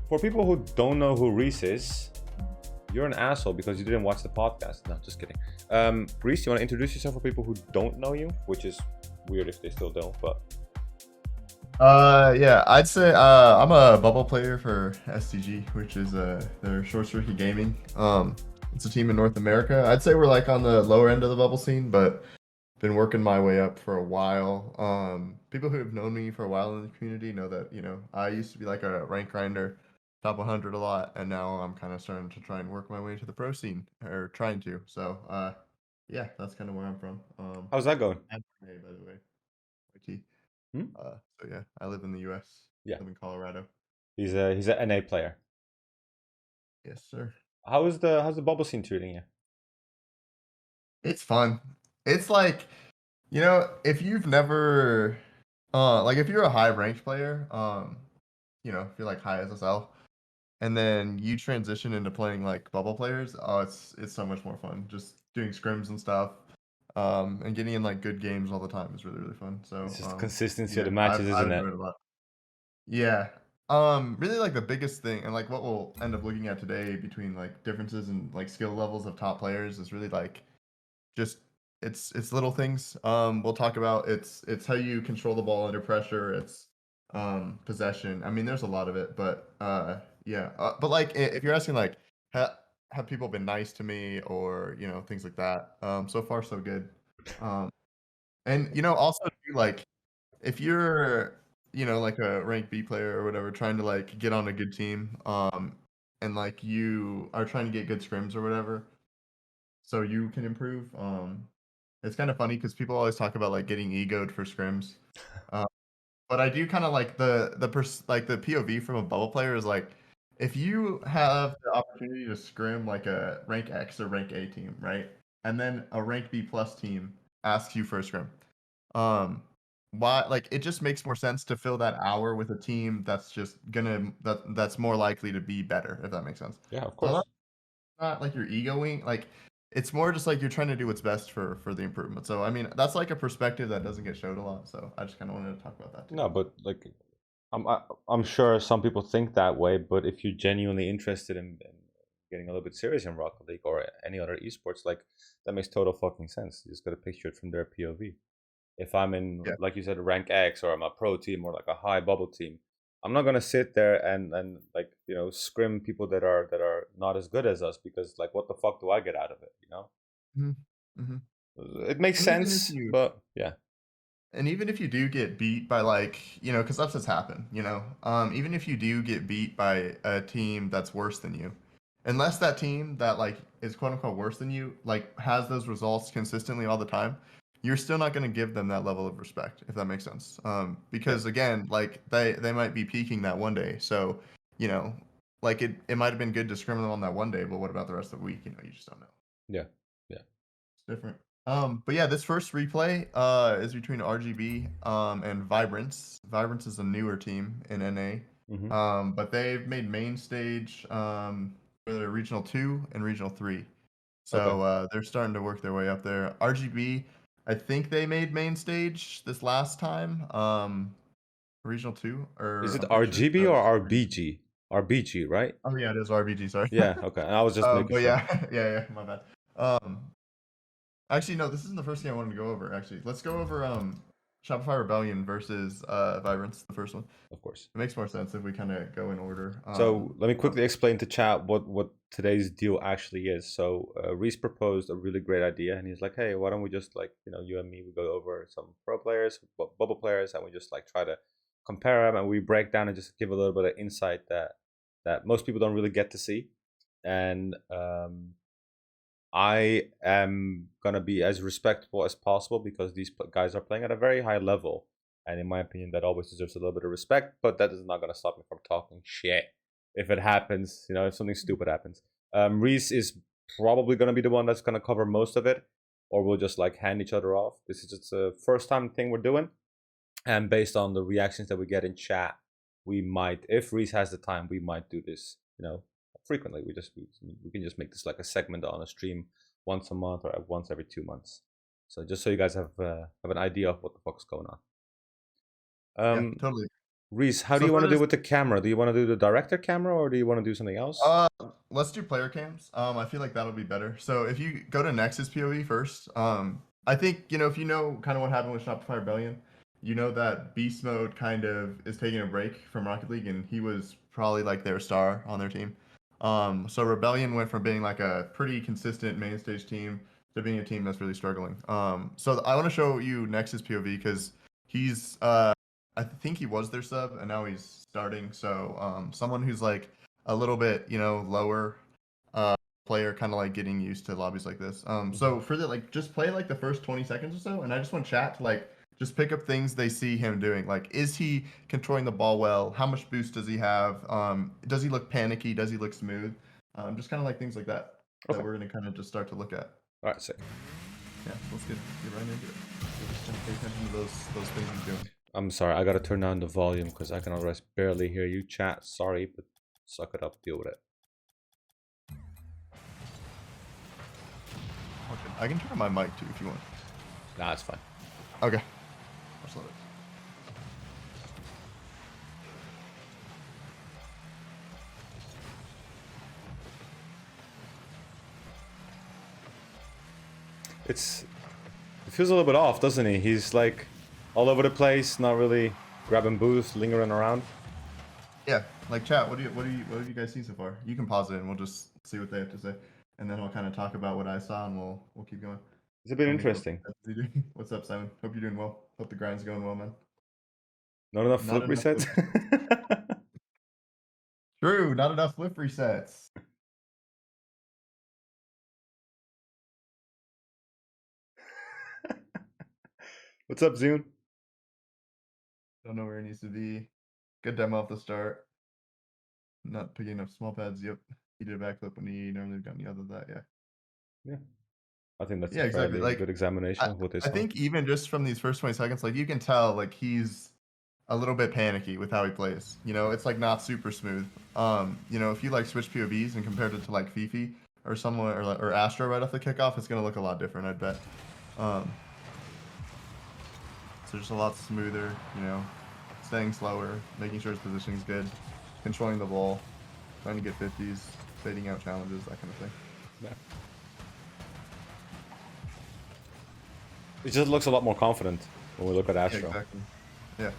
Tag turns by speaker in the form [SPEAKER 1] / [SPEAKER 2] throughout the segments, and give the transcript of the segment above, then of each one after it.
[SPEAKER 1] For people who don't know who Rhys is, you're an asshole because you didn't watch the podcast. No, just kidding. Rhys, you want to introduce yourself for people who don't know you, which is weird if they still don't, but
[SPEAKER 2] Yeah, I'd say I'm a bubble player for STG, which is their short streaky gaming. It's a team in North America. I'd say we're like on the lower end of the bubble scene, but been working my way up for a while. People who have known me for a while in the community know that, I used to be like a rank grinder, top 100 a lot, and now I'm kind of starting to try and work my way to the pro scene, or trying to. So, yeah, that's kind of where I'm from.
[SPEAKER 1] how's that going?
[SPEAKER 2] And by the way, YT.
[SPEAKER 1] Hmm?
[SPEAKER 2] So yeah, I live in the U.S.
[SPEAKER 1] Yeah,
[SPEAKER 2] Live in Colorado.
[SPEAKER 1] he's an NA player.
[SPEAKER 2] Yes, sir.
[SPEAKER 1] How's the bubble scene treating you?
[SPEAKER 2] It's fun. It's like, if you've never, like if you're a high ranked player, if you're like high SSL, and then you transition into playing like bubble players, oh, it's so much more fun. Just doing scrims and stuff, and getting in like good games all the time is really fun. So,
[SPEAKER 1] It's just the consistency of
[SPEAKER 2] yeah,
[SPEAKER 1] the matches,
[SPEAKER 2] I've
[SPEAKER 1] isn't it?
[SPEAKER 2] enjoyed it a lot. Yeah. Really like the biggest thing and like what we'll end up looking at today between like differences in like skill levels of top players is really like just it's little things. We'll talk about it's how you control the ball under pressure, it's possession. I mean, there's a lot of it, but yeah. But like if you're asking like have people been nice to me or, things like that. So far so good. Um and also too, like if you're like a rank B player or whatever trying to like get on a good team and like you are trying to get good scrims or whatever so you can improve it's kind of funny because people always talk about like getting egoed for scrims uh, but I do kind of like like the POV from a bubble player is like if you have the opportunity to scrim like a rank X or rank A team, right, and then a rank B plus team asks you for a scrim, um, why like it just makes more sense to fill that hour with a team that's just that's more likely to be better, if that makes sense.
[SPEAKER 1] Yeah, of
[SPEAKER 2] So
[SPEAKER 1] course.
[SPEAKER 2] that's not like you're egoing, like it's more just like you're trying to do what's best for the improvement. So I mean, that's like a perspective that doesn't get showed a lot. So I just kind of wanted to talk about that too.
[SPEAKER 1] No, but like I'm sure some people think that way, but if you're genuinely interested in getting a little bit serious in Rocket League or any other esports, like that makes total fucking sense. You just got to picture it from their POV. If I'm in,
[SPEAKER 2] Yeah.
[SPEAKER 1] like you said, rank X or I'm a pro team or like a high bubble team, I'm not gonna sit there and like scrim people that are not as good as us because like what the fuck do I get out of it?
[SPEAKER 2] hmm hmm
[SPEAKER 1] It makes
[SPEAKER 2] And even if
[SPEAKER 1] sense,
[SPEAKER 2] you
[SPEAKER 1] but yeah,
[SPEAKER 2] And even if you do get beat by like, because that's just happened, even if you do get beat by a team that's worse than you, unless that team that like is quote unquote worse than you, like has those results consistently all the time, you're still not going to give them that level of respect, if that makes sense.
[SPEAKER 1] yeah,
[SPEAKER 2] Because again, like they might be peaking that one day. So, you know, like it might have been good to scrim them on that one day, but what about the rest of the week? You just don't know.
[SPEAKER 1] yeah, yeah.
[SPEAKER 2] It's different. But yeah, this first replay is between RGB and Vibrance. Vibrance is a newer team in NA.
[SPEAKER 1] Hmm.
[SPEAKER 2] But they've made main stage for their regional 2 and regional 3.
[SPEAKER 1] Okay.
[SPEAKER 2] So they're starting to work their way up there. RGB, I think they made main stage this last time. Regional 2
[SPEAKER 1] Is
[SPEAKER 2] or
[SPEAKER 1] it
[SPEAKER 2] I'm pretty sure it's
[SPEAKER 1] RGB or
[SPEAKER 2] regional.
[SPEAKER 1] RBG? RBG, right?
[SPEAKER 2] Oh yeah, it is RBG, sorry.
[SPEAKER 1] Yeah. Okay. And I was just making
[SPEAKER 2] But
[SPEAKER 1] sure.
[SPEAKER 2] yeah, yeah, my bad. Um Actually, no, this isn't the first thing I wanted to go over, actually. Let's go over Shopify Rebellion versus Vibrance, the first one.
[SPEAKER 1] Of course.
[SPEAKER 2] It makes more sense if we kind of go in order.
[SPEAKER 1] So let me quickly explain to chat what today's deal actually is. So Rhys proposed a really great idea, and he's like, "Hey, why don't we just like you and me, we go over some pro players, bubble players, and we just like try to compare them, and we break down and just give a little bit of insight that most people don't really get to see." And I am gonna be as respectful as possible because these guys are playing at a very high level, and in my opinion, that always deserves a little bit of respect. But that is not gonna stop me from talking shit if it happens. If something stupid happens. Rhys is probably gonna be the one that's gonna cover most of it, or we'll just like hand each other off. This is just a first time thing we're doing, and based on the reactions that we get in chat, we might, if Rhys has the time, we might do this. Frequently. We can just make this like a segment on a stream once a month or once every 2 months. So just so you guys have an idea of what the fuck's going on.
[SPEAKER 2] Yeah,
[SPEAKER 1] Um,
[SPEAKER 2] totally.
[SPEAKER 1] Rhys, how do
[SPEAKER 2] So
[SPEAKER 1] you
[SPEAKER 2] for
[SPEAKER 1] want to do
[SPEAKER 2] this,
[SPEAKER 1] with the camera? Do you want to do the director camera or do you want to do something else?
[SPEAKER 2] uh, let's do player cams. I feel like that'll be better. So if you go to Nexus POE first, I think if you know kind of what happened with Shopify Rebellion, you know that Beast Mode kind of is taking a break from Rocket League, and he was probably like their star on their team. So Rebellion went from being like a pretty consistent main stage team to being a team that's really struggling. So I want to show you Nexus POV because he's I think he was their sub and now he's starting. So someone who's like a little bit lower uh player, kind of like getting used to lobbies like this. So for the like just play like the first 20 seconds or so, and I just want chat to like just pick up things they see him doing. Like, is he controlling the ball well? How much boost does he have? Does he look panicky? Does he look smooth? Just kind of like things like that that
[SPEAKER 1] Okay.
[SPEAKER 2] we're gonna kind of just start to look at.
[SPEAKER 1] All right, sick.
[SPEAKER 2] Yeah, let's get right into it. So just kind of pay attention to those things he's doing.
[SPEAKER 1] I'm sorry, I gotta turn down the volume because I can otherwise barely hear you chat. Sorry, but suck it up, deal with it.
[SPEAKER 2] Okay. I can turn on my mic too if you want.
[SPEAKER 1] Nah, it's fine.
[SPEAKER 2] Okay. Let's let it.
[SPEAKER 1] It feels a little bit off, doesn't he? He's like all over the place, not really grabbing boost, lingering around.
[SPEAKER 2] Yeah, like chat. What have you guys seen so far? You can pause it and we'll just see what they have to say, and then I'll kind of talk about what I saw and we'll keep going.
[SPEAKER 1] It's a bit
[SPEAKER 2] Tell me
[SPEAKER 1] interesting.
[SPEAKER 2] what's up, Simon? Hope you're doing well. Hope the grind's going well, man.
[SPEAKER 1] Not enough
[SPEAKER 2] Not
[SPEAKER 1] flip
[SPEAKER 2] enough
[SPEAKER 1] resets.
[SPEAKER 2] flip. True, not enough flip resets.
[SPEAKER 1] What's up, Zune?
[SPEAKER 2] Don't know where it needs to be. Good demo off the start. Not picking enough small pads. Yep. He did a backflip when he normally would have gotten the other that. Yeah.
[SPEAKER 1] Yeah, I think that's a
[SPEAKER 2] Yeah, exactly.
[SPEAKER 1] fairly
[SPEAKER 2] Like
[SPEAKER 1] good examination
[SPEAKER 2] I,
[SPEAKER 1] of what they
[SPEAKER 2] I
[SPEAKER 1] saw.
[SPEAKER 2] think even just from these first 20 seconds, like you can tell like he's a little bit panicky with how he plays. It's like not super smooth. If you like switch POVs and compared it to like Fifi or someone or Astro right off the kickoff, it's gonna look a lot different, I'd bet. So just a lot smoother, staying slower, making sure his positioning's good, controlling the ball, trying to get 50s, fading out challenges, that kind of thing.
[SPEAKER 1] Yeah. It just looks a lot more confident when we look at Astro.
[SPEAKER 2] Yeah, exactly. Yeah.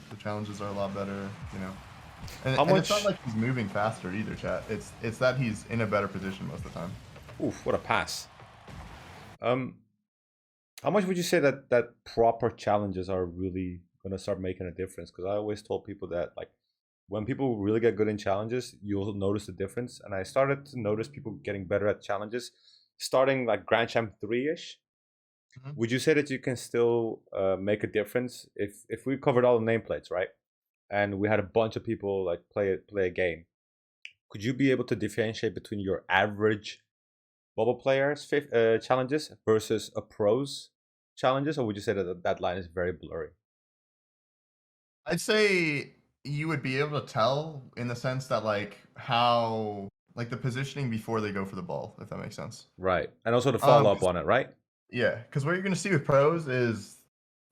[SPEAKER 2] The challenges are a lot better, And it's not like he's moving faster either, chat. It's that he's in a better position most of the time.
[SPEAKER 1] Oof, what a pass. How much would you say that proper challenges are really gonna start making a difference? Because I always told people that like when people really get good in challenges, you'll notice the difference. And I started to notice people getting better at challenges, starting like Grand Champ 3-ish. Would you say that you can still make a difference if we covered all the nameplates, right? And we had a bunch of people like play a game. Could you be able to differentiate between your average bubble players challenges versus a pros challenges, or would you say that that line is very blurry?
[SPEAKER 2] I'd say you would be able to tell in the sense that like how like the positioning before they go for the ball, if that makes sense.
[SPEAKER 1] Right, and also the follow up on it, right?
[SPEAKER 2] Yeah, because what you're gonna see with pros is,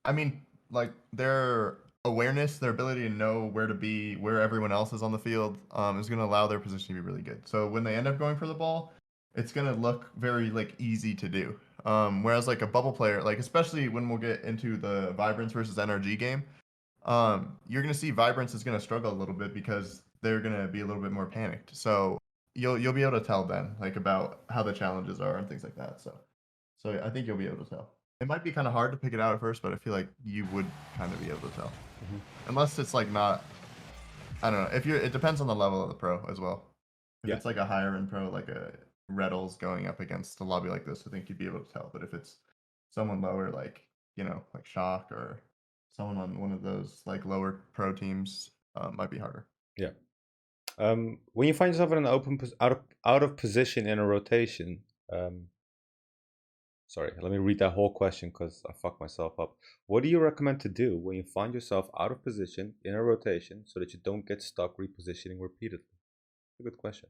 [SPEAKER 2] I mean, like their awareness, their ability to know where to be, where everyone else is on the field, is gonna allow their position to be really good. So when they end up going for the ball, it's gonna look very like easy to do. Whereas like a bubble player, like especially when we'll get into the Vibrance versus NRG game, you're gonna see Vibrance is gonna struggle a little bit because they're gonna be a little bit more panicked. So you'll be able to tell then like about how the challenges are and things like that. So I think you'll be able to tell. It might be kind of hard to pick it out at first, but I feel like you would kind of be able to tell, unless it's like not. I don't know. If you're, it depends on the level of the pro as well. If
[SPEAKER 1] Yeah.
[SPEAKER 2] it's like a higher end pro, like a Reddles going up against a lobby like this, I think you'd be able to tell. But if it's someone lower, like like Shock or someone on one of those like lower pro teams, might be harder.
[SPEAKER 1] Yeah. When you find yourself in an out of position in a rotation, sorry, let me read that whole question because I fucked myself up. What do you recommend to do when you find yourself out of position in a rotation so that you don't get stuck repositioning repeatedly? It's a good question.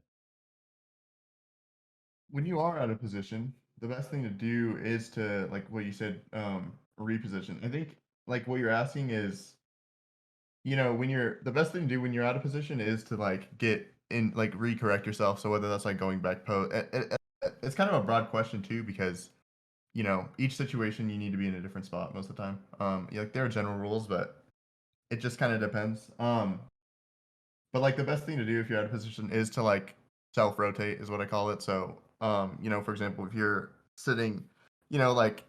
[SPEAKER 2] When you are out of position, the best thing to do is to like what you said, reposition. I think like what you're asking is, when you're the best thing to do when you're out of position is to like get in, like recorrect yourself. So whether that's like going back post, it's kind of a broad question too because each situation you need to be in a different spot most of the time. Yeah, like there are general rules, but it just kind of depends. But like the best thing to do if you're out of position is to like self rotate is what I call it. So for example, if you're sitting, like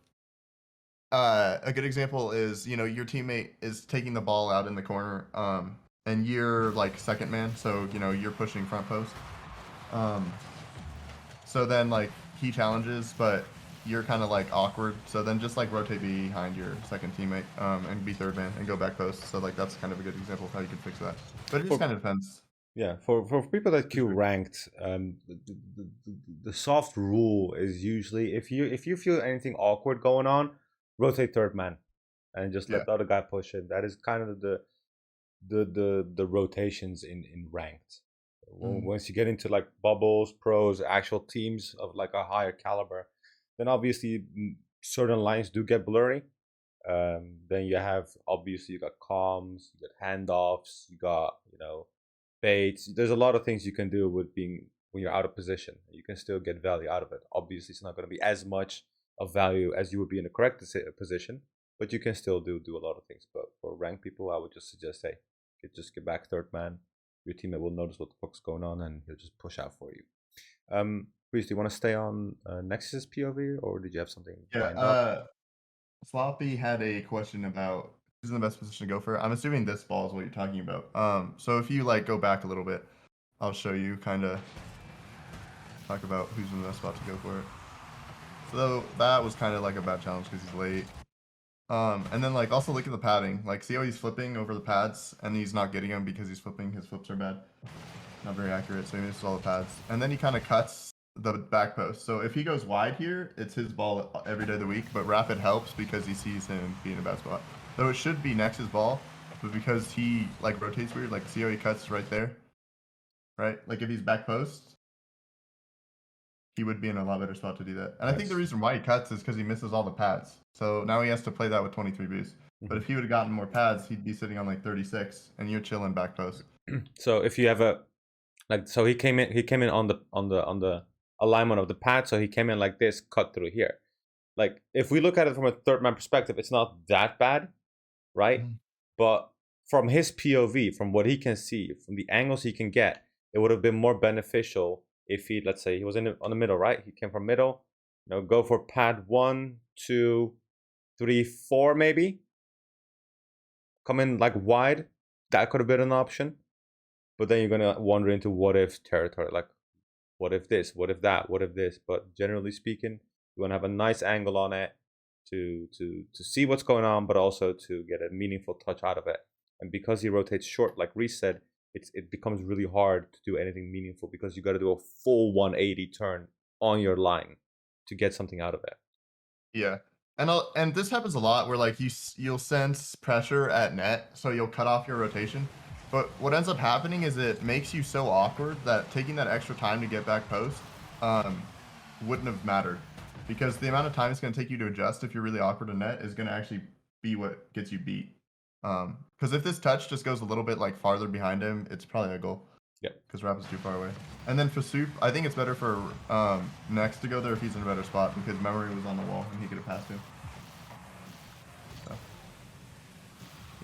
[SPEAKER 2] a good example is your teammate is taking the ball out in the corner, and you're like second man, so you're pushing front post. Um, so then like he challenges, but you're kind of like awkward. So then just like rotate behind your second teammate, and be third man and go back post. So like that's kind of a good example of how you can fix that. But it just
[SPEAKER 1] For
[SPEAKER 2] kind of depends.
[SPEAKER 1] Yeah, for people that queue
[SPEAKER 2] Situation.
[SPEAKER 1] ranked, the soft rule is usually if you feel anything awkward going on, rotate third man and just
[SPEAKER 2] Yeah.
[SPEAKER 1] let the other guy push it. That is kind of the rotations in ranked.
[SPEAKER 2] Mm.
[SPEAKER 1] Once you get into like bubbles, pros, actual teams of like a higher caliber, then obviously certain lines do get blurry. Then you have obviously you got comms, you got handoffs, you got baits. There's a lot of things you can do with being when you're out of position. You can still get value out of it. Obviously, it's not going to be as much of value as you would be in a correct position, but you can still do a lot of things. But for ranked people, I would just suggest, hey, just get back third man. Your teammate will notice what the fuck's going on, and he'll just push out for you. Rhys, do you want to stay on Nexus's POV, or did you have something
[SPEAKER 2] Yeah.
[SPEAKER 1] lined up?
[SPEAKER 2] Sloppy had a question about who's in the best position to go for it. I'm assuming this ball is what you're talking about. So if you like go back a little bit, I'll show you kind of talk about who's in the best spot to go for it. So that was kind of like a bad challenge because he's late. And then like also look at the padding. Like see how he's flipping over the pads and he's not getting them because he's flipping. His flips are bad, not very accurate. So he misses all the pads. And then he kind of cuts the back post. So if he goes wide here, it's his ball every day of the week. But rapid helps because he sees him being in a bad spot. So it should be Nex's ball, but because he like rotates weird, like see how he cuts right there, right? Like if he's back post, he would be in a lot better spot to do that. And I think the
[SPEAKER 1] Nice.
[SPEAKER 2] reason why he cuts is because he misses all the pads. So now he has to play that with 23 boosts. But if he would have gotten more pads, he'd be sitting on like 36, and you're chilling back post.
[SPEAKER 1] So if you have a so he came in on the alignment of the pad, so he came in like this, cut through here. Like if we look at it from a third man perspective, it's not that bad, right?
[SPEAKER 2] Mhm.
[SPEAKER 1] But from his POV, from what he can see, from the angles he can get, it would have been more beneficial if he, let's say, he was on the middle, right? He came from middle, go for pad 1, 2, 3, 4, maybe. Come in like wide. That could have been an option. But then you're gonna wander into what if territory, like what if this, what if that, what if this. But generally speaking, you want to have a nice angle on it to see what's going on, but also to get a meaningful touch out of it. And because he rotates short, like Rhys said, it becomes really hard to do anything meaningful because you got to do a full 180 turn on your line to get something out of it.
[SPEAKER 2] Yeah. And this happens a lot where like you'll sense pressure at net, so you'll cut off your rotation. But what ends up happening is it makes you so awkward that taking that extra time to get back post um, wouldn't have mattered because the amount of time it's going to take you to adjust if you're really awkward in net is going to actually be what gets you beat. Because if this touch just goes a little bit like farther behind him, it's probably a goal.
[SPEAKER 1] Yeah.
[SPEAKER 2] Because Rap is too far away. And then for Soup, I think it's better for Next to go there if he's in a better spot because Memory was on the wall and he could have passed him. So,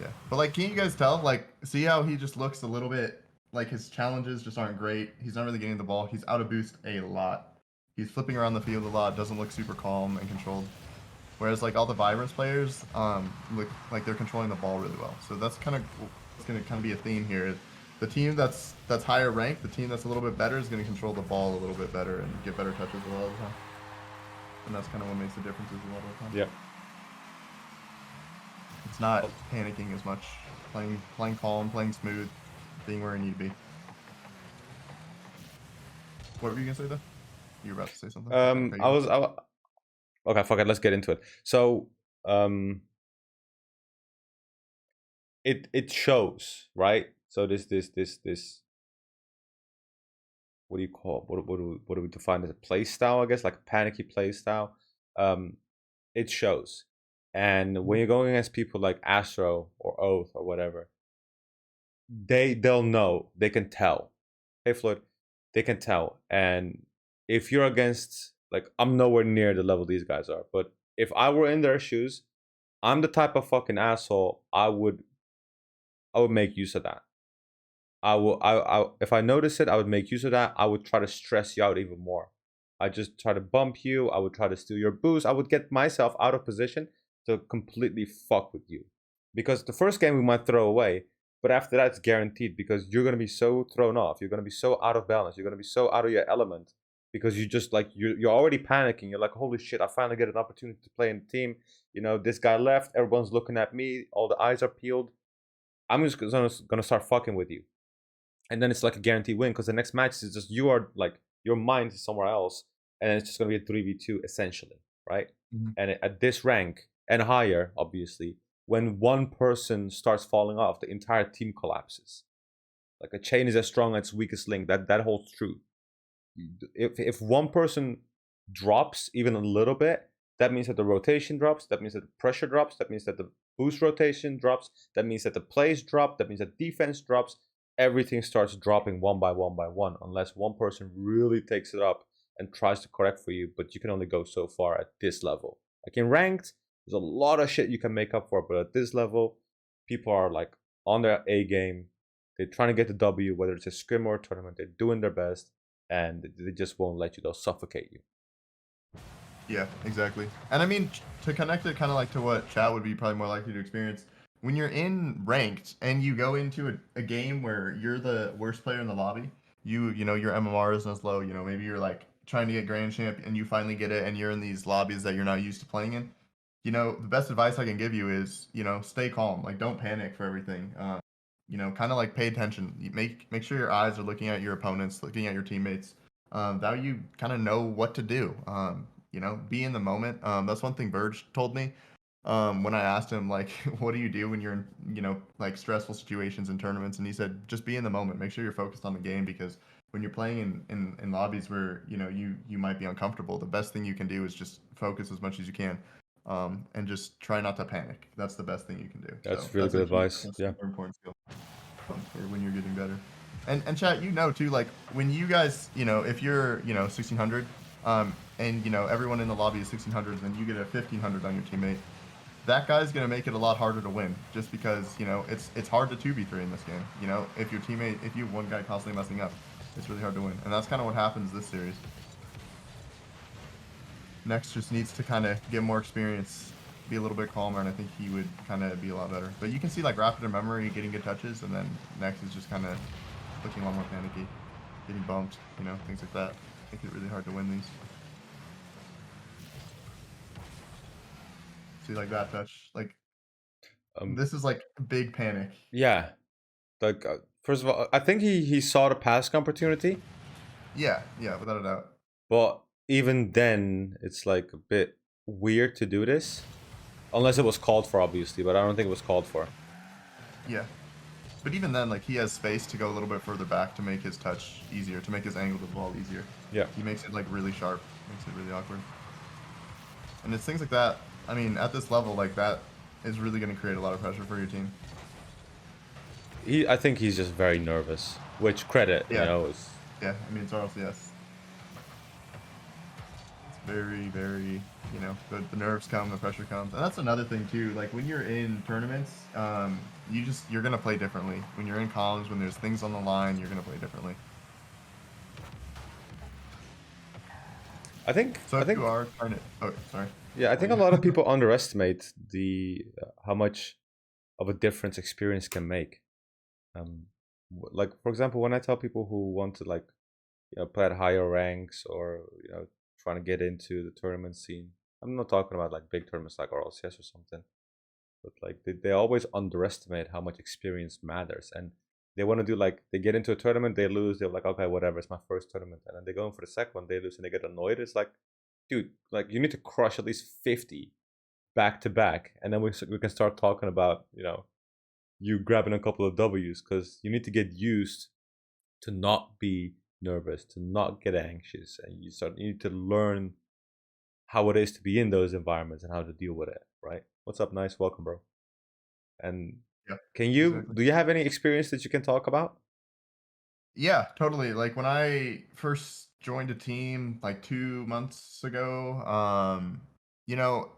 [SPEAKER 2] yeah. But like, can you guys tell? Like, see how he just looks a little bit like his challenges just aren't great. He's not really getting the ball. He's out of boost a lot. He's flipping around the field a lot. Doesn't look super calm and controlled. Whereas like all the Vibrance players, look like they're controlling the ball really well. So that's kind of it's going to kind of be a theme here. The team that's higher ranked, the team that's a little bit better, is going to control the ball a little bit better and get better touches a lot of the time. And that's kind of what makes the differences a lot of the time.
[SPEAKER 1] Yeah.
[SPEAKER 2] It's not panicking as much, playing calm, playing smooth, being where you need to be. What were you gonna say though? You were about to say something.
[SPEAKER 1] Okay, fuck it, let's get into it. So it shows, right? So this what do you call it? What do we define as a play style, I guess, like a panicky play style. It shows. And when you're going against people like Astro or Oath or whatever, they'll know, they can tell. Hey Floyd, they can tell. And if you're against, like, I'm nowhere near the level these guys are, but if I were in their shoes, I'm the type of fucking asshole. I would make use of that. If I notice it, I would make use of that. I would try to stress you out even more. I just try to bump you. I would try to steal your boost. I would get myself out of position to completely fuck with you. Because the first game we might throw away, but after that it's guaranteed, because you're gonna be so thrown off. You're gonna be so out of balance. You're gonna be so out of your element, because you just like you're already panicking. You're like, holy shit! I finally get an opportunity to play in the team. You know, this guy left. Everyone's looking at me. All the eyes are peeled. I'm just gonna start fucking with you, and then it's like a guaranteed win, because the next match is just, you are like, your mind is somewhere else, and it's just gonna be a 3v2 essentially, right? And at this rank and higher, obviously, when one person starts falling off, the entire team collapses. Like, a chain is as strong as its weakest link. That holds true. If one person drops even a little bit, that means that the rotation drops, that means that the pressure drops, that means that the boost rotation drops, that means that the plays drop, that means that defense drops. Everything starts dropping one by one, unless one person really takes it up and tries to correct for you. But you can only go so far at this level. Like in ranked, there's a lot of shit you can make up for, but at this level, people are like on their A game. They're trying to get the W, whether it's a scrim or a tournament. They're doing their best, and they just won't let you. They'll suffocate you.
[SPEAKER 2] Yeah, exactly. And I mean, to connect it kind of like to what chat would be probably more likely to experience, when you're in ranked and you go into a game where you're the worst player in the lobby, you know, your MMR isn't as low, you know, maybe you're like trying to get Grand Champ and you finally get it and you're in these lobbies that you're not used to playing in. You know, the best advice I can give you is, you know, stay calm. Like, don't panic for everything. You know, kind of like pay attention. Make sure your eyes are looking at your opponents, looking at your teammates. That you kind of know what to do. You know, be in the moment. That's one thing Verge told me. When I asked him, like, what do you do when you're in, you know, like stressful situations in tournaments? And he said, just be in the moment. Make sure you're focused on the game, because when you're playing in lobbies where, you know, you might be uncomfortable, the best thing you can do is just focus as much as you can, and just try not to panic. That's the best thing you can do. So
[SPEAKER 1] That's really
[SPEAKER 2] that's
[SPEAKER 1] good
[SPEAKER 2] a key,
[SPEAKER 1] advice.
[SPEAKER 2] that's a
[SPEAKER 1] Yeah.
[SPEAKER 2] super important skill for when you're getting better. And chat, you know too, like when you guys, you know, if you're, you know, 1600, and you know everyone in the lobby is 1600, then you get a 1500 on your teammate. That guy's gonna make it a lot harder to win, just because, you know, it's hard to 2v3 in this game. You know, if your teammate, if you have one guy constantly messing up, it's really hard to win, and that's kind of what happens this series. Next just needs to kind of get more experience, be a little bit calmer, and I think he would kind of be a lot better. But you can see like Rapid in memory getting good touches, and then Next is just kind of looking a lot more panicky, getting bumped, you know, things like that. Make it really hard to win these. See, like that touch, like this is like big panic.
[SPEAKER 1] Yeah. Like, first of all, I think he saw the passing opportunity,
[SPEAKER 2] Yeah, without a doubt.
[SPEAKER 1] but even then, it's like a bit weird to do this, unless it was called for, obviously. But I don't think it was called for.
[SPEAKER 2] Yeah, but even then, like, he has space to go a little bit further back to make his touch easier, to make his angle to the ball easier.
[SPEAKER 1] Yeah.
[SPEAKER 2] He makes it like really sharp, makes it really awkward. And it's things like that. I mean, at this level, like that is really going to create a lot of pressure for your team.
[SPEAKER 1] I think he's just very nervous, which credit,
[SPEAKER 2] Yeah.
[SPEAKER 1] you know, is.
[SPEAKER 2] Yeah, I mean, it's RLCS. It's very, very, you know, the nerves come, the pressure comes. And that's another thing too, like when you're in tournaments, you're going to play differently. When you're in comms, when there's things on the line, you're going to play differently.
[SPEAKER 1] I think.
[SPEAKER 2] So
[SPEAKER 1] I think
[SPEAKER 2] you are trying to. Oh, sorry.
[SPEAKER 1] Yeah, I think a lot of people underestimate the how much of a difference experience can make. Like, for example, when I tell people who want to, like, you know, play at higher ranks, or, you know, trying to get into the tournament scene, I'm not talking about like big tournaments like RLCS or something, but like they always underestimate how much experience matters. And they want to do, like, they get into a tournament, they lose, they're like, okay, whatever, it's my first tournament. And then they go in for the second one, they lose, and they get annoyed. It's like, dude, like, you need to crush at least 50 back to back, and then we can start talking about, you know, you grabbing a couple of W's, because you need to get used to not be nervous, to not get anxious, and you need to learn how it is to be in those environments and how to deal with it, right? What's up? Nice, welcome, bro. And
[SPEAKER 2] Yeah,
[SPEAKER 1] do you have any experience that you can talk about?
[SPEAKER 2] Yeah, totally. Like when I first joined a team like 2 months ago, you know,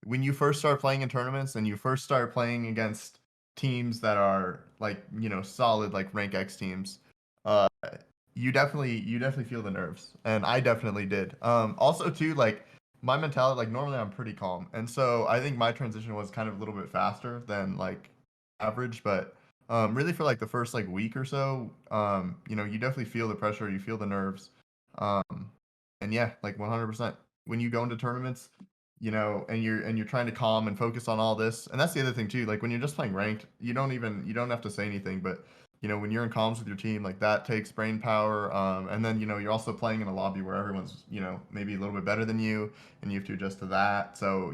[SPEAKER 2] when you first start playing in tournaments and you first start playing against teams that are like, solid like rank X teams, uh you definitely feel the nerves. And I definitely did. Also too, like my mentality, like normally I'm pretty calm. And so I think my transition was kind of a little bit faster than like average, but really for like the first like week or so, you definitely feel the pressure, you feel the nerves. Um and yeah, like 100%. When you go into tournaments, and you're trying to calm and focus on all this. And that's the other thing too. Like when you're just playing ranked, you don't have to say anything, but when you're in comms with your team, like that takes brain power. And then you're also playing in a lobby where everyone's maybe a little bit better than you, and you have to adjust to that. So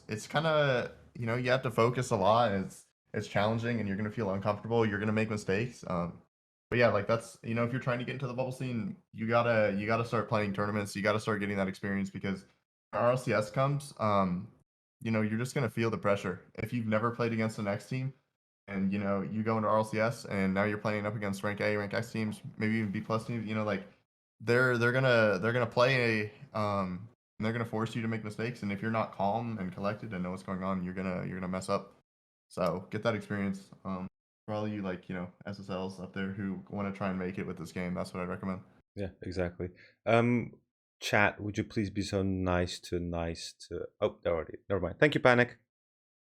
[SPEAKER 2] it's kind of you have to focus a lot. And it's challenging, and you're gonna feel uncomfortable. You're gonna make mistakes. But yeah, like that's if you're trying to get into the bubble scene, you gotta start playing tournaments. You gotta start getting that experience because RLCS comes, you're just gonna feel the pressure. If you've never played against the next team, and you go into RLCS, and now you're playing up against rank A, rank X teams, maybe even B plus teams, like they're gonna play and they're gonna force you to make mistakes. And if you're not calm and collected and know what's going on, you're gonna mess up. So get that experience. For all you like SSLs up there who want to try and make it with this game, that's what I'd recommend.
[SPEAKER 1] Yeah, exactly. Um, Chat, would you please be so nice to? Oh, they already. Never mind. Thank you, Panic.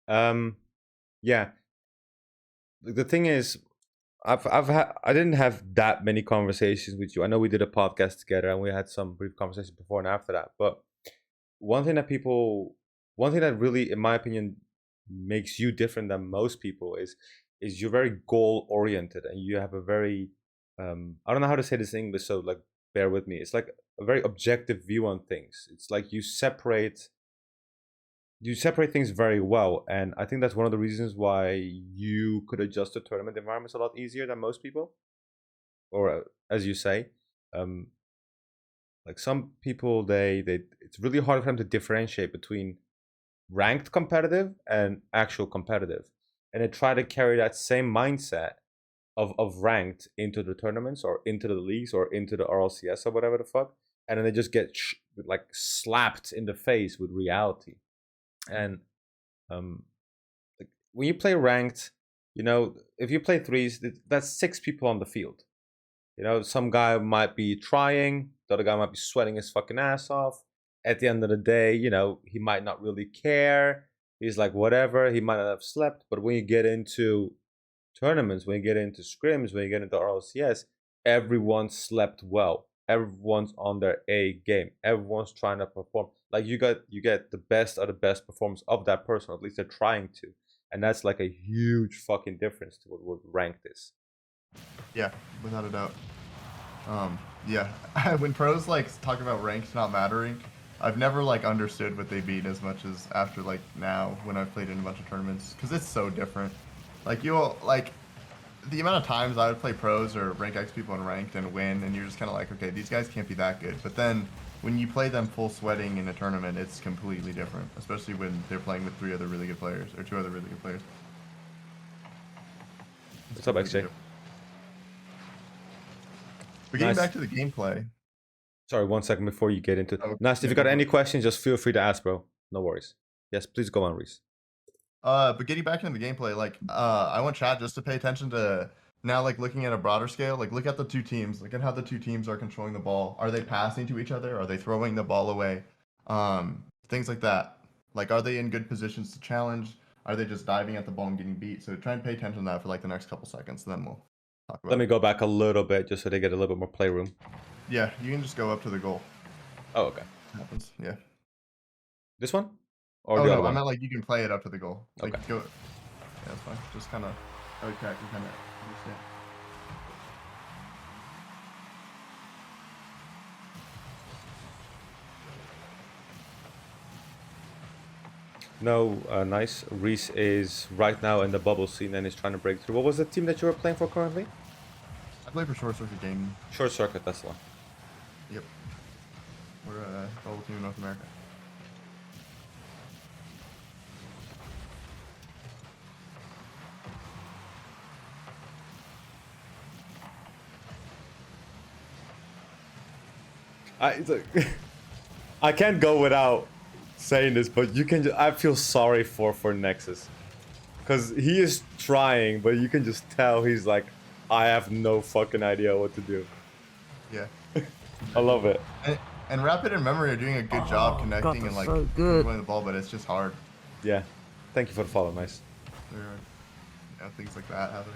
[SPEAKER 1] Um, yeah. The thing is, I didn't have that many conversations with you. I know we did a podcast together and we had some brief conversations before and after that. But one thing that people, one thing that really, in my opinion, makes you different than most people is you're very goal oriented and you have a very I don't know how to say this in English, so like bear with me. It's like a very objective view on things. It's like you separate things very well, and I think that's one of the reasons why you could adjust to tournament environments a lot easier than most people. Or as you say, um, like some people, they it's really hard for them to differentiate between ranked competitive and actual competitive, and they try to carry that same mindset of ranked into the tournaments or into the leagues or into the RLCS or whatever the fuck, and then they just get like slapped in the face with reality. And um, like, when you play ranked, if you play threes, that's six people on the field. Some guy might be trying, the other guy might be sweating his fucking ass off. At the end of the day, he might not really care. He's like, whatever, he might not have slept. But when you get into tournaments, when you get into scrims, when you get into RLCS, everyone slept well. Everyone's on their A game. Everyone's trying to perform. Like you get the best of the best performance of that person. At least they're trying to, and that's like a huge fucking difference to what ranked is.
[SPEAKER 2] Yeah, without a doubt. Yeah. When pros like talk about ranked not mattering, I've never like understood what they mean as much as after like now when I've played in a bunch of tournaments because it's so different. Like you'll like the amount of times I would play pros or rank X people in ranked and win, and you're just kind of like, okay, these guys can't be that good. But then when you play them full sweating in a tournament, it's completely different, especially when they're playing with three other really good players or two other really good players. It's
[SPEAKER 1] What's up,
[SPEAKER 2] completely
[SPEAKER 1] XJ?
[SPEAKER 2] different. But getting
[SPEAKER 1] Nice.
[SPEAKER 2] back to the gameplay.
[SPEAKER 1] Sorry, 1 second before you get into it.
[SPEAKER 2] Oh,
[SPEAKER 1] Nice. If
[SPEAKER 2] yeah,
[SPEAKER 1] you
[SPEAKER 2] go
[SPEAKER 1] got
[SPEAKER 2] for
[SPEAKER 1] any
[SPEAKER 2] it.
[SPEAKER 1] questions, just feel free to ask, bro. No worries. Yes, please go on, Rhys.
[SPEAKER 2] But getting back into the gameplay, like, I want chat just to pay attention to now, like, looking at a broader scale, like, look at the two teams, look at how the two teams are controlling the ball. Are they passing to each other? Are they throwing the ball away? Things like that. Like, are they in good positions to challenge? Are they just diving at the ball and getting beat? So try and pay attention to that for like the next couple seconds, then we'll talk
[SPEAKER 1] Let
[SPEAKER 2] about
[SPEAKER 1] me
[SPEAKER 2] it.
[SPEAKER 1] go back a little bit just so they get a little bit more playroom.
[SPEAKER 2] Yeah, you can just go up to the goal.
[SPEAKER 1] Oh, okay.
[SPEAKER 2] Happens. Yeah.
[SPEAKER 1] This one? Or
[SPEAKER 2] Oh
[SPEAKER 1] the other
[SPEAKER 2] no, I
[SPEAKER 1] one?
[SPEAKER 2] meant like you can play it up to the goal. Like
[SPEAKER 1] Okay.
[SPEAKER 2] go. Yeah, that's fine. Just kind of. Okay, I can kind of understand.
[SPEAKER 1] No, nice. Rhys is right now in the bubble scene and is trying to break through. What was the team that you were playing for currently?
[SPEAKER 2] I play for Short Circuit Gaming.
[SPEAKER 1] Short Circuit, that's the one.
[SPEAKER 2] Yep. We're a bubble team in North America.
[SPEAKER 1] It's like, I can't go without saying this, but you can. I feel sorry for Nexus because he is trying, but you can just tell he's like, I have no fucking idea what to do.
[SPEAKER 2] Yeah.
[SPEAKER 1] I love it.
[SPEAKER 2] And Rapid and Memory are doing a good job
[SPEAKER 3] Oh, God,
[SPEAKER 2] connecting and
[SPEAKER 3] that's
[SPEAKER 2] like
[SPEAKER 3] so good.
[SPEAKER 2] controlling the ball, but it's just hard.
[SPEAKER 1] Yeah. Thank you for the follow, nice.
[SPEAKER 2] There are, things like that happening.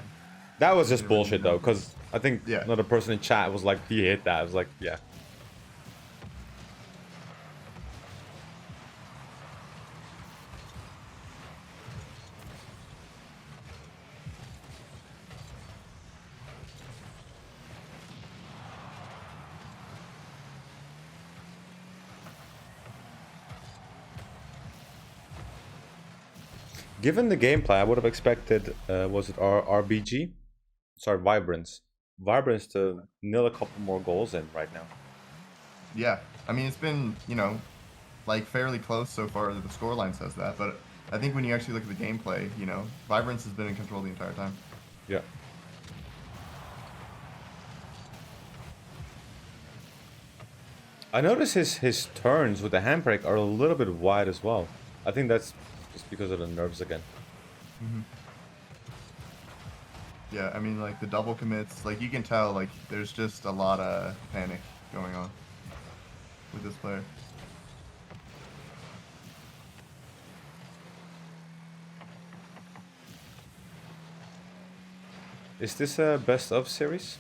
[SPEAKER 1] That was just
[SPEAKER 2] You never really
[SPEAKER 1] bullshit though,
[SPEAKER 2] know.
[SPEAKER 1] because I think
[SPEAKER 2] Yeah.
[SPEAKER 1] another person in chat was like, he hit that. I was like, yeah. Given the gameplay, I would have expected, was it RBG? Sorry, Vibrance. Vibrance to nail a couple more goals in right now.
[SPEAKER 2] Yeah. I mean, it's been, like fairly close so far. The scoreline says that, but I think when you actually look at the gameplay, Vibrance has been in control the entire time.
[SPEAKER 1] Yeah. I notice his turns with the handbrake are a little bit wide as well. I think that's just because of the nerves again.
[SPEAKER 2] Yeah, I mean, like the double commits, like you can tell, like there's just a lot of panic going on with this player.
[SPEAKER 1] Is this a best of series?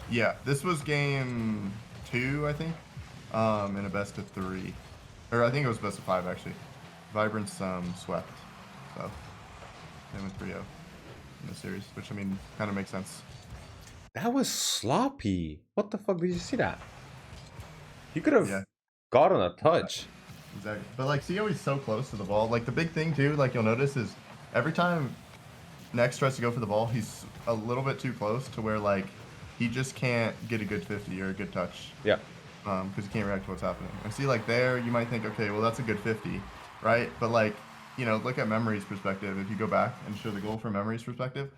[SPEAKER 2] Yeah, this was game 2, I think, in a best of 3, or I think it was best of 5 actually. Vibrance swept, so they went 3-0 in the series, which I mean kind of makes sense.
[SPEAKER 1] That was sloppy. What the fuck, did you see that? He could have
[SPEAKER 2] Yeah.
[SPEAKER 1] gotten a touch.
[SPEAKER 2] Exactly. But like, see how he's so close to the ball. Like the big thing too, like you'll notice is every time Next tries to go for the ball, he's a little bit too close to where like he just can't get a good 50 or a good touch.
[SPEAKER 1] Yeah.
[SPEAKER 2] Because he can't react to what's happening. And see, like there, you might think, okay, well that's a good 50, right? But like, look at Memory's perspective. If you go back and show the goal from Memory's perspective,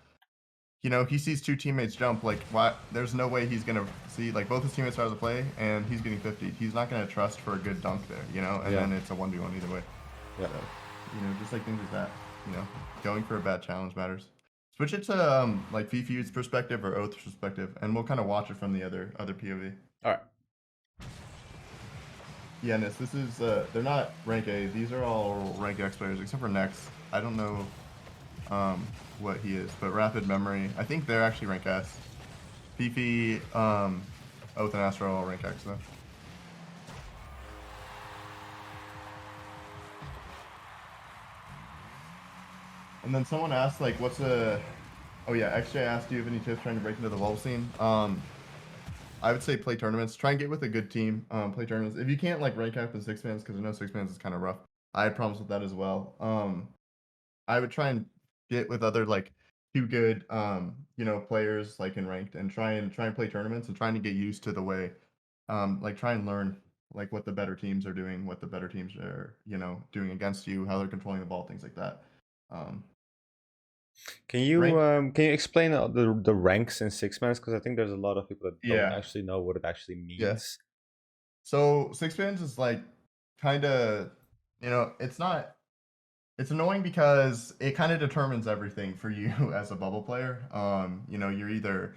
[SPEAKER 2] he sees two teammates jump. Like, why? There's no way he's gonna see like both his teammates are out of the play, and he's getting 50. He's not gonna trust for a good dunk there, and
[SPEAKER 1] Yeah.
[SPEAKER 2] then it's a 1v1 either way.
[SPEAKER 1] Yeah.
[SPEAKER 2] So, just like things like that. Going for a bad challenge matters. Switch it to like VFeud's perspective or Oath's perspective, and we'll kind of watch it from the other POV.
[SPEAKER 1] All right.
[SPEAKER 2] Yeah, this is they're not rank A. These are all rank X players except for Nex. I don't know what he is, but Rapid Memory, I think they're actually rank S. Fifi, Oath and Astro are all rank X though. And then someone asked like, what's a? Oh yeah, XJ asked, do you have any tips trying to break into the Volve scene? I would say play tournaments. Try and get with a good team. Play tournaments. If you can't like rank up in 6-mans, because I know 6-mans is kind of rough. I had problems with that as well. I would try and get with other like two good players like in ranked, and try and play tournaments and trying to get used to the way, like try and learn like what the better teams are doing, what the better teams are doing against you, how they're controlling the ball, things like that.
[SPEAKER 1] Can you
[SPEAKER 2] Rank-
[SPEAKER 1] can you explain the ranks in 6-mans? Because I think there's a lot of people that don't
[SPEAKER 2] Yeah.
[SPEAKER 1] actually know what it actually means.
[SPEAKER 2] Yeah. So 6-mans is like kind of, it's annoying because it kind of determines everything for you as a bubble player. You're either,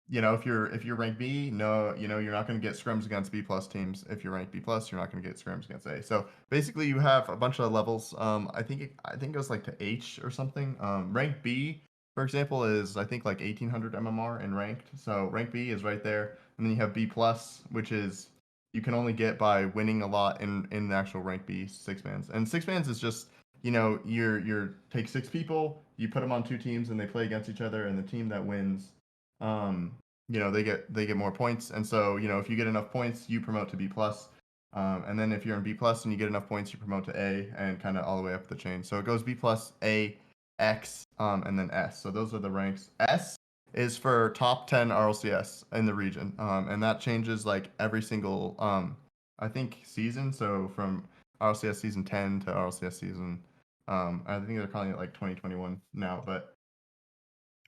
[SPEAKER 2] if you're rank B, no, you're not going to get scrims against B plus teams. If you're rank B plus, you're not going to get scrims against A. So basically, you have a bunch of levels. I think it goes like to H or something. Rank B, for example, is I think like 1800 MMR in ranked. So rank B is right there, and then you have B plus, which is you can only get by winning a lot in the actual rank B 6-mans. And 6-mans is just you're take 6 people, you put them on 2 teams, and they play against each other, and the team that wins, they get more points. And so if you get enough points, you promote to B plus, and then if you're in B plus and you get enough points, you promote to A, and kind of all the way up the chain. So it goes B plus, A, X, and then S. So those are the ranks. S is for top 10 RLCS in the region, and that changes like every single I think season. So from RLCS season 10 to RLCS season, I think they're calling it like 2021 now, but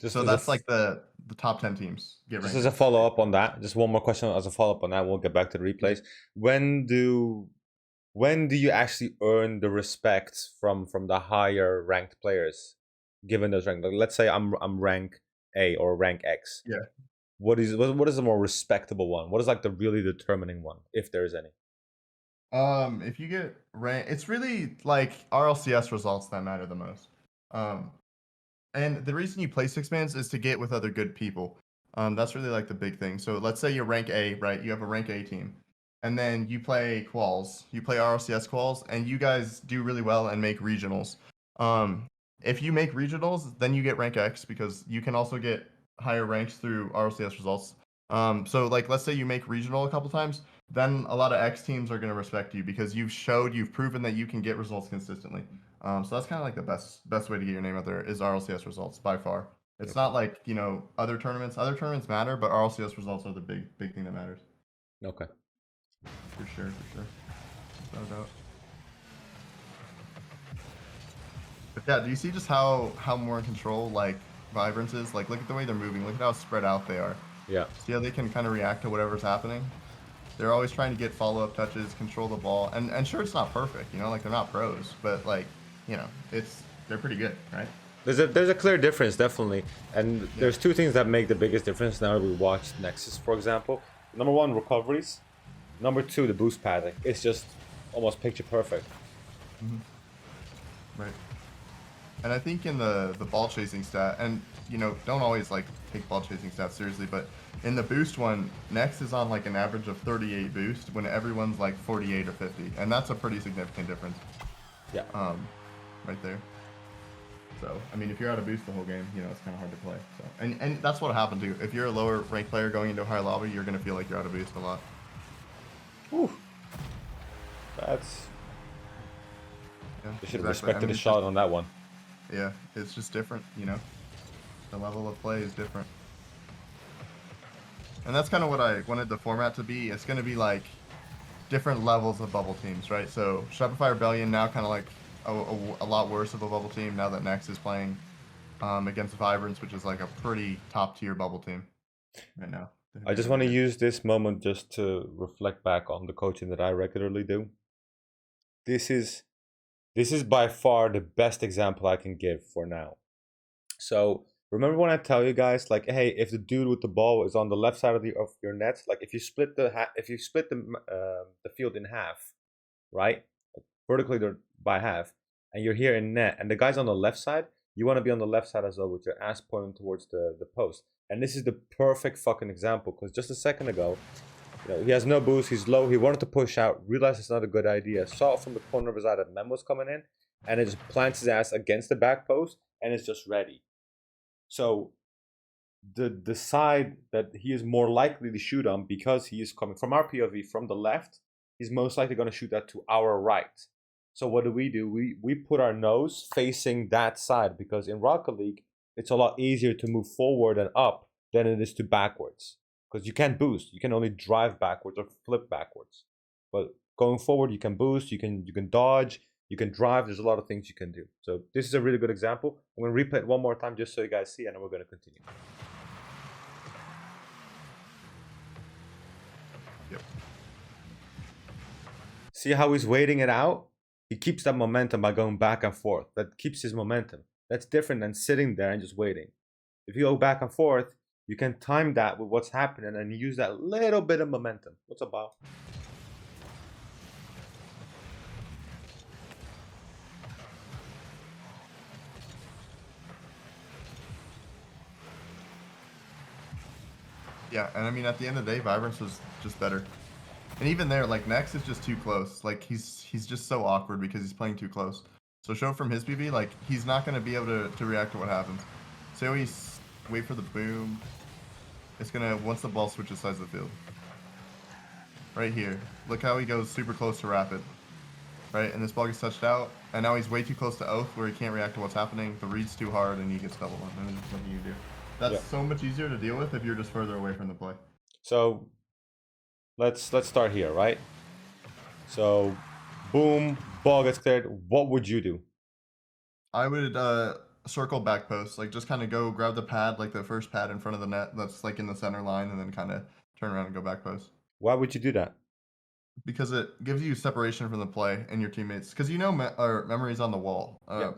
[SPEAKER 2] So that's like the top 10 teams get
[SPEAKER 1] just
[SPEAKER 2] rank
[SPEAKER 1] as a
[SPEAKER 2] X.
[SPEAKER 1] follow up on that, just one more question as a follow up on that. We'll get back to the replays. When do you actually earn the respect from the higher ranked players, given those rank? Like, let's say I'm rank A or rank X.
[SPEAKER 2] Yeah.
[SPEAKER 1] What is the more respectable one? What is like the really determining one, if there is any?
[SPEAKER 2] If you get rank, it's really like RLCS results that matter the most. And the reason you play six mans is to get with other good people. That's really like the big thing. So let's say you're rank A, right? You have a rank A team, and then you play quals, you play RLCS quals, and you guys do really well and make regionals. Um, if you make regionals, then you get rank X because you can also get higher ranks through RLCS results. So like let's say you make regional a couple times, then a lot of X teams are going to respect you because you've proven that you can get results consistently. So that's kind of like the best way to get your name out there is RLCS results by far. It's
[SPEAKER 1] Okay.
[SPEAKER 2] not like other tournaments. Other tournaments matter, but RLCS results are the big thing that matters.
[SPEAKER 1] Okay.
[SPEAKER 2] For sure. No doubt. But yeah, do you see just how more in control like Vibrance is? Like, look at the way they're moving. Look at how spread out they are.
[SPEAKER 1] Yeah.
[SPEAKER 2] See how they can kind of react to whatever's happening. They're always trying to get follow-up touches, control the ball, and sure, it's not perfect. Like they're not pros, but like they're pretty good, right?
[SPEAKER 1] There's a clear difference, definitely, and there's two things that make the biggest difference. Now we watch Nexus, for example. Number one, recoveries. Number two, the boost padding. It's just almost picture perfect.
[SPEAKER 2] Right. And I think in the ball chasing stat, and don't always like take ball chasing stats seriously, but in the boost one, Nex is on like an average of 38 boost when everyone's like 48 or 50, and that's a pretty significant difference.
[SPEAKER 1] Yeah.
[SPEAKER 2] Right there. So I mean, if you're out of boost the whole game, it's kind of hard to play. So and that's what happened too. If you're a lower ranked player going into a higher lobby, you're gonna feel like you're out of boost a lot.
[SPEAKER 1] Whew. That's.
[SPEAKER 2] Yeah,
[SPEAKER 1] They should have
[SPEAKER 2] exactly.
[SPEAKER 1] respected the shot on that one.
[SPEAKER 2] Yeah, it's just different, The level of play is different. And that's kind of what I wanted the format to be. It's going to be like different levels of bubble teams, right? So Shopify Rebellion now kind of like a lot worse of a bubble team now that Nex is playing against Vibrance, which is like a pretty top tier bubble team right now.
[SPEAKER 1] I just want to use this moment just to reflect back on the coaching that I regularly do. This is by far the best example I can give for now. So remember when I tell you guys, like, hey, if the dude with the ball is on the left side of your net, like if you split the field in half, right, vertically by half, and you're here in net, and the guy's on the left side, you want to be on the left side as well with your ass pointing towards the post. And this is the perfect fucking example, because just a second ago, he has no boost, he's low, he wanted to push out, realized it's not a good idea, saw it from the corner of his eye that Mem was coming in, and it just plants his ass against the back post, and it's just ready. So the side that he is more likely to shoot on, because he is coming from our POV from the left, he's most likely going to shoot that to our right. So what do? We put our nose facing that side, because in Rocket League, it's a lot easier to move forward and up than it is to backwards. Because you can't boost, you can only drive backwards or flip backwards. But going forward, you can boost, you can dodge, you can drive. There's a lot of things you can do. So this is a really good example. I'm going to replay it one more time just so you guys see, and then we're going to continue.
[SPEAKER 2] Yep.
[SPEAKER 1] See how he's waiting it out? He keeps that momentum by going back and forth. That keeps his momentum. That's different than sitting there and just waiting. If you go back and forth, you can time that with what's happening and use that little bit of momentum. What's up, Bob?
[SPEAKER 2] Yeah, and I mean, at the end of the day, Vibrance was just better. And even there, like, Nex is just too close. Like, he's just so awkward because he's playing too close. So show from his PB, like, he's not going to be able to react to what happens. So he's wait for the boom. It's going to, once the ball switches sides of the field. Right here. Look how he goes super close to Rapid. Right, and this ball gets touched out. And now he's way too close to Oath where he can't react to what's happening. The read's too hard and he gets double one. And there's nothing you do. That's so much easier to deal with if you're just further away from the play.
[SPEAKER 1] So let's start here, right? So boom, ball gets cleared. What would you do?
[SPEAKER 2] I would circle back post. Like, just kind of go grab the pad, like the first pad in front of the net that's like in the center line, and then kind of turn around and go back post.
[SPEAKER 1] Why would you do that?
[SPEAKER 2] Because it gives you separation from the play and your teammates. Because memories on the wall.
[SPEAKER 1] Yeah.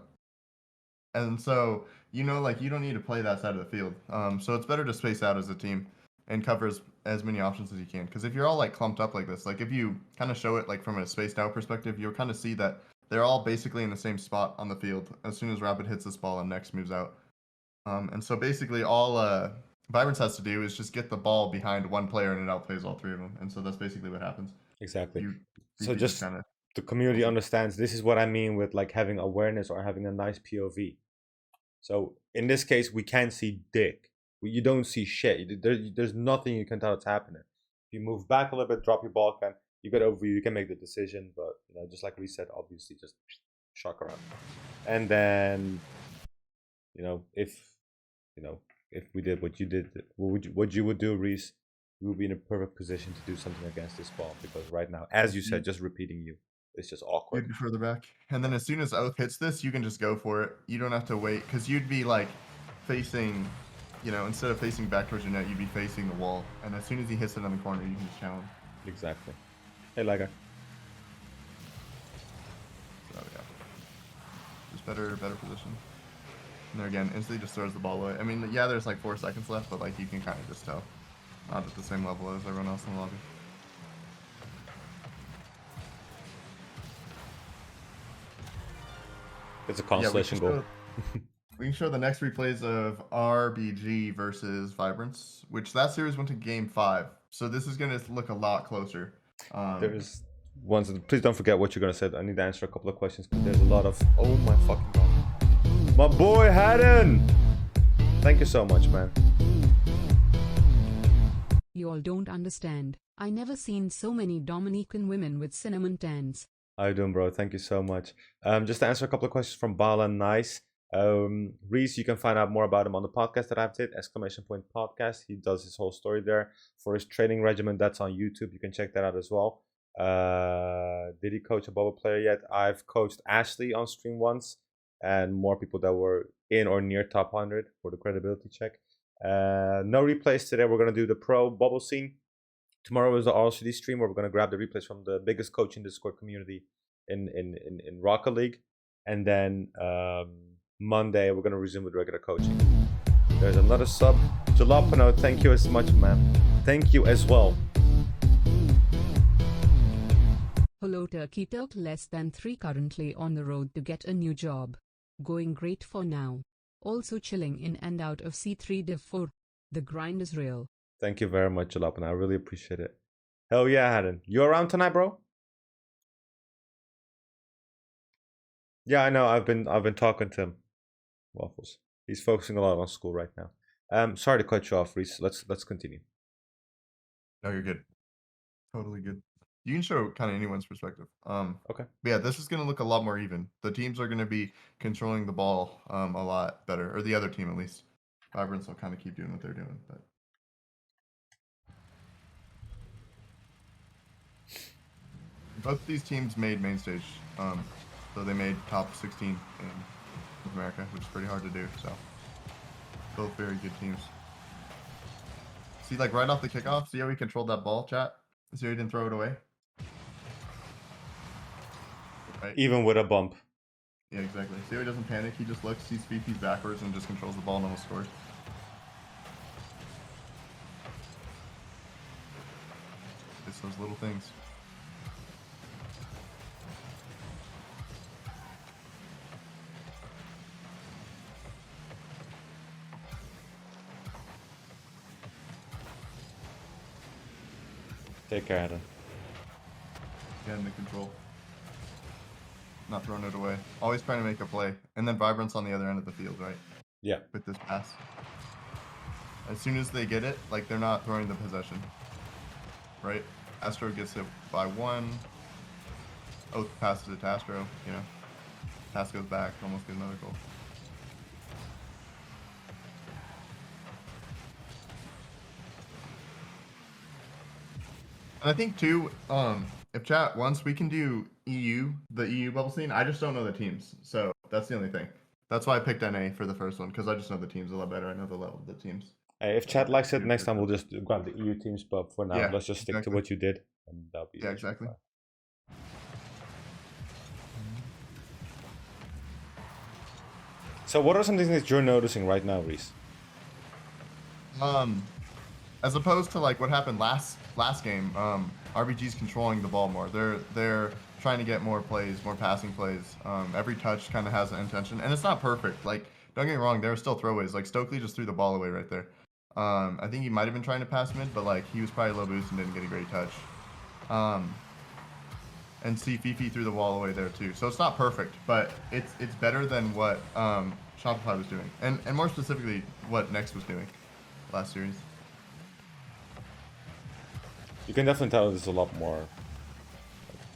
[SPEAKER 2] And so, like, you don't need to play that side of the field. So it's better to space out as a team and cover as many options as you can. Because if you're all, like, clumped up like this, like, if you kind of show it, like, from a spaced out perspective, you'll kind of see that they're all basically in the same spot on the field as soon as Rapid hits this ball and Next moves out. And so basically all Vibrance has to do is just get the ball behind one player and it outplays all three of them. And so that's basically what happens.
[SPEAKER 1] Exactly. So
[SPEAKER 2] You
[SPEAKER 1] just
[SPEAKER 2] kind of
[SPEAKER 1] the community understands this is what I mean with like having awareness or having a nice POV. So in this case, we can't see dick. You don't see shit. There's nothing you can tell it's happening. If you move back a little bit, drop your ball can, you get over you can make the decision. But just like we said, obviously just shock around. And then, if we did what you did, what you would do, Rhys, we would be in a perfect position to do something against this ball because right now, as you said, just repeating you, it's just awkward.
[SPEAKER 2] You'd be further back. And then as soon as Oath hits this, you can just go for it. You don't have to wait because you'd be like facing, instead of facing back towards your net, you'd be facing the wall. And as soon as he hits it on the corner, you can just challenge.
[SPEAKER 1] Exactly. Hey, Liga.
[SPEAKER 2] So yeah, just better position. And there again, instantly just throws the ball away. I mean, yeah, there's like 4 seconds left, but like you can kind of just tell, not at the same level as everyone else in the lobby.
[SPEAKER 1] It's a consolation goal.
[SPEAKER 2] We can show the next replays of RBG versus Vibrance, which that series went to Game 5. So this is going to look a lot closer.
[SPEAKER 1] There's ones. Please don't forget what you're going to say. I need to answer a couple of questions because there's a lot of. Oh my fucking god. My boy Haddon! Thank you so much, man.
[SPEAKER 3] You all don't understand. I never seen so many Dominican women with cinnamon tans.
[SPEAKER 1] How you doing, bro? Thank you so much. Just to answer a couple of questions from Bala Nice. Rhys, you can find out more about him on the podcast that I've did, !podcast. He does his whole story there. For his training regimen, that's on YouTube. You can check that out as well. Did he coach a bubble player yet? I've coached Ashley on stream once, and more people that were in or near top 100 for the credibility check. No replays today. We're going to do the pro bubble scene. Tomorrow is the RLCD stream where we're going to grab the replays from the biggest coaching Discord community in Rocket League. And then Monday, we're going to resume with regular coaching. There's another sub. Jalapeno, thank you as much, man. Thank you as well.
[SPEAKER 3] Hello Turkey Turk, less than 3 currently on the road to get a new job. Going great for now. Also chilling in and out of C3 Div 4. The grind is real.
[SPEAKER 1] Thank you very much, Jalapeno. I really appreciate it. Hell yeah, Haddon. You around tonight, bro? Yeah, I know. I've been talking to him. Waffles. He's focusing a lot on school right now. Sorry to cut you off, Rhys. Let's continue.
[SPEAKER 2] No, you're good. Totally good. You can show kind of anyone's perspective.
[SPEAKER 1] Okay.
[SPEAKER 2] But yeah, this is going to look a lot more even. The teams are going to be controlling the ball a lot better, or the other team at least. Vibrance will kind of keep doing what they're doing, but. Both these teams made main stage, so they made top 16 in North America, which is pretty hard to do. So both very good teams. See, like right off the kickoff, see how he controlled that ball, chat? See how he didn't throw it away? Right.
[SPEAKER 1] Even with a bump.
[SPEAKER 2] Yeah, exactly. See how he doesn't panic? He just looks, sees VPs backwards, and just controls the ball and almost scores. It's those little things.
[SPEAKER 1] Take care, Adam.
[SPEAKER 2] Again, the control. Not throwing it away. Always trying to make a play. And then Vibrance on the other end of the field, right?
[SPEAKER 1] Yeah.
[SPEAKER 2] With this pass. As soon as they get it, like they're not throwing the possession. Right? Astro gets it by 1. Oath passes it to Astro, Pass goes back, almost get another goal. And I think too, if chat wants, we can do the EU bubble scene. I just don't know the teams, so that's the only thing. That's why I picked NA for the first one, because I just know the teams a lot better. I know the level of the teams.
[SPEAKER 1] Hey, if chat likes it, next time we'll just grab the EU teams. But for now,
[SPEAKER 2] Yeah,
[SPEAKER 1] let's just stick
[SPEAKER 2] exactly.
[SPEAKER 1] to what you did, and that'll be
[SPEAKER 2] Yeah, exactly.
[SPEAKER 1] fine. So, what are some things that you're noticing right now, Rhys?
[SPEAKER 2] As opposed to like what happened last game, RBG's controlling the ball more. They're trying to get more plays, more passing plays. Every touch kind of has an intention, and it's not perfect. Like, don't get me wrong, there are still throwaways. Like Stokely just threw the ball away right there. I think he might have been trying to pass mid, but like he was probably low boost and didn't get a great touch. And see Fifi threw the wall away there too. So it's not perfect, but it's better than what Shopify was doing, and more specifically what Next was doing last series.
[SPEAKER 1] You can definitely tell there's a lot more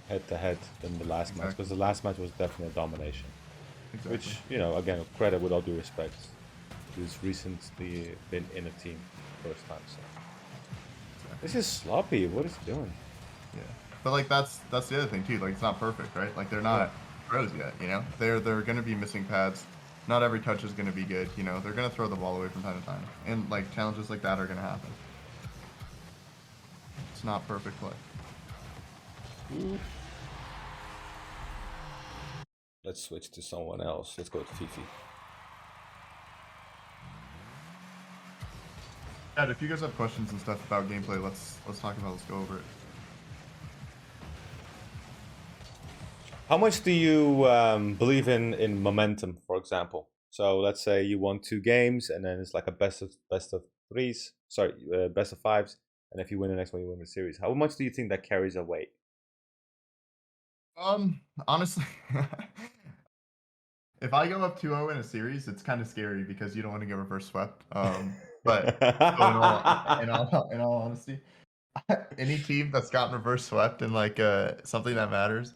[SPEAKER 1] head-to-head than the last match, because the last match was definitely a domination.
[SPEAKER 2] Exactly.
[SPEAKER 1] Which, you know, again, credit with all due respect, he's recently been in a team first time. So this is sloppy. What is he doing?
[SPEAKER 2] Yeah, but like that's the other thing too. Like it's not perfect, right? Like they're not pros yet. You know, they're going to be missing pads. Not every touch is going to be good. You know, they're going to throw the ball away from time to time, and like challenges like that are going to happen. It's not perfect play.
[SPEAKER 1] Let's switch to someone else. Let's go to Fifi.
[SPEAKER 2] Yeah, if you guys have questions and stuff about gameplay, let's talk about. Let's go over it.
[SPEAKER 1] How much do you believe in momentum, for example? So let's say you won 2 games, and then it's like a best of 3s. Sorry, best of 5s, and if you win the next one, you win the series. How much do you think that carries a weight?
[SPEAKER 2] Honestly, if I go up 2-0 in a series, it's kind of scary because you don't want to get reverse swept. But so in all honesty, any team that's gotten reverse swept in like something that matters,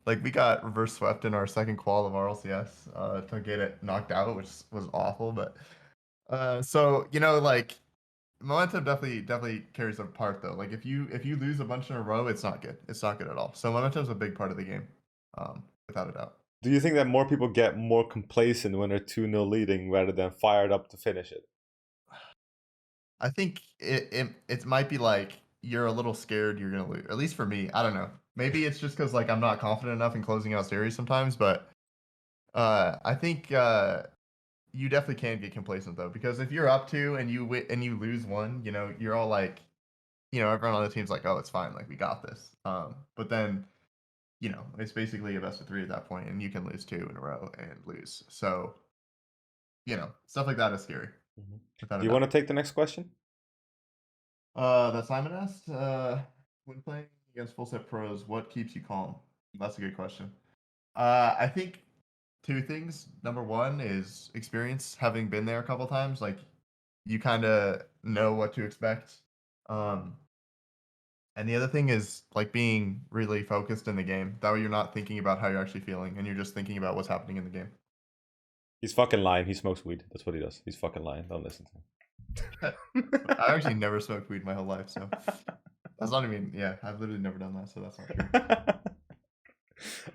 [SPEAKER 2] like we got reverse swept in our second qual of RLCS to get it knocked out, which was awful. But so you know, like momentum definitely carries a part though. Like if you lose a bunch in a row, it's not good. It's not good at all. So momentum's a big part of the game, without a doubt.
[SPEAKER 1] Do you think that more people get more complacent when they're 2-0 leading rather than fired up to finish it?
[SPEAKER 2] I think it might be like you're a little scared you're gonna lose. At least for me, I don't know. Maybe it's just because like I'm not confident enough in closing out series sometimes. But I think you definitely can get complacent though, because if you're up 2 and you lose 1, you know you're all like, you know, everyone on the team's like, oh, it's fine, like we got this. But then, you know, it's basically a best of 3 at that point, and you can lose 2 in a row and lose. So, you know, stuff like that is scary.
[SPEAKER 1] Do you want to take the next question?
[SPEAKER 2] That Simon asked, when playing against full set pros, what keeps you calm? That's a good question. I think 2 things. Number 1 is experience, having been there a couple times. Like you kind of know what to expect. And the other thing is like being really focused in the game. That way you're not thinking about how you're actually feeling, and you're just thinking about what's happening in the game.
[SPEAKER 1] He's fucking lying. He smokes weed. That's what he does. He's fucking lying. Don't listen to him.
[SPEAKER 2] I actually never smoked weed my whole life, so that's not even. Yeah, I've literally never done that, so that's not true.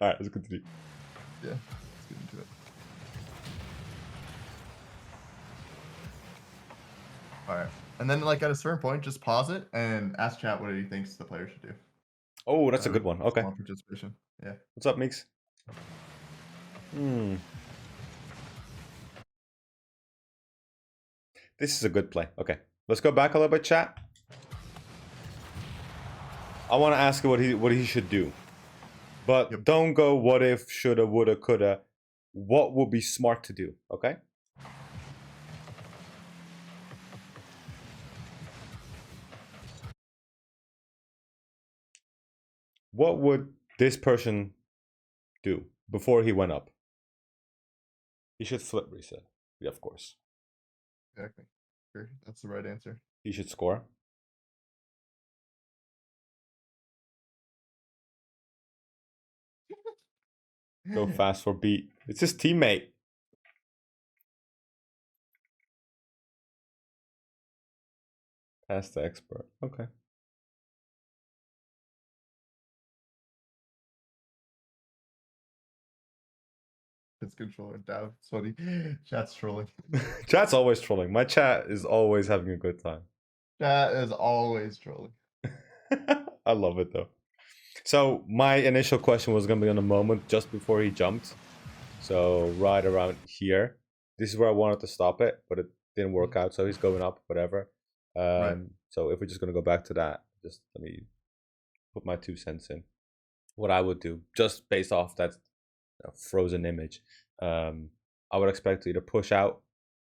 [SPEAKER 1] All right, let's continue.
[SPEAKER 2] Yeah, let's get into it. All right, and then like at a certain point, just pause it and ask chat what he thinks the player should do.
[SPEAKER 1] Oh, that's a good one. Okay.
[SPEAKER 2] Small participation. Yeah.
[SPEAKER 1] What's up, Meeks? This is a good play. Okay, let's go back a little bit, chat. I want to ask what he should do, but don't go what if, shoulda, woulda, coulda. What would be smart to do? Okay. What would this person do before he went up? He should flip reset. Yeah, of course.
[SPEAKER 2] Exactly. Sure. That's the right answer.
[SPEAKER 1] He should score. Go fast for beat. It's his teammate. Pass the expert. Okay.
[SPEAKER 2] its controller down. It's funny. Chat's trolling.
[SPEAKER 1] Chat's always trolling. My chat is always having a good time.
[SPEAKER 2] Chat is always trolling.
[SPEAKER 1] I love it though. So my initial question was gonna be on the moment just before he jumped. So right around here. This is where I wanted to stop it, but it didn't work out. So he's going up, whatever.
[SPEAKER 2] Right.
[SPEAKER 1] So if we're just gonna go back to that, just let me put my 2 cents in. What I would do, just based off that frozen image, I would expect to either push out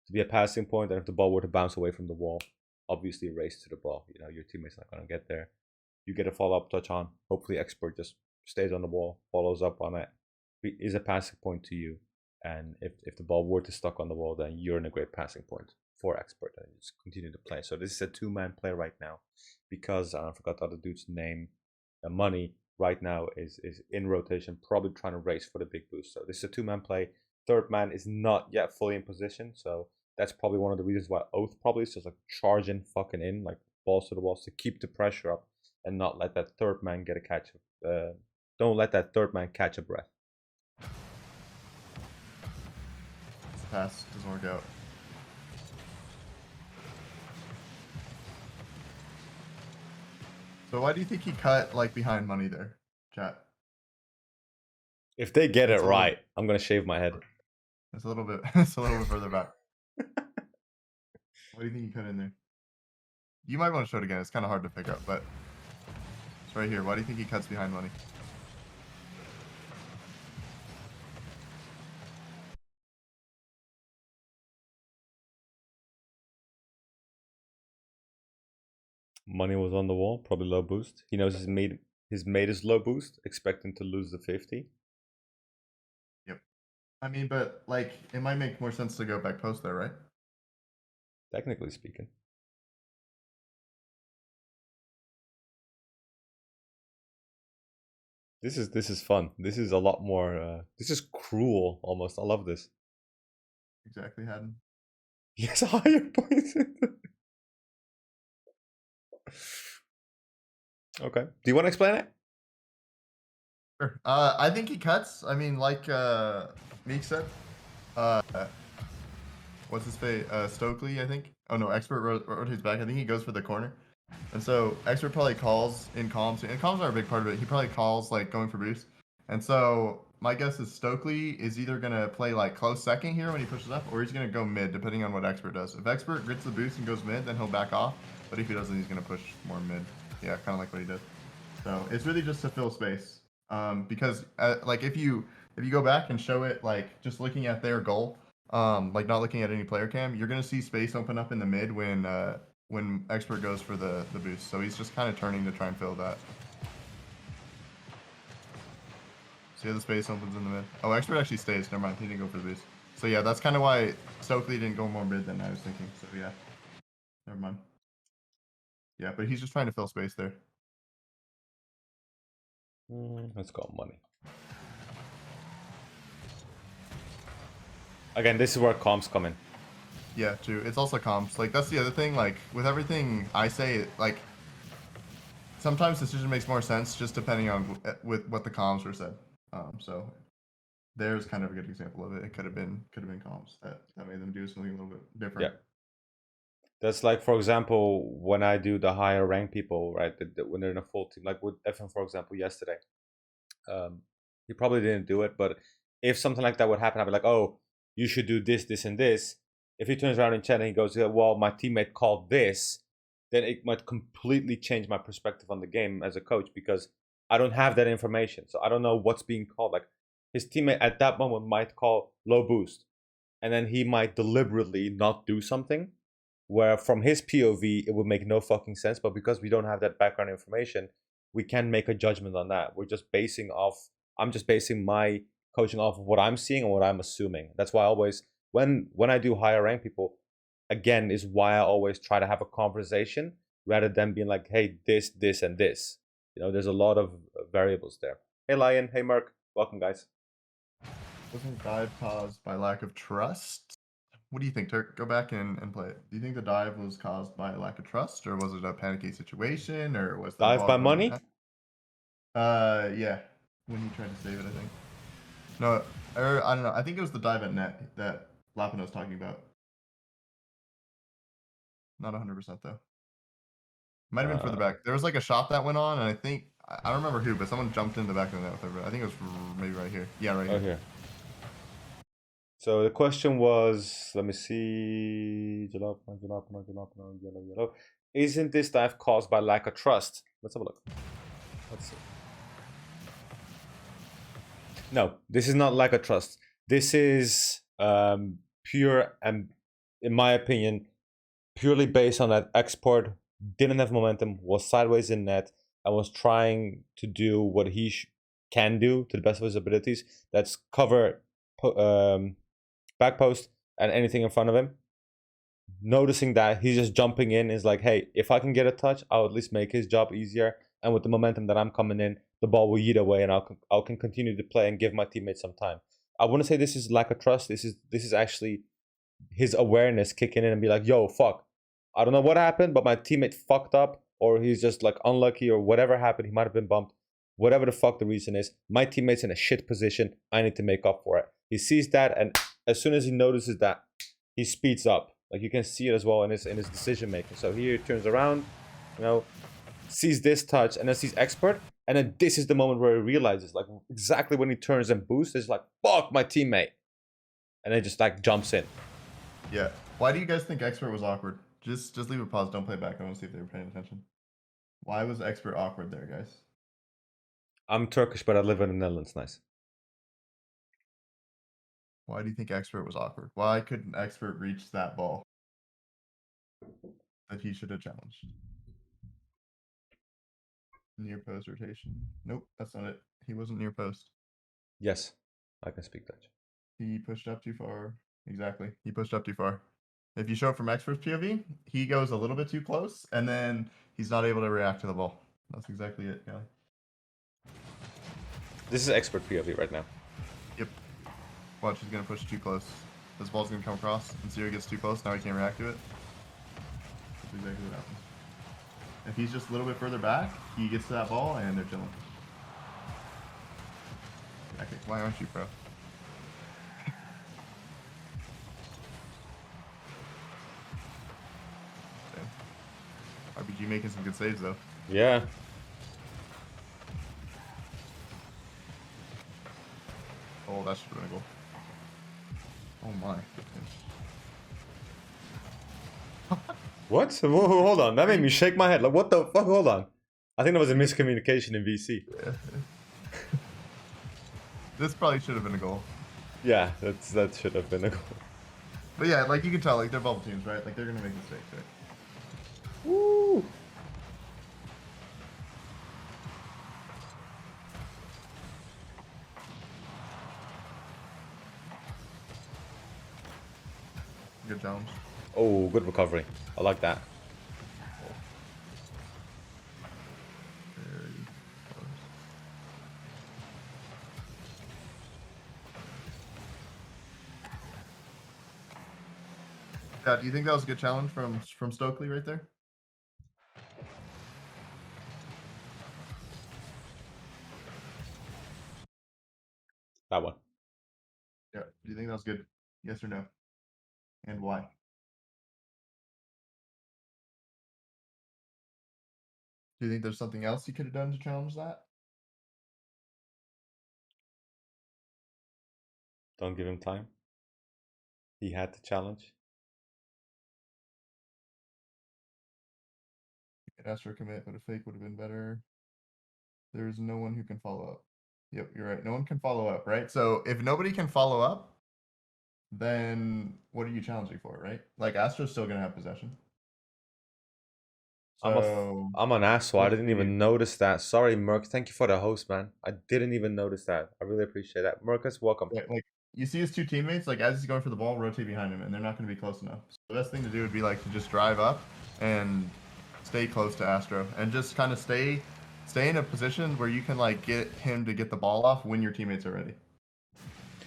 [SPEAKER 1] to be a passing point, and if the ball were to bounce away from the wall, obviously race to the ball. You know, your teammate's not gonna get there. You get a follow-up touch on. Hopefully, expert just stays on the ball, follows up on it, is a passing point to you. And if the ball were to stuck on the wall, then you're in a great passing point for expert, and just continue to play. So this is a 2-man play right now, because I forgot the other dude's name. Money right now is in rotation, probably trying to race for the big boost. So this is a 2-man play. Third man is not yet fully in position, so that's probably one of the reasons why Oath probably is just like charging fucking in, like balls to the walls, to keep the pressure up and not let that third man get a catch. Don't let that third man catch a breath.
[SPEAKER 2] Pass doesn't work out. So why do you think he cut like behind money there, chat?
[SPEAKER 1] If they get
[SPEAKER 2] It's
[SPEAKER 1] it
[SPEAKER 2] a little-
[SPEAKER 1] right, I'm gonna shave my head.
[SPEAKER 2] It's a little bit. It's a little bit further back. What do you think he cut in there? You might want to show it again. It's kind of hard to pick up, but it's right here. Why do you think he cuts behind money?
[SPEAKER 1] Money was on the wall, probably low boost. He knows his mate is low boost, expecting to lose the 50.
[SPEAKER 2] Yep. I mean, but like, it might make more sense to go back post there, right?
[SPEAKER 1] Technically speaking. This is fun. This is a lot more. This is cruel almost. I love this.
[SPEAKER 2] Exactly, Haddon.
[SPEAKER 1] Yes, higher points. Okay. Do you want to explain it?
[SPEAKER 2] Sure. I think he cuts. I mean, like Meek said. What's his face? Stokely, I think. Oh no, Expert rotates back. I think he goes for the corner. And so Expert probably calls in comms, and comms are a big part of it. He probably calls like going for boost. And so my guess is Stokely is either gonna play like close second here when he pushes up, or he's gonna go mid, depending on what Expert does. If Expert gets the boost and goes mid, then he'll back off. But if he doesn't, he's gonna push more mid. Yeah, kind of like what he did. So it's really just to fill space. Because like if you go back and show it like just looking at their goal, like not looking at any player cam, you're gonna see space open up in the mid when Expert goes for the boost. So he's just kind of turning to try and fill that. See how the space opens in the mid? Oh, Expert actually stays. Never mind, he didn't go for the boost. So yeah, that's kind of why Stokely didn't go more mid than I was thinking. So yeah, never mind. Yeah, but he's just trying to fill space there.
[SPEAKER 1] Let's go money. Again, this is where comms come in.
[SPEAKER 2] Yeah, true. It's also comms. Like that's the other thing. Like with everything I say, like sometimes decision makes more sense just depending on with what the comms were said. So there's kind of a good example of it. It could have been comms that made them do something a little bit different.
[SPEAKER 1] Yeah. That's like, for example, when I do the higher rank people, right? When they're in a full team, like with FM, for example, yesterday. He probably didn't do it, but if something like that would happen, I'd be like, oh, you should do this, this, and this. If he turns around in chat and he goes, yeah, well, my teammate called this, then it might completely change my perspective on the game as a coach, because I don't have that information. So I don't know what's being called. Like his teammate at that moment might call low boost, and then he might deliberately not do something where from his POV, it would make no fucking sense. But because we don't have that background information, we can make a judgment on that. I'm just basing my coaching off of what I'm seeing and what I'm assuming. That's why I always, when I do higher rank people, again, is why I always try to have a conversation rather than being like, hey, this, and this. You know, there's a lot of variables there. Hey, Lion. Hey, Merc. Welcome, guys.
[SPEAKER 2] Wasn't dive caused by lack of trust? What do you think, Turk? Go back and play it. Do you think the dive was caused by a lack of trust, or was it a panicky situation, or was the
[SPEAKER 1] Dive
[SPEAKER 2] ball
[SPEAKER 1] by
[SPEAKER 2] going
[SPEAKER 1] money?
[SPEAKER 2] back? Yeah. When he tried to save it, I think. No, Or I don't know. I think it was the dive at net that Lapin was talking about. Not 100% though. Might have been further back. There was like a shot that went on, and I think I don't remember who, but someone jumped in the back of the net with everybody. I think it was maybe right here. Yeah, right here.
[SPEAKER 1] Oh, here. So the question was, let me see. Yellow. Isn't this dive caused by lack of trust? Let's have a look. Let's see. No, this is not lack of trust. This is pure, and in my opinion, purely based on that export didn't have momentum, was sideways in net, and was trying to do what he can do to the best of his abilities. That's cover back post and anything in front of him. Noticing that he's just jumping in is like, hey, if I can get a touch, I'll at least make his job easier. And with the momentum that I'm coming in, the ball will yeet away, and I can continue to play and give my teammates some time. I wouldn't say this is lack of trust. This is actually his awareness kicking in and be like, yo, fuck, I don't know what happened, but my teammate fucked up, or he's just like unlucky, or whatever happened. He might have been bumped. Whatever the fuck the reason is, my teammate's in a shit position. I need to make up for it. He sees that, and as soon as he notices that, he speeds up. Like you can see it as well in his decision making. So here he turns around, you know, sees this touch, and then sees expert, and then this is the moment where he realizes, like exactly when he turns and boosts, it's like, fuck my teammate, and then just like jumps in.
[SPEAKER 2] Yeah. Why do you guys think expert was awkward? Just leave a pause. Don't play back. I want to see if they were paying attention. Why was expert awkward there, guys?
[SPEAKER 1] I'm Turkish, but I live in the Netherlands. Nice.
[SPEAKER 2] Why do you think expert was awkward? Why couldn't expert reach that ball that he should have challenged? Near post rotation. Nope, that's not it. He wasn't near post.
[SPEAKER 1] Yes, I can speak Dutch.
[SPEAKER 2] He pushed up too far. Exactly. He pushed up too far. If you show it from expert's POV, he goes a little bit too close, and then he's not able to react to the ball. That's exactly it, Kelly.
[SPEAKER 1] This is expert POV right now.
[SPEAKER 2] Yep. Watch, he's going to push too close. This ball's going to come across, and Zero gets too close. Now he can't react to it. That's exactly what happens. If he's just a little bit further back, he gets to that ball, and they're chilling. Okay, why aren't you pro? RBG making some good saves, though.
[SPEAKER 1] Yeah.
[SPEAKER 2] Oh, that should have been a goal. Oh my.
[SPEAKER 1] What? Hold on. That made me shake my head. Like, what the fuck? Hold on. I think there was a miscommunication in VC.
[SPEAKER 2] Yeah. This probably should have been a goal.
[SPEAKER 1] Yeah, that should have been a goal.
[SPEAKER 2] But yeah, like you can tell, like they're bubble teams, right? Like they're gonna make mistakes, right?
[SPEAKER 1] Woo!
[SPEAKER 2] Good challenge.
[SPEAKER 1] Oh, good recovery. I like that.
[SPEAKER 2] Very close. Yeah, do you think that was a good challenge from Stokely right there?
[SPEAKER 1] That one.
[SPEAKER 2] Yeah. Do you think that was good? Yes or no? And why? Do you think there's something else he could have done to challenge that?
[SPEAKER 1] Don't give him time. He had the challenge.
[SPEAKER 2] Astro commit, but a fake would have been better. There's no one who can follow up. Yep, you're right. No one can follow up, right? So if nobody can follow up, then what are you challenging for, right? Like Astro's still gonna have possession. So
[SPEAKER 1] I'm an asshole. I didn't even notice that. Sorry, Merc. Thank you for the host, man. I didn't even notice that. I really appreciate that. Mercus, welcome.
[SPEAKER 2] right, like you see his two teammates, like as he's going for the ball, rotate behind him, and they're not gonna be close enough. So the best thing to do would be like to just drive up and stay close to Astro and just kind of stay in a position where you can like get him to get the ball off when your teammates are ready.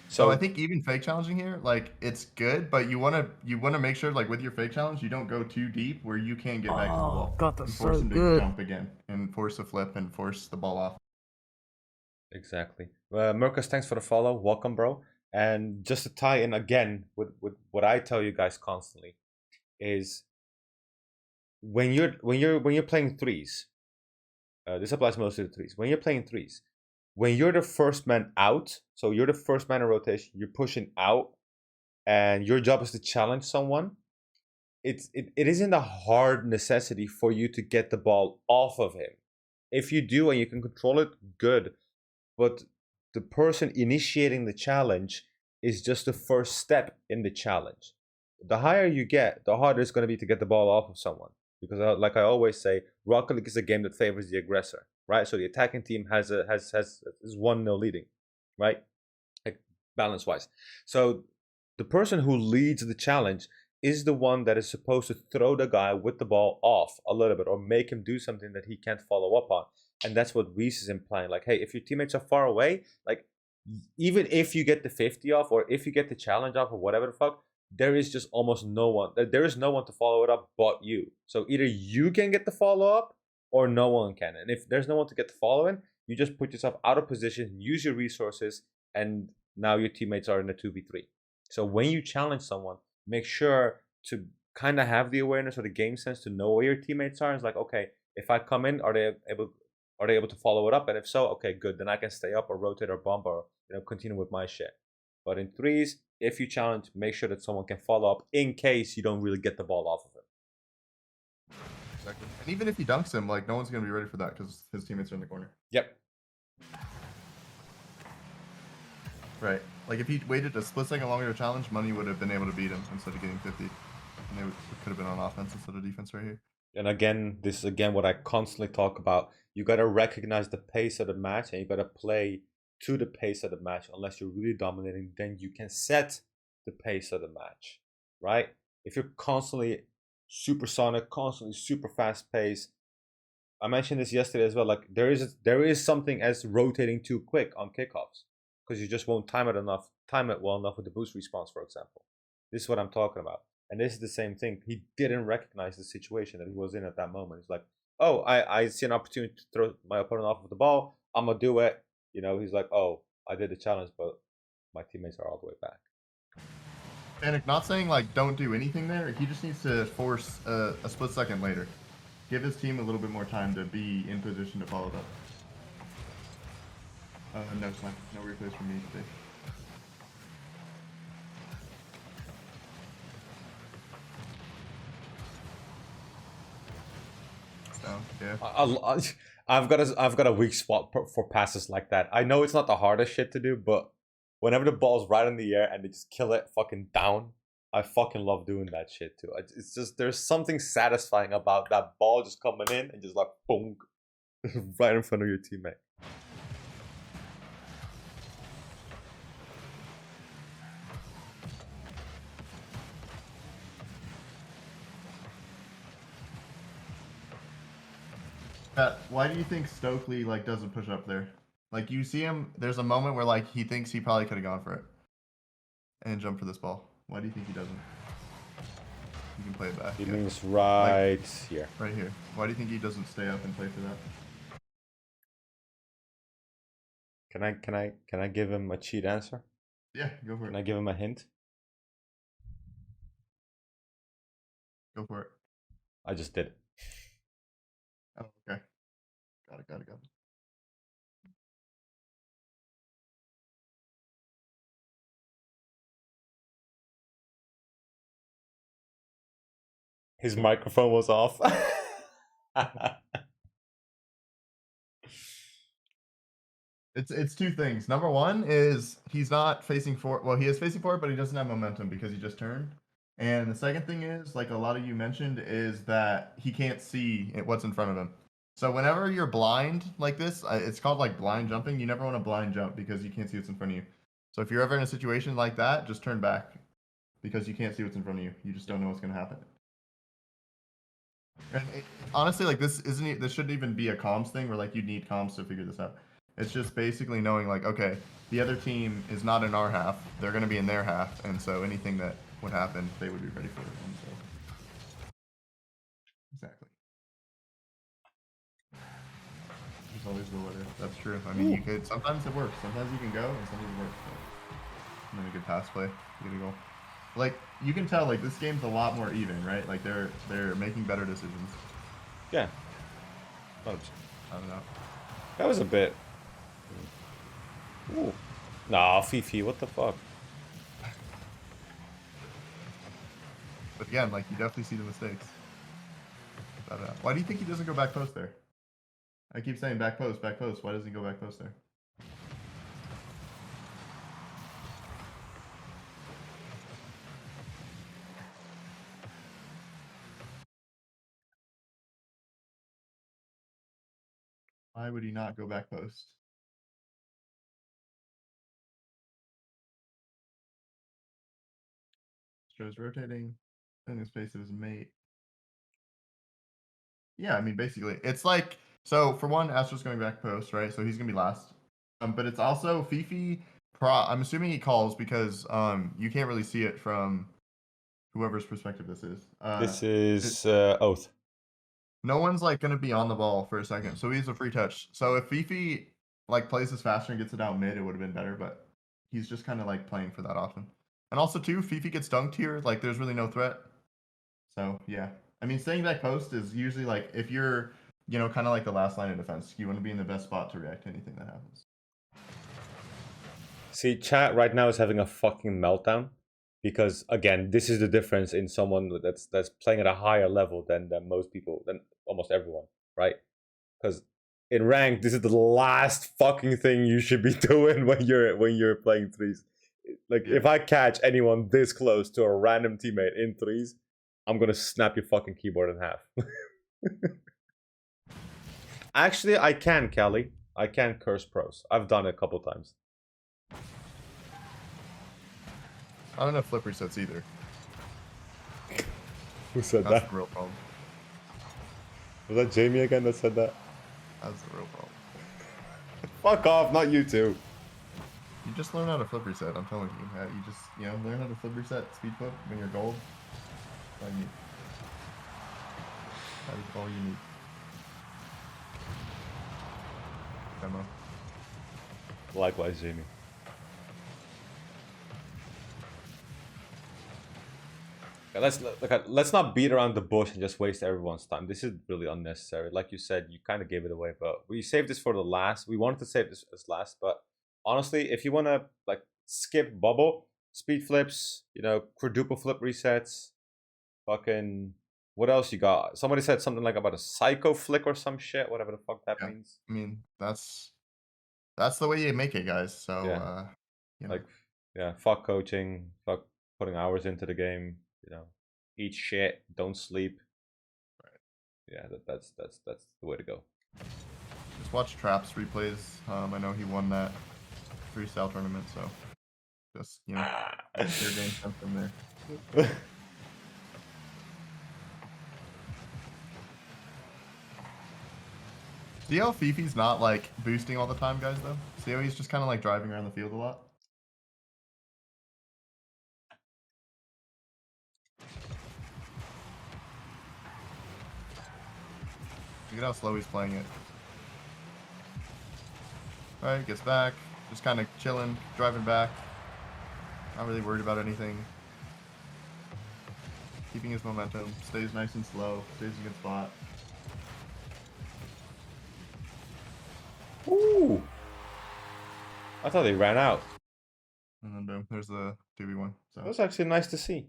[SPEAKER 2] So I think even fake challenging here, like it's good, but you wanna make sure like with your fake challenge, you don't go too deep where you can't get back to the ball.
[SPEAKER 4] God, that's
[SPEAKER 2] and force
[SPEAKER 4] so
[SPEAKER 2] him
[SPEAKER 4] good.
[SPEAKER 2] to jump again and force a flip and force the ball off.
[SPEAKER 1] Exactly. Mercus, thanks for the follow. Welcome, bro. And just to tie in again with what I tell you guys constantly is when you're playing threes, this applies mostly to threes. When you're playing threes, when you're the first man out, so you're the first man in rotation, you're pushing out, and your job is to challenge someone. It isn't a hard necessity for you to get the ball off of him. If you do and you can control it, good. But the person initiating the challenge is just the first step in the challenge. The higher you get, the harder it's going to be to get the ball off of someone. Because, like I always say, Rocket League is a game that favors the aggressor, right? So the attacking team is 1-0 leading, right? Like balance wise. So the person who leads the challenge is the one that is supposed to throw the guy with the ball off a little bit or make him do something that he can't follow up on. And that's what Rhys is implying. Like, hey, if your teammates are far away, like, even if you get the 50 off or if you get the challenge off or whatever the fuck, there is just almost no one. There is no one to follow it up but you. So either you can get the follow up or no one can. And if there's no one to get the follow in, you just put yourself out of position, use your resources, and now your teammates are in a 2v3. So when you challenge someone, make sure to kind of have the awareness or the game sense to know where your teammates are. It's like, okay, if I come in, are they able to follow it up? And if so, okay, good. Then I can stay up or rotate or bump or continue with my shit. But in threes, if you challenge, make sure that someone can follow up in case you don't really get the ball off of him.
[SPEAKER 2] Exactly. And even if he dunks him, like, no one's gonna be ready for that because his teammates are in the corner.
[SPEAKER 1] Yep.
[SPEAKER 2] Right. Like, if he waited a split second longer to challenge, Money would have been able to beat him instead of getting 50. And they could have been on offense instead of defense right here.
[SPEAKER 1] And again, this is again what I constantly talk about. You got to recognize the pace of the match and you got to play to the pace of the match. Unless you're really dominating, then you can set the pace of the match, right? If you're constantly supersonic, constantly super fast pace, I mentioned this yesterday as well. Like there is something as rotating too quick on kickoffs because you just won't time it well enough with the boost response, for example. This is what I'm talking about. And this is the same thing. He didn't recognize the situation that he was in at that moment. He's like, oh, I see an opportunity to throw my opponent off of the ball. I'm going to do it. He's like, oh, I did the challenge, but my teammates are all the way back.
[SPEAKER 2] Panic, not saying, like, don't do anything there. He just needs to force a split second later. Give his team a little bit more time to be in position to follow it up. No, Slam. No replays from me today. Down. Yeah.
[SPEAKER 1] I've got a weak spot for passes like that. I know it's not the hardest shit to do, but whenever the ball's right in the air and they just kill it fucking down, I fucking love doing that shit too. It's just there's something satisfying about that ball just coming in and just like boom, right in front of your teammate.
[SPEAKER 2] Why do you think Stokely like doesn't push up there? Like you see him, there's a moment where like he thinks he probably could have gone for it and jumped for this ball. Why do you think he doesn't? You can play it back.
[SPEAKER 1] He means right here.
[SPEAKER 2] Right here. Why do you think he doesn't stay up and play for that?
[SPEAKER 1] Can I give him a cheat answer?
[SPEAKER 2] Yeah, go for it.
[SPEAKER 1] Can I give him a hint?
[SPEAKER 2] Go for it.
[SPEAKER 1] I just did it.
[SPEAKER 2] Oh, okay. Got it.
[SPEAKER 1] His microphone was off.
[SPEAKER 2] It's two things. Number one is he's not facing forward. Well, he is facing forward, but he doesn't have momentum because he just turned. And the second thing is, like a lot of you mentioned, is that he can't see what's in front of him. So whenever you're blind like this, it's called like blind jumping. You never want to blind jump because you can't see what's in front of you. So if you're ever in a situation like that, just turn back because you can't see what's in front of you. You just don't know what's going to happen. And honestly, like this shouldn't even be a comms thing where like you need comms to figure this out. It's just basically knowing like, okay, the other team is not in our half. They're going to be in their half. And so anything that would happen, they would be ready for it. And so... Exactly. There's always the what if. That's true. I mean, you could, sometimes it works. Sometimes you can go and sometimes it works. But... and then a good pass play. Good goal. Like you can tell, like this game's a lot more even, right? Like they're making better decisions.
[SPEAKER 1] Yeah. Oh,
[SPEAKER 2] I don't know.
[SPEAKER 1] that was a bit. Ooh. Nah, Fifi, what the fuck?
[SPEAKER 2] But again, like you definitely see the mistakes. But, why do you think he doesn't go back post there? I keep saying back post, back post. Why doesn't he go back post there? Why would he not go back post? Stro's rotating, in the space of his mate. Yeah, I mean, basically, it's like so. For one, Astro's going back post, right? So he's gonna be last. But it's also Fifi. I'm assuming he calls because you can't really see it from whoever's perspective this is.
[SPEAKER 1] This is Oath.
[SPEAKER 2] No one's like gonna be on the ball for a second, so he's a free touch. So if Fifi like plays this faster and gets it out mid, it would have been better. But he's just kind of like playing for that often. And also too, Fifi gets dunked here. Like there's really no threat. So yeah, I mean, staying back post is usually like if you're, you know, kind of like the last line of defense, you want to be in the best spot to react to anything that happens.
[SPEAKER 1] See, chat right now is having a fucking meltdown because again, this is the difference in someone that's playing at a higher level than most people, than almost everyone, right? Because in rank, this is the last fucking thing you should be doing when you're playing threes. Like if I catch anyone this close to a random teammate in threes, I'm gonna snap your fucking keyboard in half. Actually, I can, Callie. I can curse pros. I've done it a couple times.
[SPEAKER 2] I don't have flip resets either.
[SPEAKER 1] Who said
[SPEAKER 2] That's
[SPEAKER 1] that?
[SPEAKER 2] the real problem.
[SPEAKER 1] Was that Jamie again that said that?
[SPEAKER 2] That's the real problem.
[SPEAKER 1] Fuck off, not you two.
[SPEAKER 2] You just learn how to flip reset. I'm telling you. You just learn how to flip reset, speed flip when you're gold. That's all you need. That is all you need. Demo.
[SPEAKER 1] Likewise, Jamie. Let's not beat around the bush and just waste everyone's time. This is really unnecessary. Like you said, you kind of gave it away, but we saved this for the last. We wanted to save this as last, but honestly, if you want to like skip bubble, speed flips, you know, quadruple flip resets, fucking what else you got? Somebody said something like about a psycho flick or some shit, whatever the fuck that means.
[SPEAKER 2] I mean, that's the way you make it, guys. So
[SPEAKER 1] Yeah.
[SPEAKER 2] you know.
[SPEAKER 1] Like yeah, fuck coaching, fuck putting hours into the game, you know, eat shit, don't sleep.
[SPEAKER 2] Right.
[SPEAKER 1] Yeah, that's the way to go.
[SPEAKER 2] Just watch Traps replays. I know he won that freestyle tournament, so just your game comes from there. See how Fifi's not like boosting all the time, guys, though? See how he's just kind of like driving around the field a lot? Look at how slow he's playing it. Alright, gets back. Just kind of chilling, driving back. Not really worried about anything. Keeping his momentum. Stays nice and slow. Stays in a good spot.
[SPEAKER 1] Ooh! I thought they ran out.
[SPEAKER 2] And then boom, there's the 2v1. So
[SPEAKER 1] That was actually nice to see.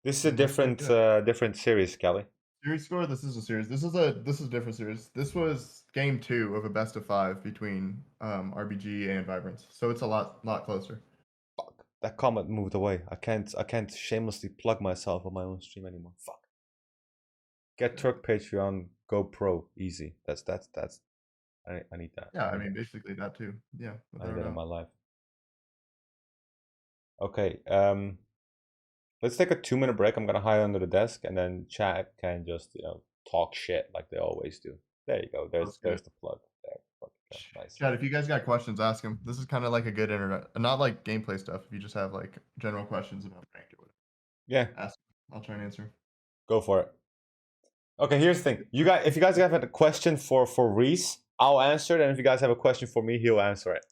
[SPEAKER 1] This is a different series, Kelly.
[SPEAKER 2] series score. This is a series. This is a different series. This was game 2 of a best of 5 between RBG and Vibrance. So it's a lot closer.
[SPEAKER 1] Fuck. That comment moved away. I can't shamelessly plug myself on my own stream anymore. Fuck. Get Turk Patreon, go pro, easy. That's I need that.
[SPEAKER 2] Yeah, I mean basically that too. Yeah.
[SPEAKER 1] I need that in my life. Okay, let's take a 2-minute break. I'm gonna hide under the desk, and then chat can just talk shit like they always do. There you go. There's the plug. There. Nice.
[SPEAKER 2] Chat, if you guys got questions, ask them. This is kind of like a good internet, not like gameplay stuff. If you just have like general questions about ranked or whatever,
[SPEAKER 1] Yeah,
[SPEAKER 2] ask. I'll try and answer.
[SPEAKER 1] Go for it. Okay, here's the thing. If you guys have a question for Rhys, I'll answer it, and if you guys have a question for me, he'll answer it.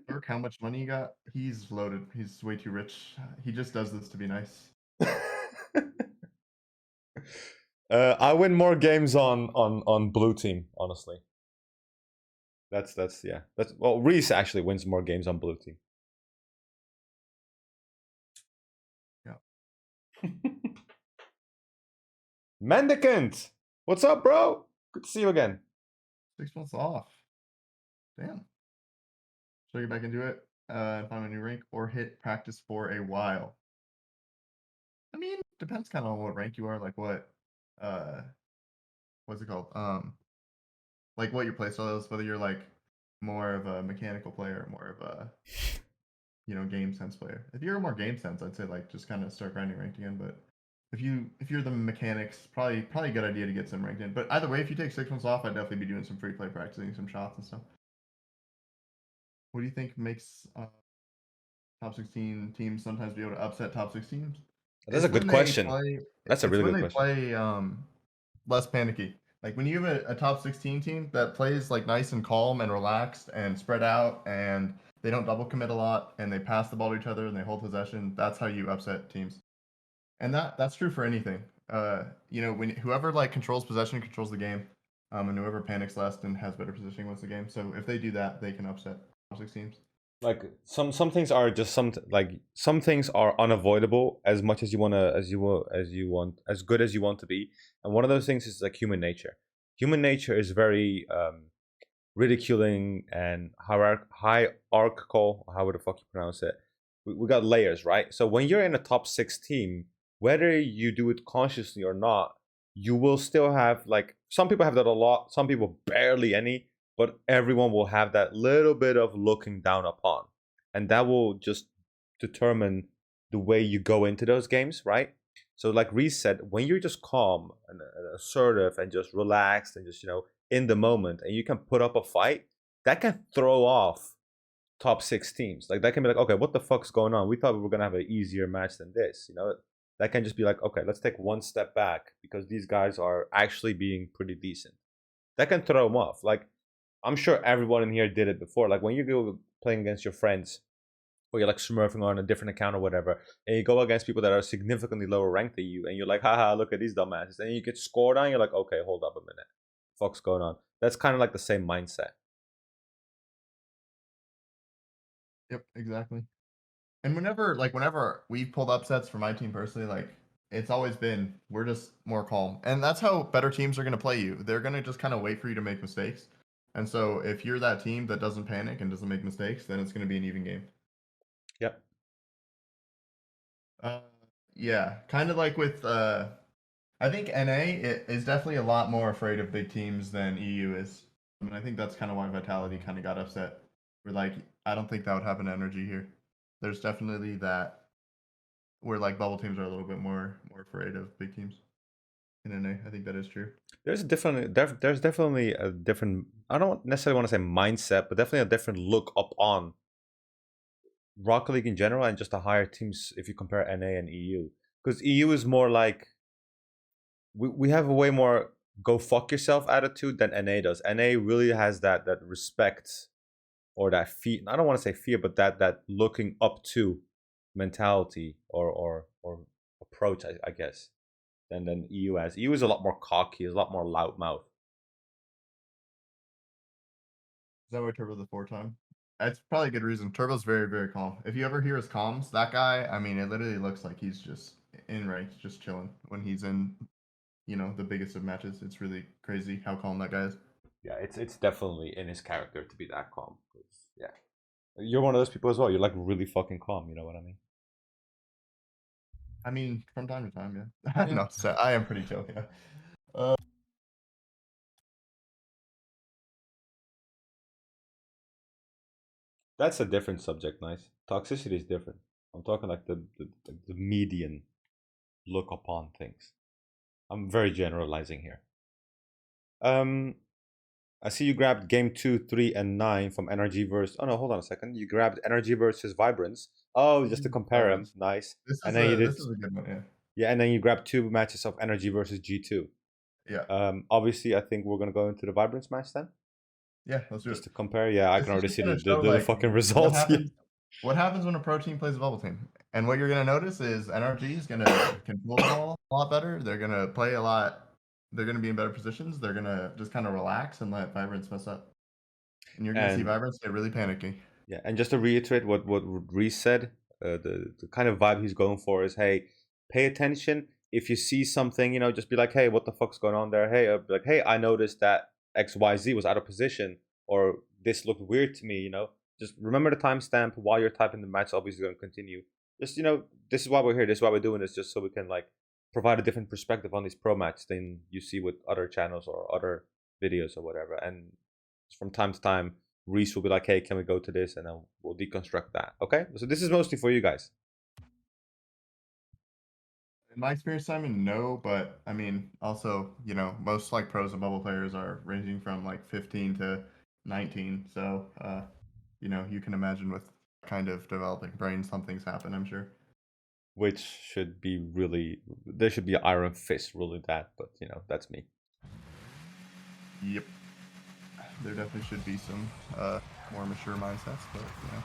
[SPEAKER 2] Turk, how much money you got? He's loaded. He's way too rich. He just does this to be nice.
[SPEAKER 1] I win more games on blue team, honestly. That's yeah. That's well, Rhys actually wins more games on blue team.
[SPEAKER 2] Yeah.
[SPEAKER 1] Mendicant, what's up, bro? Good to see you again.
[SPEAKER 2] 6 months off. Damn. Should I get back into it and find a new rank or hit practice for a while? I mean, depends kind of on what rank you are, like what what's it called? Like what your playstyle is, whether you're like more of a mechanical player or more of a game sense player. If you're more game sense, I'd say like just kind of start grinding ranked again. But if you're the mechanics, probably a good idea to get some ranked in. But either way, if you take 6 months off, I'd definitely be doing some free play, practicing some shots and stuff. What do you think makes top 16 teams sometimes be able to upset top 16 teams?
[SPEAKER 1] That's a good question. That's a really good question.
[SPEAKER 2] It's when they play less panicky. Like when you have a top 16 team that plays like nice and calm and relaxed and spread out, and they don't double commit a lot, and they pass the ball to each other and they hold possession, that's how you upset teams. And that's true for anything. When whoever like controls possession controls the game, and whoever panics less and has better positioning wins the game. So if they do that, they can upset top 6 teams.
[SPEAKER 1] Like some things are just some things are unavoidable as much as you want as good as you want to be, and one of those things is like human nature. Human nature is very ridiculing and hierarchical. How would the fuck you pronounce it? We got layers, right? So when you're in a top 6 team, whether you do it consciously or not, you will still have like some people have that a lot, some people barely any, but everyone will have that little bit of looking down upon, and that will just determine the way you go into those games, right? So like Rhys said, when you're just calm and assertive and just relaxed and just in the moment, and you can put up a fight, that can throw off top 6 teams. Like that can be like, okay, what the fuck's going on? We thought we were gonna have an easier match than this. That can just be like, okay, let's take one step back because these guys are actually being pretty decent. That can throw them off. Like I'm sure everyone in here did it before. Like when you go playing against your friends, or you're like smurfing on a different account or whatever, and you go against people that are significantly lower ranked than you, and you're like, haha, look at these dumbasses. And you get scored on, you're like, okay, hold up a minute. Fuck's going on? That's kind of like the same mindset.
[SPEAKER 2] Yep, exactly. And whenever we've pulled upsets for my team personally, like it's always been we're just more calm. And that's how better teams are going to play you. They're going to just kind of wait for you to make mistakes. And so if you're that team that doesn't panic and doesn't make mistakes, then it's going to be an even game.
[SPEAKER 1] Yep.
[SPEAKER 2] Yeah, kind of like with I think NA is definitely a lot more afraid of big teams than EU is. I mean, I think that's kind of why Vitality kind of got upset. We're like, I don't think that would happen to NRG here. There's definitely that where like bubble teams are a little bit more afraid of big teams in NA. I think that is true.
[SPEAKER 1] There's definitely a different, I don't necessarily want to say mindset, but definitely a different look up on Rocket League in general and just the higher teams if you compare NA and EU. Because EU is more like we have a way more go fuck yourself attitude than NA does. NA really has that respect or that fear. I don't want to say fear, but that looking up to mentality or approach, I guess, than EU has. EU is a lot more cocky, is a lot more loudmouth.
[SPEAKER 2] Is that why Turbo's the 4-time? That's probably a good reason. Turbo's very, very calm. If you ever hear his comms, that guy, I mean, it literally looks like he's just in ranked, just chilling when he's in, the biggest of matches. It's really crazy how calm that guy is.
[SPEAKER 1] Yeah, it's definitely in his character to be that calm. Yeah, you're one of those people as well. You're like really fucking calm. You know what I mean?
[SPEAKER 2] I mean, from time to time, yeah. No, so I am pretty chill. Yeah.
[SPEAKER 1] That's a different subject. Nice. Toxicity is different. I'm talking like the median look upon things. I'm very generalizing here. I see you grabbed game 2, 3, and 9 from NRG versus. Oh no, hold on a second. You grabbed NRG versus Vibrance. Oh, just to compare them. Nice.
[SPEAKER 2] This is a good one, yeah.
[SPEAKER 1] Yeah, and then you grabbed 2 matches of NRG versus G2.
[SPEAKER 2] Yeah.
[SPEAKER 1] Obviously, I think we're gonna go into the Vibrance match then.
[SPEAKER 2] Yeah, let's do
[SPEAKER 1] Just
[SPEAKER 2] it.
[SPEAKER 1] to compare, yeah, I
[SPEAKER 2] This
[SPEAKER 1] can
[SPEAKER 2] is
[SPEAKER 1] already
[SPEAKER 2] just
[SPEAKER 1] see
[SPEAKER 2] gonna
[SPEAKER 1] the
[SPEAKER 2] show, like,
[SPEAKER 1] fucking
[SPEAKER 2] what
[SPEAKER 1] results.
[SPEAKER 2] happens. What happens when a pro team plays a bubble team? And what you're gonna notice is NRG is gonna control the ball a lot better. They're gonna play a lot. They're gonna be in better positions. They're gonna just kind of relax and let Vibrance mess up. And you're gonna see
[SPEAKER 1] And
[SPEAKER 2] Vibrance get really panicky.
[SPEAKER 1] yeah, and just to reiterate what Rhys said, the kind of vibe he's going for is, hey, pay attention. If you see something, you know, just be like, hey, what the fuck's going on there? Hey, be like, hey, I noticed that XYZ was out of position, or this looked weird to me. You know, just remember the timestamp while you're typing. The match obviously going to continue. Just, you know, this is why we're here. This is why we're doing this, just so we can like provide a different perspective on these pro matches than you see with other channels or other videos or whatever. And from time to time, Rhys will be like, hey, can we go to this? And then we'll deconstruct that. Okay? So this is mostly for you guys.
[SPEAKER 2] In my experience, Simon, no, but I mean, also, you know, most like pros and bubble players are ranging from like 15 to 19. So, you know, you can imagine with kind of developing brains, something's happen, I'm sure.
[SPEAKER 1] Which should be really, there should be an iron fist ruling that, but you know, that's me.
[SPEAKER 2] Yep. There definitely should be some more mature mindsets, but you know,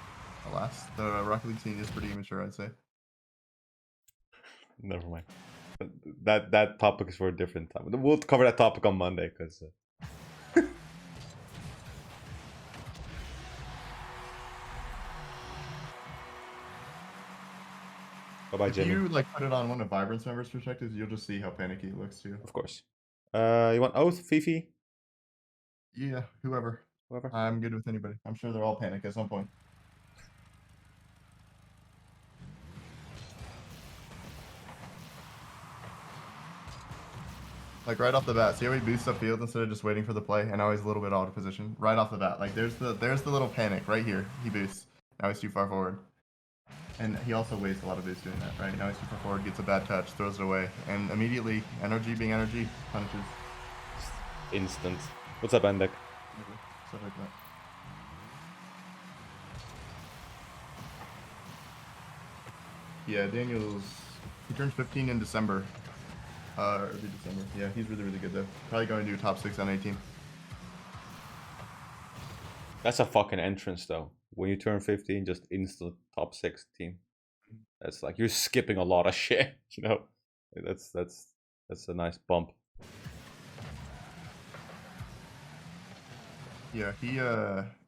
[SPEAKER 2] alas, the Rocket League scene is pretty immature, I'd say.
[SPEAKER 1] Never mind. That topic is for a different time. We'll cover that topic on Monday, because bye-bye,
[SPEAKER 2] If
[SPEAKER 1] Jimmy.
[SPEAKER 2] you like put it on one of Vibrance members' perspectives, you'll just see how panicky it looks too.
[SPEAKER 1] Of course. You want Oath, Fifi?
[SPEAKER 2] Yeah, whoever.
[SPEAKER 1] Whoever.
[SPEAKER 2] I'm good with anybody. I'm sure they're all panic at some point. Like right off the bat, see how he boosts upfield instead of just waiting for the play, and now he's a little bit out of position. Right off the bat, like there's the little panic right here. He boosts. Now he's too far forward, and he also wastes a lot of boost doing that. Right now he's too far forward, gets a bad touch, throws it away, and immediately NRG being NRG punishes.
[SPEAKER 1] Instant. What's up, Endek?
[SPEAKER 2] Stuff like that. Yeah, Daniels. He turns 15 in December. Early December. Yeah, he's really, really good though. Probably going to do top 6 on 18.
[SPEAKER 1] That's a fucking entrance, though. When you turn 15, just instant top 6 team. That's like, you're skipping a lot of shit, you know? That's a nice bump.
[SPEAKER 2] Yeah,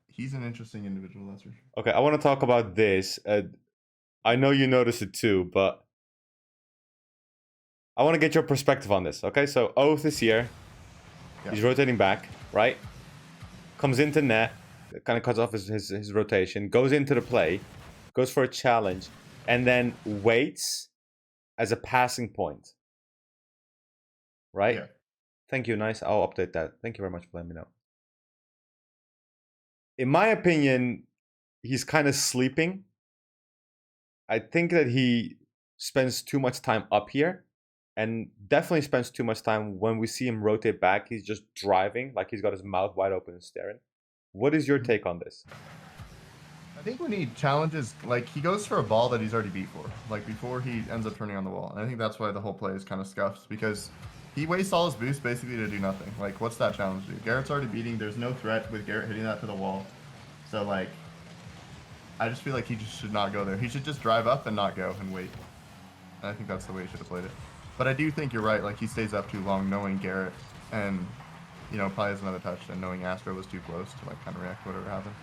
[SPEAKER 2] he's an interesting individual, that's for sure.
[SPEAKER 1] Okay, I want to talk about this. I know you noticed it too, but I want to get your perspective on this. Okay, so Oath is here.
[SPEAKER 2] Yeah.
[SPEAKER 1] He's rotating back, right? Comes into net, kind of cuts off his rotation, goes into the play, goes for a challenge, and then waits as a passing point. Right?
[SPEAKER 2] Yeah.
[SPEAKER 1] Thank you, nice. I'll update that. Thank you very much for letting me know. In my opinion, he's kind of sleeping. I think that he spends too much time up here, and definitely spends too much time when we see him rotate back. He's just driving, like he's got his mouth wide open and staring. What is your take on this?
[SPEAKER 2] I think when he challenges, like he goes for a ball that he's already beat for, like before he ends up turning on the wall. And I think that's why the whole play is kind of scuffed, because he wastes all his boost basically to do nothing. Like, what's that challenge do? Garrett's already beating. There's no threat with Garrett hitting that to the wall. So like, I just feel like he just should not go there. He should just drive up and not go and wait. And I think that's the way he should have played it. But I do think you're right. Like, he stays up too long knowing Garrett and, you know, probably has another touch, and knowing Astro was too close to like kind of react to whatever happened.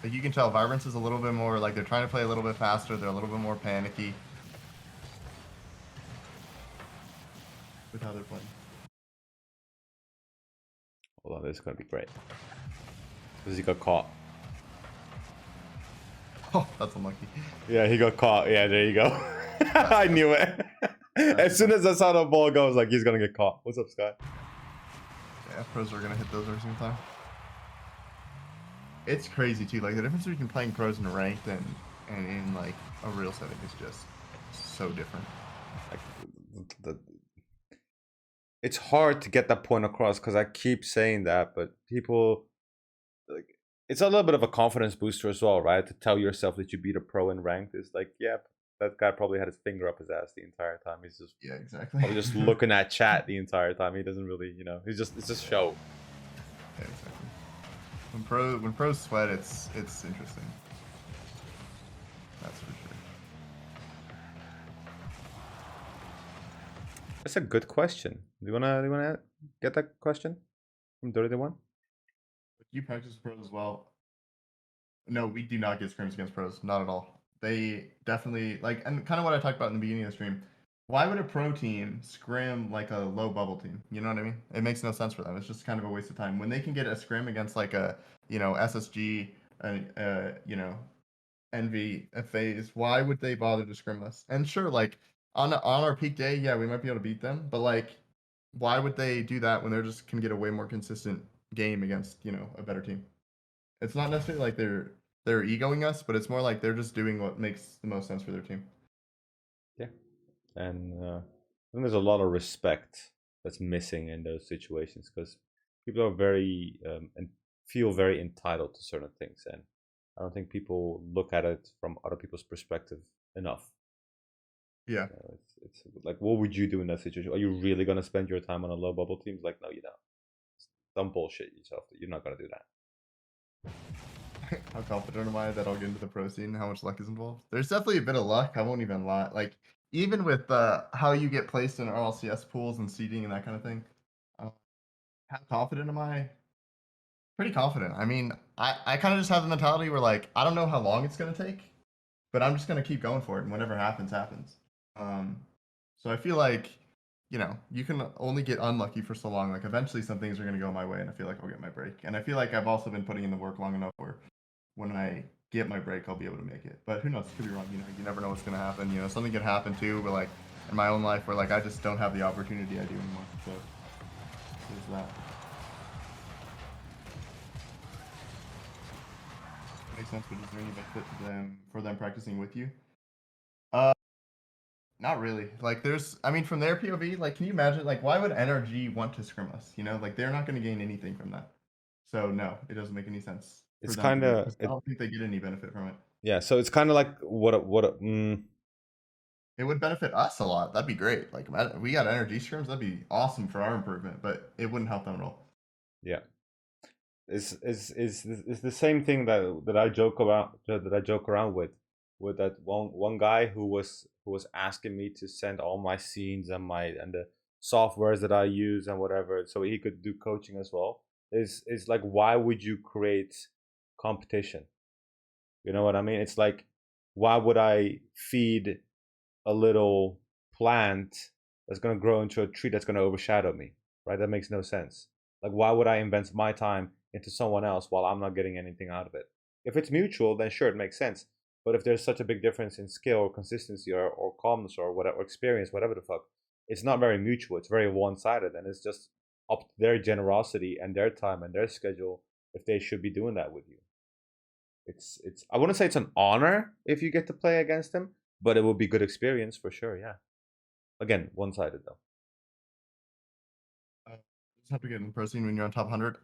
[SPEAKER 2] Like, you can tell Vibrance is a little bit more, like, they're trying to play a little bit faster. They're a little bit more panicky with how they're playing.
[SPEAKER 1] Hold on, this is going to be great. Because he got caught.
[SPEAKER 2] Oh, that's unlucky.
[SPEAKER 1] Yeah, he got caught. Yeah, there you go. I knew it. As soon as I saw the ball go, I was like, he's going to get caught. What's up, Sky?
[SPEAKER 2] Yeah, pros are going to hit those every single time. It's crazy, too. Like, the difference between playing pros in ranked and in, like, a real setting is just so different.
[SPEAKER 1] Like, it's hard to get that point across because I keep saying that, but people, like, it's a little bit of a confidence booster as well, right? To tell yourself that you beat a pro in ranked is like, yeah, that guy probably had his finger up his ass the entire time. He's just
[SPEAKER 2] Yeah, exactly.
[SPEAKER 1] probably just looking at chat the entire time. He doesn't really, it's just show.
[SPEAKER 2] Yeah, exactly. When pros sweat, it's interesting. That's for sure.
[SPEAKER 1] That's a good question. Do you wanna get that question from Dirty One?
[SPEAKER 2] You practice pros as well. No, we do not get scrims against pros. Not at all. They definitely like, and kind of what I talked about in the beginning of the stream. Why would a pro team scrim like a low bubble team? You know what I mean? It makes no sense for them. It's just kind of a waste of time. When they can get a scrim against like a, SSG, and NV, a phase, why would they bother to scrim us? And sure, like on our peak day, yeah, we might be able to beat them, but like, why would they do that when they're just can get a way more consistent game against a better team? It's not necessarily like they're egoing us, but it's more like they're just doing what makes the most sense for their team.
[SPEAKER 1] Yeah, and I think there's a lot of respect that's missing in those situations because people are very and feel very entitled to certain things, and I don't think people look at it from other people's perspective enough.
[SPEAKER 2] Yeah.
[SPEAKER 1] It's like, what would you do in that situation? Are you really gonna spend your time on a low bubble team? Like, no, you don't. Don't bullshit yourself. You're not gonna do that.
[SPEAKER 2] How confident am I that I'll get into the pro scene? How much luck is involved? There's definitely a bit of luck. I won't even lie. Like even with how you get placed in RLCS pools and seeding and that kind of thing. How confident am I? Pretty confident. I mean, I kind of just have the mentality where like I don't know how long it's gonna take, but I'm just gonna keep going for it, and whatever happens, happens. So I feel like you can only get unlucky for so long. Like eventually, some things are gonna go my way, and I feel like I'll get my break. And I feel like I've also been putting in the work long enough where when I get my break, I'll be able to make it. But who knows? Could be wrong. You never know what's gonna happen. Something could happen too. But like in my own life, where like I just don't have the opportunity I do anymore. So there's that. Makes sense. But is there any benefit to for them practicing with you? Not really. Like from their POV, like can you imagine like why would NRG want to scrim us? Like they're not going to gain anything from that. So no, it doesn't make any sense.
[SPEAKER 1] It's kind of.
[SPEAKER 2] I don't think they get any benefit from it.
[SPEAKER 1] Yeah, so it's kind of like what.
[SPEAKER 2] It would benefit us a lot. That'd be great. Like we got NRG scrims, that'd be awesome for our improvement. But it wouldn't help them at all.
[SPEAKER 1] Yeah. It's the same thing that I joke around with that one guy who was asking me to send all my scenes and the softwares that I use and whatever so he could do coaching as well. Is like, why would you create competition? You know what I mean? It's like, why would I feed a little plant that's going to grow into a tree that's going to overshadow me? Right? That makes no sense. Like, why would I invest my time into someone else while I'm not getting anything out of it? If it's mutual, then sure, it makes sense. But if there's such a big difference in skill or consistency or calmness or whatever, or experience, whatever the fuck, it's not very mutual. It's very one-sided, and it's just up to their generosity and their time and their schedule if they should be doing that with you. It's I wouldn't say it's an honor if you get to play against them, but it will be good experience for sure. Yeah. Again, one-sided though.
[SPEAKER 2] Just have to get in the pro scene when you're on top 100.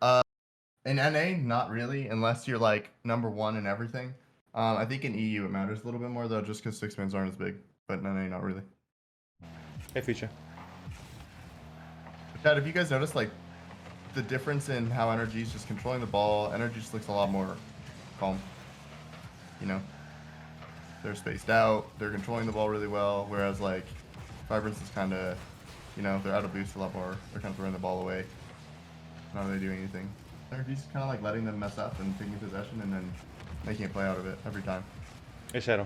[SPEAKER 2] In NA, not really, unless you're like number 1 in everything. I think in EU it matters a little bit more though, just because 6-mans aren't as big. But in NA, not really.
[SPEAKER 1] Hey, Future.
[SPEAKER 2] Chad, have you guys noticed like the difference in how NRG is just controlling the ball? NRG just looks a lot more calm. They're spaced out. They're controlling the ball really well. Whereas like Vibrance is kind of, they're out of boost a lot more. They're kind of throwing the ball away. Not really doing anything. NRG's kind of like letting them mess up and taking possession and then making a play out of it every time.
[SPEAKER 1] Hey, Shadow.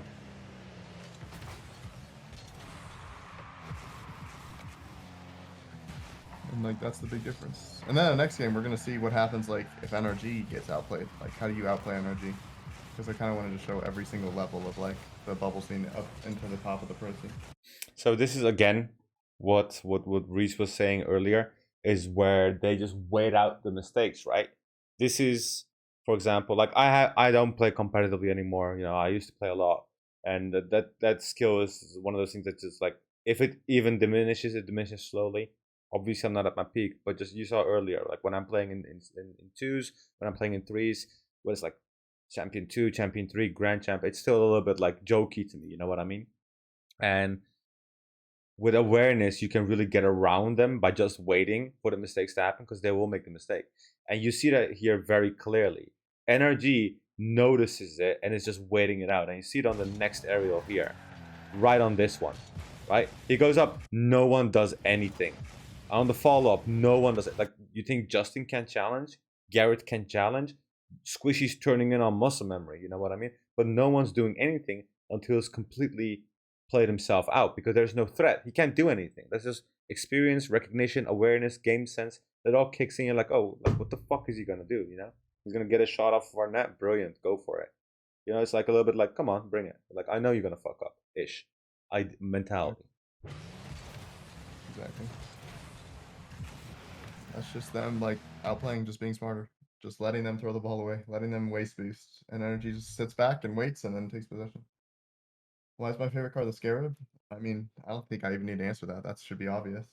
[SPEAKER 2] And like that's the big difference. And then the next game we're gonna see what happens like if NRG gets outplayed. Like how do you outplay NRG? Because I kind of wanted to show every single level of like the bubble scene up into the top of the pro scene.
[SPEAKER 1] So this is again what Rhys was saying earlier, is where they just wait out the mistakes, right? This is, for example, like I don't play competitively anymore. I used to play a lot, and that skill is one of those things that just like if it even diminishes, it diminishes slowly. Obviously, I'm not at my peak, but just you saw earlier, like when I'm playing in twos, when I'm playing in threes, where it's like champion 2, champion 3, grand champ, it's still a little bit like jokey to me, you know what I mean? And with awareness, you can really get around them by just waiting for the mistakes to happen, because they will make the mistake. And you see that here very clearly. NRG notices it and is just waiting it out. And you see it on the next aerial here, right on this one, right? He goes up, no one does anything. On the follow-up, no one does it. Like, you think Justin can challenge? Garrett can challenge? Squishy's turning in on muscle memory, you know what I mean? But no one's doing anything until it's completely played himself out, because there's no threat. He can't do anything. That's just experience, recognition, awareness, game sense. That all kicks in. You're like, oh, like, what the fuck is he gonna do? You know, he's gonna get a shot off of our net. Brilliant, go for it. You know, it's like a little bit like, come on, bring it. Like, I know you're gonna fuck up, ish. Mentality.
[SPEAKER 2] Exactly. That's just them like outplaying, just being smarter, just letting them throw the ball away, letting them waste boost, and NRG just sits back and waits and then takes possession. Why is my favorite card the Scarab? I mean, I don't think I even need to answer that. That should be obvious.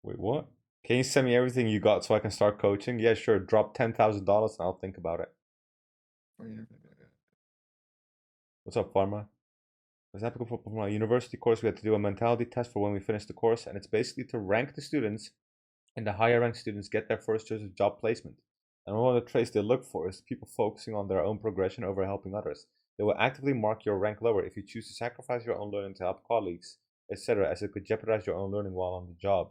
[SPEAKER 1] Wait, what? Can you send me everything you got so I can start coaching? Yeah, sure. Drop $10,000 and I'll think about it. What's up, Pharma? As applicable for my university course, we had to do a mentality test for when we finish the course, and it's basically to rank the students, and the higher ranked students get their first choice of job placement. And one of the traits they look for is people focusing on their own progression over helping others. They will actively mark your rank lower if you choose to sacrifice your own learning to help colleagues, etc., as it could jeopardize your own learning while on the job.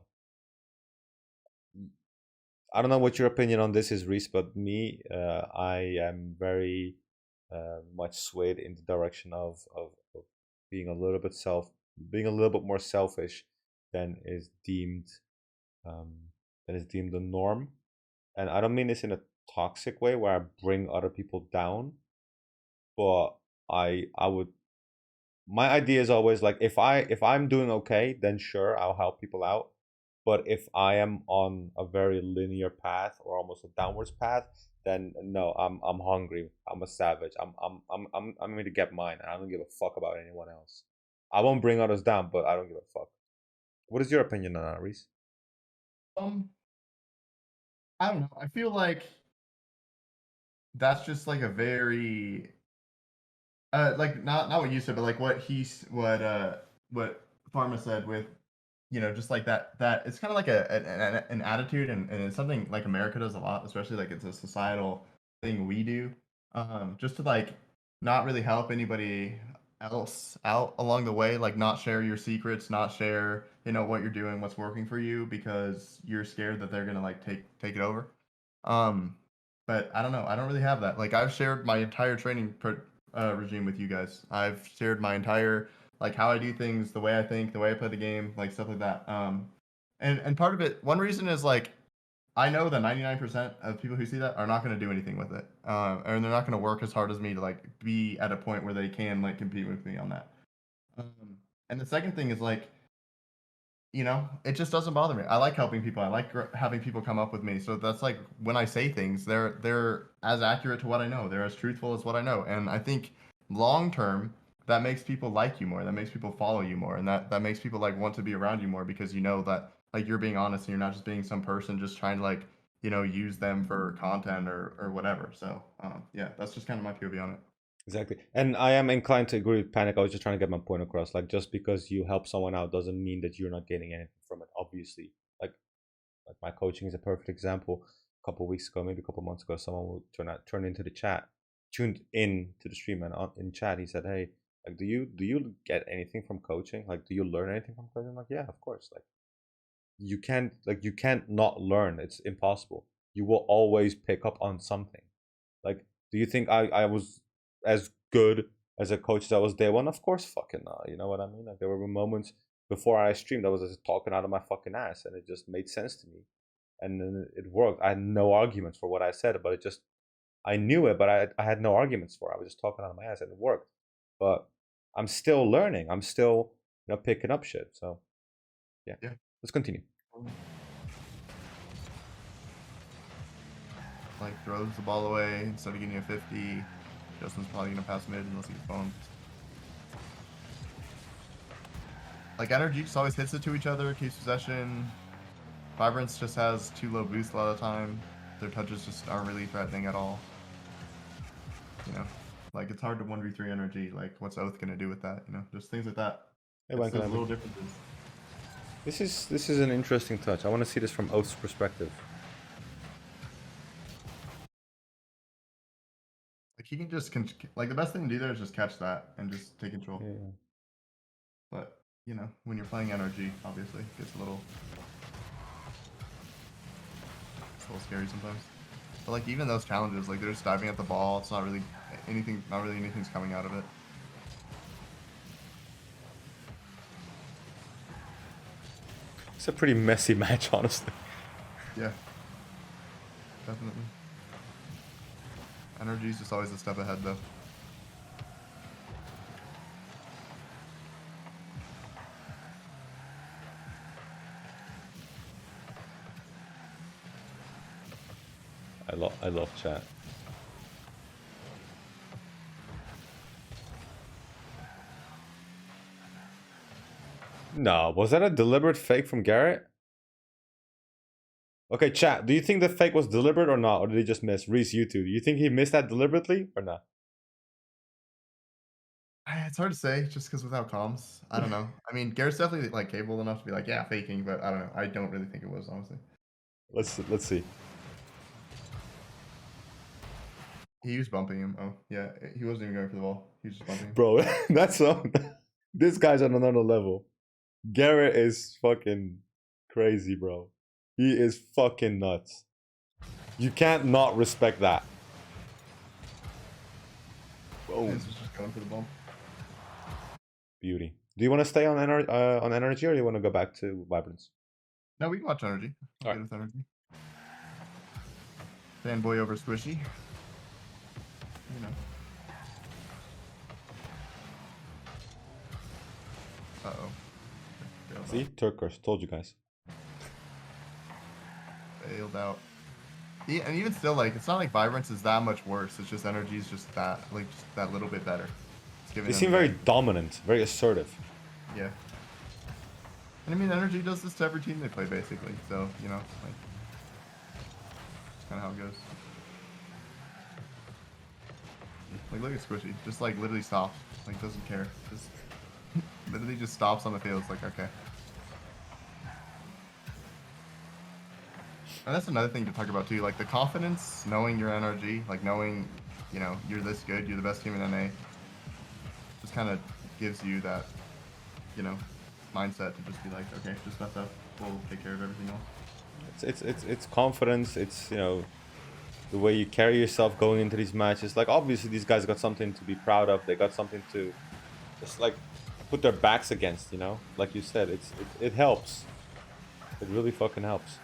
[SPEAKER 1] I don't know what your opinion on this is, Rhys, but me, I am very much swayed in the direction of being a little bit more selfish than is deemed the norm. And I don't mean this in a toxic way where I bring other people down, but my idea is always like, if I'm doing okay, then sure, I'll help people out. But if I am on a very linear path or almost a downwards path, then no, I'm hungry. I'm a savage. I'm going to get mine. I don't give a fuck about anyone else. I won't bring others down, but I don't give a fuck. What is your opinion on that, Rhys?
[SPEAKER 2] I don't know. I feel like that's just like a very like not what you said, but like what Pharma said with, you know, just like that it's kind of like an attitude, and it's something like America does a lot, especially like it's a societal thing we do, just to like not really help anybody else out along the way, like not share your secrets, not share, you know, what you're doing, what's working for you, because you're scared that they're gonna like take it over. But I don't know, I don't really have that. Like, I've shared my entire training regime with you guys. I've shared my entire, like, how I do things, the way I think, the way I play the game, like stuff like that. And part of it, one reason is like, I know that 99% of people who see that are not going to do anything with it, and they're not going to work as hard as me to like be at a point where they can like compete with me on that. And the second thing is like, you know, it just doesn't bother me. I like helping people. I like having people come up with me. So that's like, when I say things, they're as accurate to what I know. They're as truthful as what I know. And I think long term, that makes people like you more. That makes people follow you more, and that makes people like want to be around you more, because you know that like you're being honest and you're not just being some person just trying to like, you know, use them for content or whatever. So yeah, that's just kind of my POV on it.
[SPEAKER 1] Exactly. And I am inclined to agree with Panic. I was just trying to get my point across. Like, just because you help someone out doesn't mean that you're not getting anything from it, obviously. Like my coaching is a perfect example. A couple of weeks ago, maybe a couple of months ago, someone will tuned into the stream, and in chat he said, hey, like, do you get anything from coaching? Like, do you learn anything from coaching? I'm like, yeah, of course. Like, you can't not learn. It's impossible. You will always pick up on something. Like, do you think I was as good as a coach as I was day one? Of course fucking not. You know what I mean? Like, there were moments before I streamed I was just talking out of my fucking ass, and it just made sense to me, and then it worked. I had no arguments for what I said, but I knew it, but I had no arguments for it. I was just talking out of my ass, and it worked. But I'm still learning. I'm still, you know, picking up shit. So yeah. Let's continue.
[SPEAKER 2] Like, throws the ball away instead of getting a 50. Justin's probably gonna pass mid unless he gets boned. Like, NRG just always hits it to each other, keeps possession. Vibrance just has too low boost a lot of the time. Their touches just aren't really threatening at all. You know, like it's hard to 1v3 NRG. Like, what's Oath gonna do with that? You know, just things like that.
[SPEAKER 1] Hey,
[SPEAKER 2] It's those little differences.
[SPEAKER 1] This is an interesting touch. I want to see this from Oath's perspective.
[SPEAKER 2] Like he can just like the best thing to do there is just catch that and just take control.
[SPEAKER 1] Yeah.
[SPEAKER 2] But you know, when you're playing NRG, obviously, it gets a little scary sometimes. But like even those challenges, like they're just diving at the ball. It's not really anything's coming out of it.
[SPEAKER 1] It's a pretty messy match, honestly.
[SPEAKER 2] Yeah, definitely. NRG's just always a step ahead, though.
[SPEAKER 1] I love chat. No, was that a deliberate fake from Garrett? Okay, chat, do you think the fake was deliberate or not? Or did he just miss? Rhys, you two. Do you think he missed that deliberately or not?
[SPEAKER 2] It's hard to say, just because without comms, I don't know. I mean, Garrett's definitely like capable enough to be like, yeah, faking, but I don't know. I don't really think it was, honestly.
[SPEAKER 1] Let's see.
[SPEAKER 2] He was bumping him. Oh, yeah, he wasn't even going for the ball. He was just bumping him.
[SPEAKER 1] Bro, that's this guy's on another level. Garrett is fucking crazy, bro. He is fucking nuts. You can't not respect that. Boom.
[SPEAKER 2] This was just going for the bump.
[SPEAKER 1] Beauty. Do you want to stay on energy or do you want to go back to Vibrance?
[SPEAKER 2] No, we can watch NRG.
[SPEAKER 1] All
[SPEAKER 2] Good with NRG. Fanboy over Squishy. You know. Uh-oh.
[SPEAKER 1] See? Turkers. Told you guys.
[SPEAKER 2] Failed out. Yeah, and even still, like, it's not like Vibrance is that much worse. It's just NRG's just that, like, just that little bit better.
[SPEAKER 1] They seem very dominant, very assertive.
[SPEAKER 2] Yeah. And I mean, NRG does this to every team they play, basically. So, you know, like, it's kind of how it goes. Like, look at Squishy. Just, like, literally stops. Like, doesn't care. Just literally just stops on the field. It's like, okay. And that's another thing to talk about, too. Like, the confidence, knowing you're NRG, like, knowing, you know, you're this good, you're the best team in NA, just kind of gives you that, you know, mindset to just be like, okay, just mess up, we'll take care of everything else.
[SPEAKER 1] It's confidence. It's, you know, the way you carry yourself going into these matches. Like, obviously these guys got something to be proud of. They got something to just like put their backs against, you know. Like you said, it helps. It really fucking helps.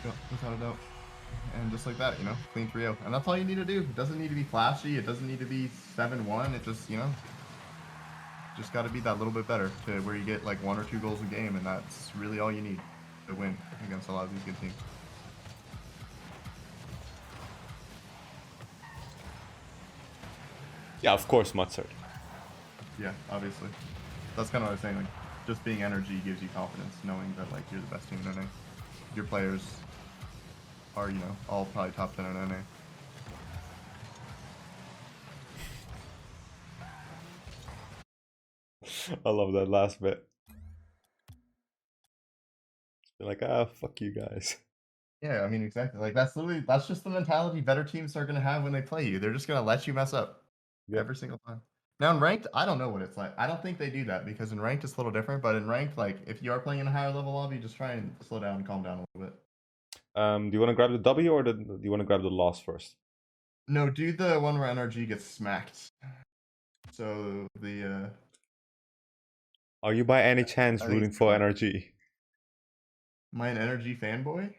[SPEAKER 2] Yeah, without a doubt. And just like that, you know, clean 3-0. And that's all you need to do. It doesn't need to be flashy. It doesn't need to be 7-1. It just, you know, just got to be that little bit better to where you get like 1 or 2 goals a game. And that's really all you need to win against a lot of these good teams.
[SPEAKER 1] Yeah, of course, Mozart.
[SPEAKER 2] Yeah, obviously. That's kind of what I was saying. Like, just being NRG gives you confidence, knowing that like you're the best team in NA. Your players are, you know, all probably top 10 in NA.
[SPEAKER 1] I love that last bit. They're like, ah, fuck you guys.
[SPEAKER 2] Yeah, I mean, exactly. Like, that's just the mentality better teams are going to have when they play you. They're just going to let you mess up every single time. Now, in ranked, I don't know what it's like. I don't think they do that because in ranked, it's a little different. But in ranked, like, if you are playing in a higher level lobby, just try and slow down and calm down a little bit.
[SPEAKER 1] Do you want to grab the W or do you want to grab the loss first?
[SPEAKER 2] No, do the one where NRG gets smacked. So, the...
[SPEAKER 1] Are you by any chance rooting for NRG?
[SPEAKER 2] Am I an NRG fanboy?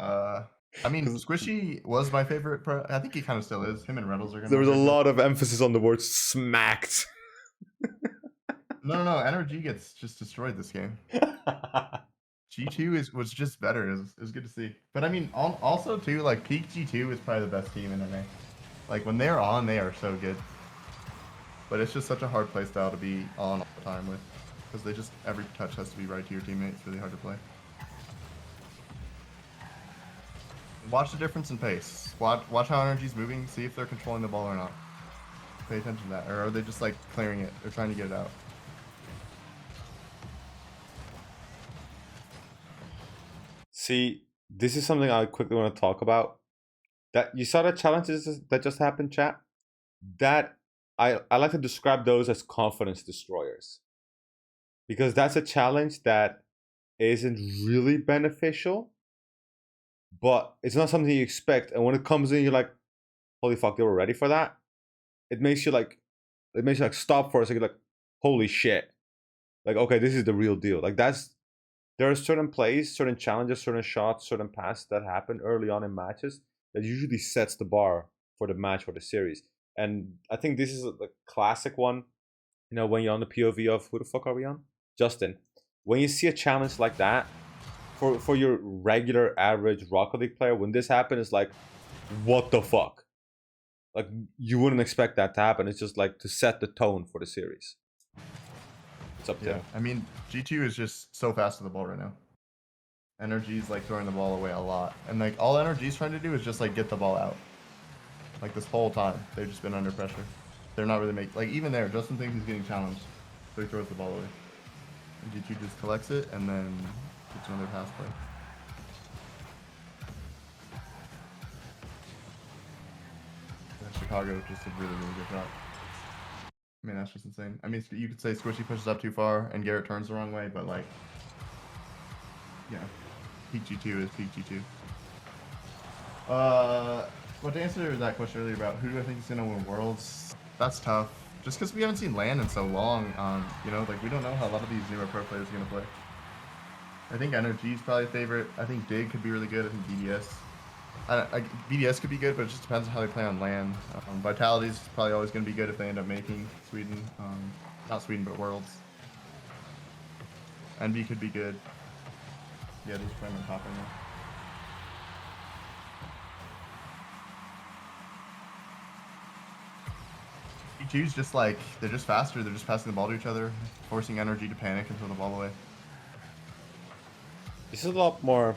[SPEAKER 2] I mean, Squishy was my favorite. I think he kind of still is. Him and Reynolds are gonna.
[SPEAKER 1] There was a lot of emphasis on the word smacked.
[SPEAKER 2] No. NRG gets just destroyed this game. G2 was just better. It was good to see. But I mean, also too, like peak G2 is probably the best team in NA. Like when they're on, they are so good. But it's just such a hard playstyle to be on all the time with, because they just every touch has to be right to your teammate. It's really hard to play. watch the difference in pace. Watch how NRG's moving. See if they're controlling the ball or not. Pay attention to that. Or are they just like clearing it? They're trying to get it out.
[SPEAKER 1] See, this is something I quickly want to talk about. That you saw the challenges that just happened, chat. That I like to describe those as confidence destroyers, because that's a challenge that isn't really beneficial, but it's not something you expect. And when it comes in, you're like, "Holy fuck, they were ready for that." It makes you like stop for a second, like, "Holy shit!" Like, okay, this is the real deal. Like there are certain plays, certain challenges, certain shots, certain passes that happen early on in matches that usually sets the bar for the match or the series. And I think this is a classic one. You know, when you're on the POV of who the fuck are we on? Justin. When you see a challenge like that, for your regular average Rocket League player, when this happens, it's like, what the fuck? Like, you wouldn't expect that to happen. It's just like to set the tone for the series. It's up to him.
[SPEAKER 2] I mean, G2 is just so fast to the ball right now. NRG's like throwing the ball away a lot. And like all NRG's trying to do is just like get the ball out. Like this whole time, they've just been under pressure. They're not really making, like even there, Justin thinks he's getting challenged. So he throws the ball away. And G2 just collects it and then gets another pass play. And Chicago just a really, really good shot. I mean, that's just insane. I mean, you could say Squishy pushes up too far and Garrett turns the wrong way, but like, yeah, peak G2 is peak G2. But to answer that question earlier about who do I think is going to win Worlds, that's tough. Just because we haven't seen LAN in so long, you know, like we don't know how a lot of these newer pro players are going to play. I think NRG is probably a favorite. I think Dig could be really good. I think BDS. BDS could be good, but it just depends on how they play on LAN. Vitality is probably always going to be good if they end up making Sweden. Not Sweden, but Worlds. NB could be good. Yeah, these are playing on top right now. G2's just like, they're just faster. They're just passing the ball to each other, forcing NRG to panic and throw the ball away.
[SPEAKER 1] This is a lot more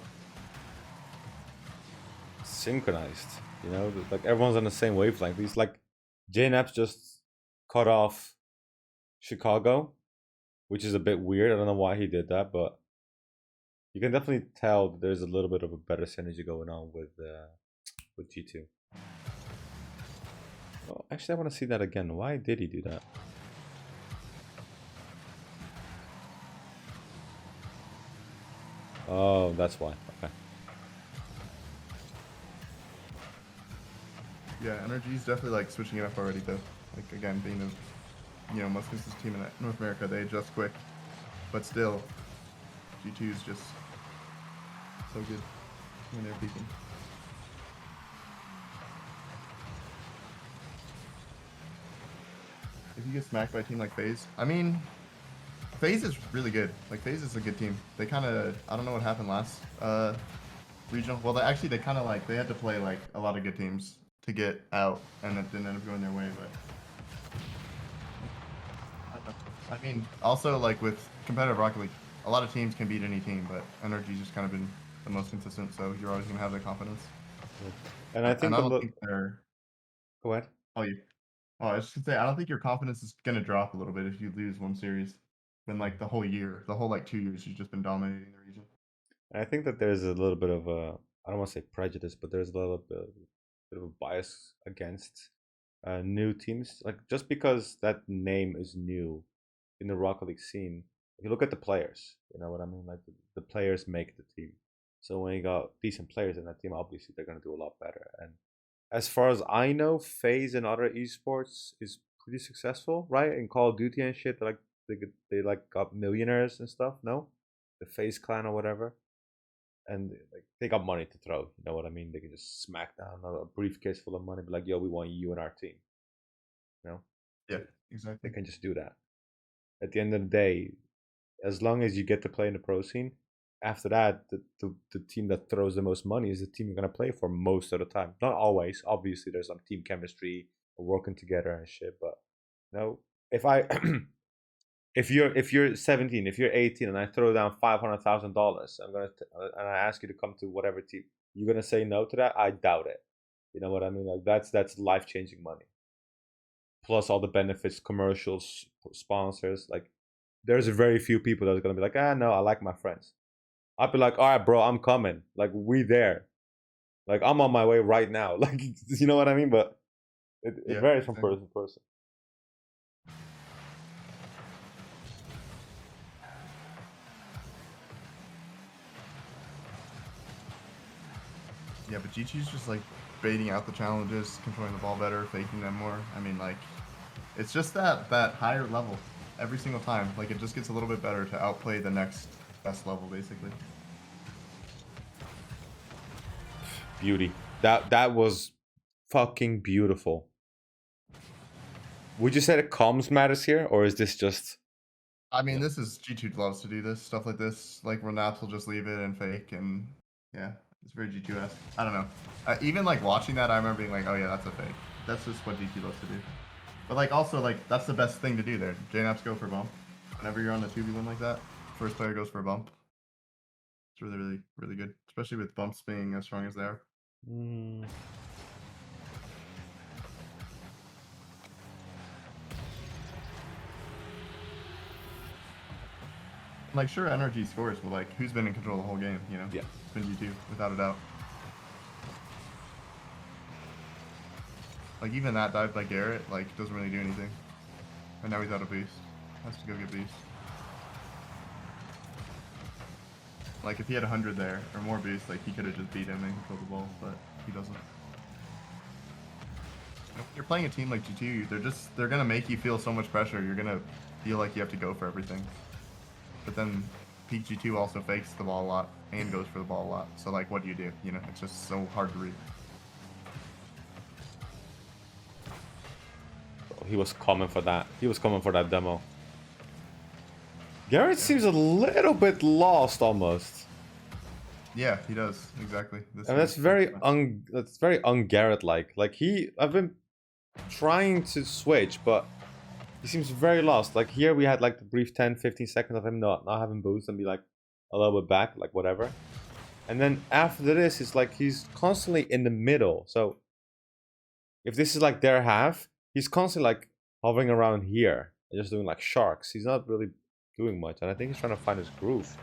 [SPEAKER 1] synchronized, you know, like everyone's on the same wavelength. These like JNAP's just cut off Chicago, which is a bit weird. I don't know why he did that, but you can definitely tell that there's a little bit of a better synergy going on with G2. Well, actually, I want to see that again. Why did he do that? Oh, that's why. Okay.
[SPEAKER 2] Yeah, NRG's definitely like switching it up already though. Like again, being the most consistent team in North America, they adjust quick. But still, G2 is just so good when they're peaking. If you get smacked by a team like FaZe, I mean, FaZe is really good. Like FaZe is a good team. They kind of, I don't know what happened last regional. Well, they kind of like, they had to play like a lot of good teams to get out, and it didn't end up going their way. But I mean, also like with competitive Rocket League, a lot of teams can beat any team, but NRG's just kind of been the most consistent, so you're always gonna have that confidence.
[SPEAKER 1] And I think
[SPEAKER 2] I don't think they're.
[SPEAKER 1] Go ahead.
[SPEAKER 2] Oh, I was just gonna say, I don't think your confidence is gonna drop a little bit if you lose one series. Then like the whole year, the whole like 2 years, you've just been dominating the region.
[SPEAKER 1] I think that there's a little bit of a, I don't want to say prejudice, but there's a little bit of a bias against new teams. Like just because that name is new in the Rocket League scene, if you look at the players, you know what I mean? Like the players make the team. So when you got decent players in that team, obviously they're gonna do a lot better. And as far as I know, FaZe and other esports is pretty successful, right? In Call of Duty and shit, they like got millionaires and stuff. No, the FaZe clan or whatever, and like they got money to throw. You know what I mean? They can just smack down a briefcase full of money, be like, "Yo, we want you in our team." You know?
[SPEAKER 2] Yeah,
[SPEAKER 1] They
[SPEAKER 2] exactly.
[SPEAKER 1] can just do that. At the end of the day, as long as you get to play in the pro scene, after that, the team that throws the most money is the team you're gonna play for most of the time. Not always. Obviously, there's some team chemistry, working together and shit. But no, if I if you're 17, if you're 18, and I throw down $500,000, and I ask you to come to whatever team, you're gonna say no to that? I doubt it. You know what I mean? Like that's life-changing money. Plus all the benefits, commercials, sponsors. Like there's very few people that's gonna be like, ah, no, I like my friends. I'd be like, all right, bro, I'm coming. Like we there. Like I'm on my way right now. Like you know what I mean? But it varies from person to person.
[SPEAKER 2] Yeah, but G2's just like baiting out the challenges, controlling the ball better, faking them more. I mean, like, it's just that higher level every single time. Like, it just gets a little bit better to outplay the next best level, basically.
[SPEAKER 1] Beauty. That was fucking beautiful. Would you say the comms matters here, or is this just?
[SPEAKER 2] I mean, this is G2 loves to do this stuff like this. Like, Renaps will just leave it and fake, and yeah, it's very G2-esque. I don't know. Even like watching that, I remember being like, oh yeah, that's a fake. That's just what G2 loves to do. But like also like that's the best thing to do there. JNaps go for a bump. Whenever you're on the 2v1 like that, first player goes for a bump. It's really, really, really good, especially with bumps being as strong as they are. Like, sure, NRG scores, but like, who's been in control the whole game? You know,
[SPEAKER 1] Yeah,
[SPEAKER 2] it's been G2 without a doubt. Like even that dive by Garrett, like doesn't really do anything. And now he's out of boost. Has to go get boost. Like if he had 100 there or more boost, like he could have just beat him and controlled the ball, but he doesn't. If you're playing a team like G2, they're gonna make you feel so much pressure. You're gonna feel like you have to go for everything. But then peak G2 also fakes the ball a lot and goes for the ball a lot. So like, what do? You know, it's just so hard to read.
[SPEAKER 1] he was coming for that. He was coming for that demo. Garrett seems a little bit lost almost.
[SPEAKER 2] Yeah, he does exactly.
[SPEAKER 1] And that's very un-Garrett like. Like I've been trying to switch, but he seems very lost. Like here we had like the brief 10-15 seconds of him not having boost and be like a little bit back, like whatever. And then after this, it's like he's constantly in the middle. So if this is like their half, he's constantly like hovering around here and just doing like sharks. He's not really doing much, and I think he's trying to find his groove.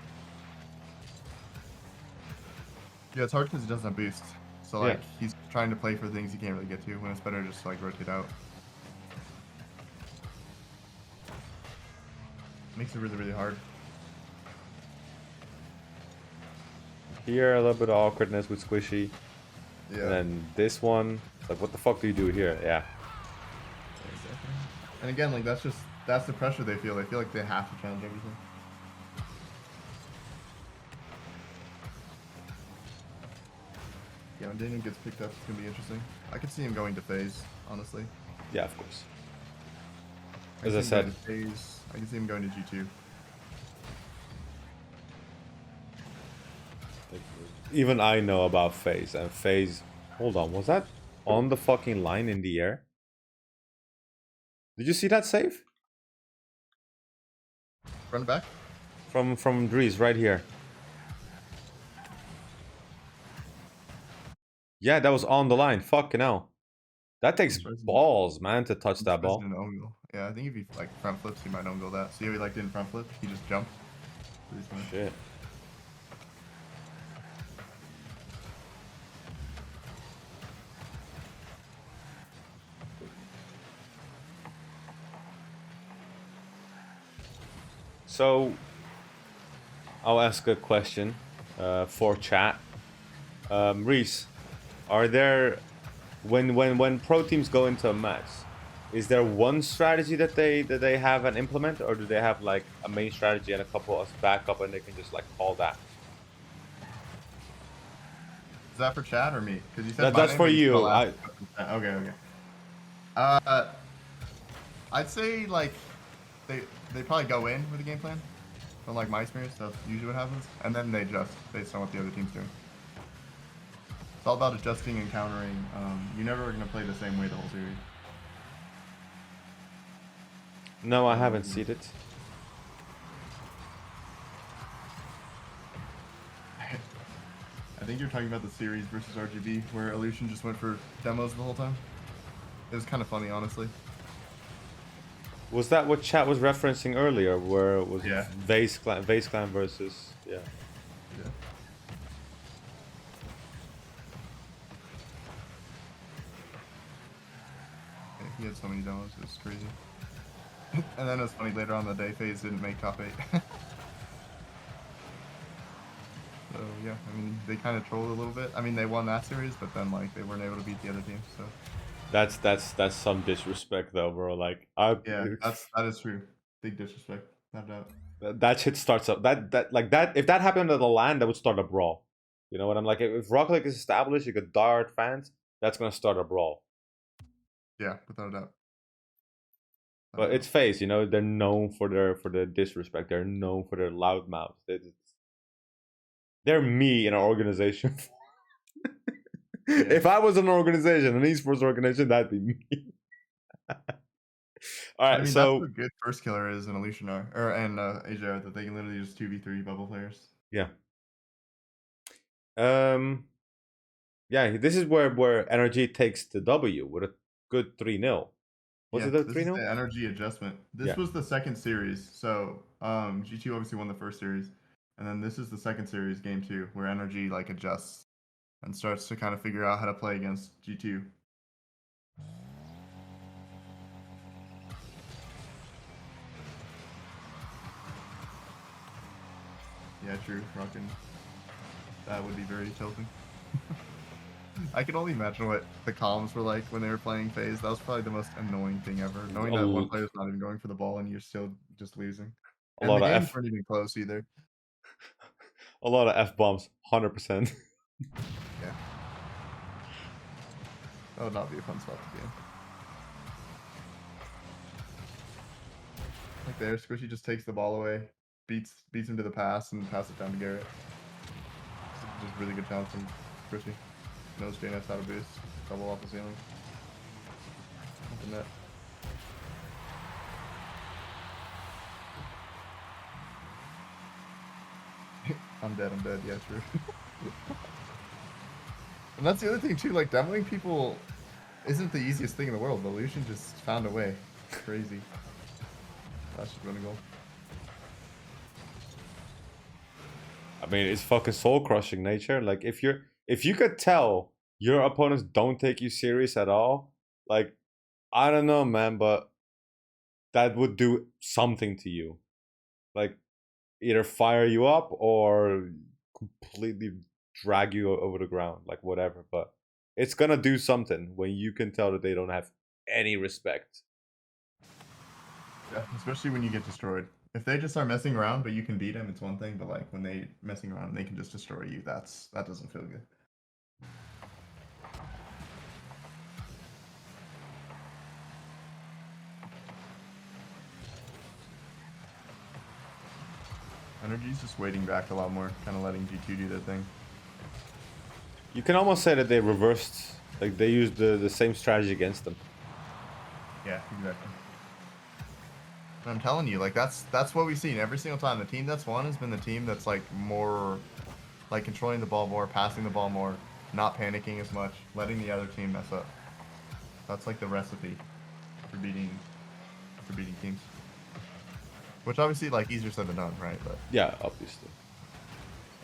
[SPEAKER 2] Yeah, it's hard because he doesn't have boost. So like he's trying to play for things he can't really get to when it's better just to like rotate out. Makes it really, really hard.
[SPEAKER 1] Here a little bit of awkwardness with Squishy.
[SPEAKER 2] Yeah.
[SPEAKER 1] And then this one, like what the fuck do you do here? Yeah.
[SPEAKER 2] Exactly. And again, like that's the pressure they feel. They feel like they have to challenge everything. Yeah, when Daniel gets picked up, it's gonna be interesting. I could see him going to phase, honestly.
[SPEAKER 1] Yeah, of course.
[SPEAKER 2] As
[SPEAKER 1] I said,
[SPEAKER 2] phase, I can see him going to G2.
[SPEAKER 1] Even I know about phase, and phase. Hold on, was that on the fucking line in the air? Did you see that save?
[SPEAKER 2] Run back.
[SPEAKER 1] From Rhys right here. Yeah, that was on the line. Fucking hell. That takes balls, man, to touch that ball.
[SPEAKER 2] Yeah, I think if he like front flips, he might own goal that. See how he like didn't front flip? He just jumped.
[SPEAKER 1] Shit. So, I'll ask a question for chat. Rhys, are there, when pro teams go into a match, is there one strategy that they have and implement, or do they have like a main strategy and a couple of backup, and they can just like call that?
[SPEAKER 2] Is that for chat or me? Because you said
[SPEAKER 1] that's for you.
[SPEAKER 2] Okay. I'd say like they probably go in with a game plan. From like my experience, that's usually what happens, and then they adjust based on what the other team's doing. It's all about adjusting and countering. You're never going to play the same way the whole series.
[SPEAKER 1] No, I haven't seen it.
[SPEAKER 2] I think you're talking about the series versus RGB, where Illusion just went for demos the whole time. It was kind of funny, honestly.
[SPEAKER 1] Was that what chat was referencing earlier? Where it was
[SPEAKER 2] Yeah.
[SPEAKER 1] Vase Clan versus yeah.
[SPEAKER 2] Yeah. He had so many demos, it was crazy. And then it was funny, later on in the day, FaZe didn't make top 8. So yeah, I mean, they kind of trolled a little bit. I mean, they won that series, but then like they weren't able to beat the other team. So
[SPEAKER 1] That's some disrespect though, bro. Like
[SPEAKER 2] yeah, that is true. Big disrespect, no doubt.
[SPEAKER 1] that shit starts up that if that happened to the LAN, that would start a brawl. You know what I'm like? If Rocket League is established, you got diehard fans, that's gonna start a brawl.
[SPEAKER 2] Yeah, without a doubt.
[SPEAKER 1] But it's FaZe, you know, they're known for their disrespect. They're known for their loud mouths. They're me in an organization.
[SPEAKER 2] Yeah.
[SPEAKER 1] If I was an organization, an esports organization, that'd be me. All right,
[SPEAKER 2] I mean,
[SPEAKER 1] so
[SPEAKER 2] that's what good first killer is in Illusion are, and AJ, that they can literally just 2v3 bubble players.
[SPEAKER 1] yeah. Yeah, this is where NRG takes the W with a good 3-0. Was it a 3-0?
[SPEAKER 2] This is the NRG adjustment. This was the second series. So G2 obviously won the first series, and then this is the second series, game 2, where NRG like adjusts and starts to kind of figure out how to play against G2. Yeah, true. Rockin'. That would be very tilting. I can only imagine what the comms were like when they were playing FaZe. That was probably the most annoying thing ever. Knowing that one player's not even going for the ball and you're still just losing. And the games weren't even close either.
[SPEAKER 1] A lot of F-bombs, 100%.
[SPEAKER 2] Yeah. That would not be a fun spot to be in. Like there, Squishy just takes the ball away, beats him to the pass, and passes it down to Garrett. Just really good challenge from Squishy. Knows JNS how to boost. Double off the ceiling. Off the net. I'm dead. Yeah, true. And that's the other thing too, like demoing people isn't the easiest thing in the world. The Illusion just found a way. It's crazy. That should win a goal.
[SPEAKER 1] I mean, it's fucking soul-crushing nature. Like, if you could tell your opponents don't take you serious at all, like, I don't know, man, but that would do something to you. Like, either fire you up or completely drag you over the ground, like whatever. But it's gonna do something when you can tell that they don't have any respect.
[SPEAKER 2] Yeah, especially when you get destroyed. If they just are messing around, but you can beat them, it's one thing. But like when they messing around, and they can just destroy you. That doesn't feel good. NRG's just waiting back a lot more, kind of letting G2 do their thing.
[SPEAKER 1] You can almost say that they reversed, like they used the same strategy against them.
[SPEAKER 2] Yeah, exactly. And I'm telling you, like that's what we've seen every single time. The team that's won has been the team that's like more, like controlling the ball more, passing the ball more, not panicking as much, letting the other team mess up. That's like the recipe for beating teams. Which obviously like easier said than done, right? But
[SPEAKER 1] yeah, obviously.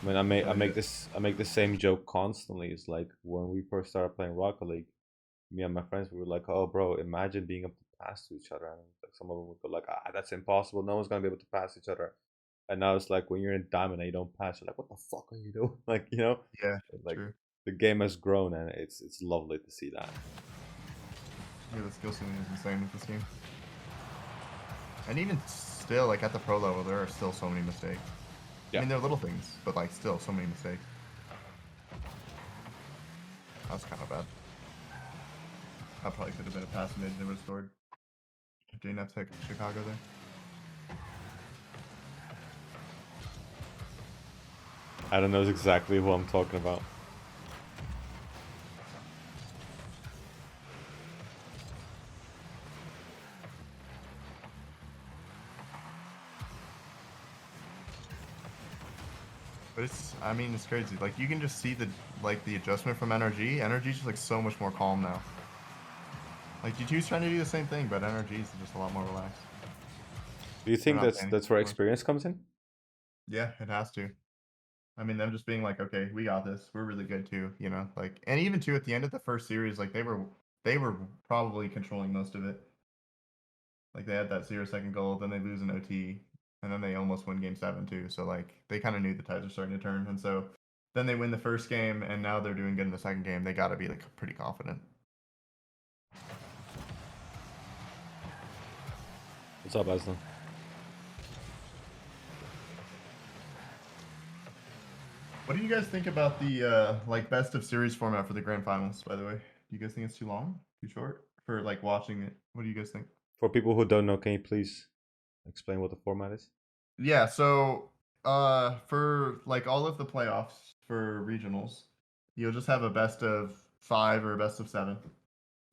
[SPEAKER 1] I mean, I make the same joke constantly. It's like when we first started playing Rocket League, me and my friends we were like, "Oh, bro, imagine being able to pass to each other." And like some of them would go like, "Ah, that's impossible. No one's gonna be able to pass each other." And now it's like when you're in Diamond and you don't pass, you're like, "What the fuck are you doing?" Like, you know?
[SPEAKER 2] yeah,
[SPEAKER 1] like
[SPEAKER 2] true.
[SPEAKER 1] the game has grown, and it's lovely to see that.
[SPEAKER 2] Yeah, the skill ceiling is insane with this game. And even still, like at the pro level, there are still so many mistakes. Yeah. I mean, they're little things, but like still so many mistakes. That's kind of bad. That probably could have been a pass mid, never scored. JNF took Chicago there.
[SPEAKER 1] Adam knows exactly who I'm talking about.
[SPEAKER 2] But I mean, it's crazy. Like, you can just see the adjustment from NRG. NRG's just like so much more calm now. Like, G2's trying to do the same thing, but NRG's just a lot more relaxed.
[SPEAKER 1] Do you think
[SPEAKER 2] not
[SPEAKER 1] that's
[SPEAKER 2] panicking
[SPEAKER 1] where
[SPEAKER 2] anymore.
[SPEAKER 1] experience comes in?
[SPEAKER 2] Yeah, it has to. I mean, them just being like, okay, we got this. We're really good too, you know. Like, and even too at the end of the first series, like they were probably controlling most of it. Like they had that 0-second goal, then they lose an OT, and then they almost win game 7 too. So like they kind of knew the tides were starting to turn, and so then they win the first game, and now they're doing good in the second game. They got to be like pretty confident.
[SPEAKER 1] What's up, Aslan?
[SPEAKER 2] What do you guys think about the like best of series format for the grand finals? By the way, do you guys think it's too long, too short for like watching it? What do you guys think?
[SPEAKER 1] For people who don't know, can you please explain what the format is?
[SPEAKER 2] Yeah, so for like all of the playoffs for regionals, you'll just have a best of 5 or a best of 7.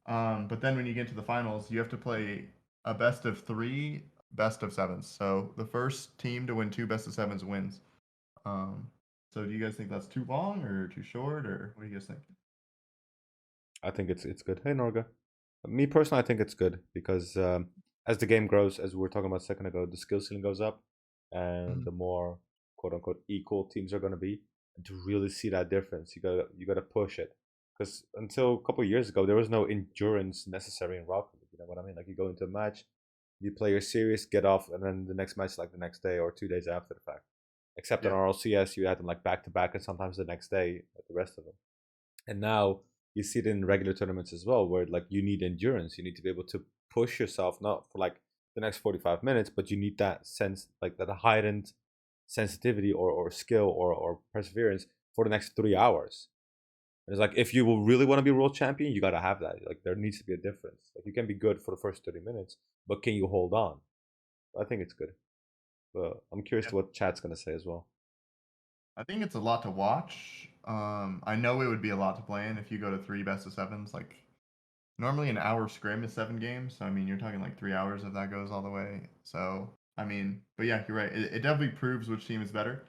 [SPEAKER 2] But then when you get to the finals, you have to play a best of 3, best of 7s. So the first team to win 2 best of 7s wins. So do you guys think that's too long or too short, or what do you guys think?
[SPEAKER 1] I think it's good. Hey, Norga. Me personally, I think it's good because as the game grows, as we were talking about a second ago, the skill ceiling goes up, and the more quote unquote equal teams are going to be. And to really see that difference, you gotta push it. Because until a couple of years ago, there was no endurance necessary in Rocket League. You know what I mean? Like you go into a match, you play your series, get off, and then the next match like the next day or 2 days after the fact. Except in
[SPEAKER 2] Yeah.
[SPEAKER 1] RLCS, you had them like back to back, and sometimes the next day, like the rest of them. And now you see it in regular tournaments as well, where like you need endurance. You need to be able to push yourself, not for like the next 45 minutes, but you need that sense, like that heightened sensitivity or skill or perseverance for the next 3 hours. And it's like if you will really want to be world champion, you gotta have that. Like there needs to be a difference. Like you can be good for the first 30 minutes, but can you hold on? I think it's good. But I'm curious to what chat's gonna say as well.
[SPEAKER 2] I think it's a lot to watch. I know it would be a lot to play in if you go to 3 best of 7s. Like normally an hour scrim is 7 games, so I mean you're talking like 3 hours if that goes all the way. So I mean, but yeah, you're right. It definitely proves which team is better.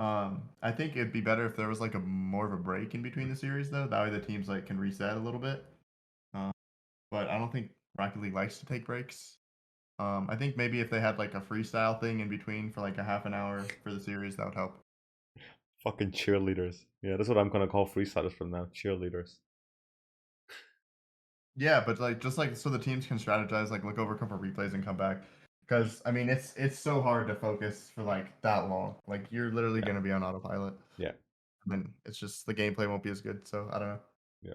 [SPEAKER 2] I think it'd be better if there was like a more of a break in between the series though. That way the teams like can reset a little bit. But I don't think Rocket League likes to take breaks. I think maybe if they had like a freestyle thing in between for like a half an hour for the series, that would help.
[SPEAKER 1] Fucking cheerleaders. Yeah, that's what I'm gonna call freestylers from now. Cheerleaders.
[SPEAKER 2] Yeah, but like just like so the teams can strategize, like look over a couple replays and come back. Because I mean it's so hard to focus for like that long. Like you're literally
[SPEAKER 1] Yeah.
[SPEAKER 2] gonna be on autopilot.
[SPEAKER 1] Yeah.
[SPEAKER 2] And then it's just the gameplay won't be as good. So I don't know.
[SPEAKER 1] Yeah.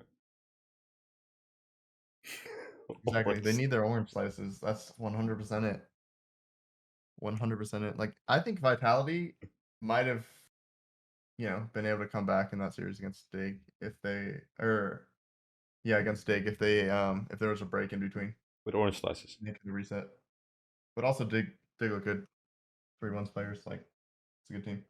[SPEAKER 2] Exactly. They
[SPEAKER 1] Orange.
[SPEAKER 2] need their orange slices. That's 100% it. 100% it. Like I think Vitality might have, you know, been able to come back in that series against Dig if they or yeah, against Dig if there was a break in between.
[SPEAKER 1] With orange slices.
[SPEAKER 2] They could reset. But also Dig look good. 3-1 players, like it's a good team.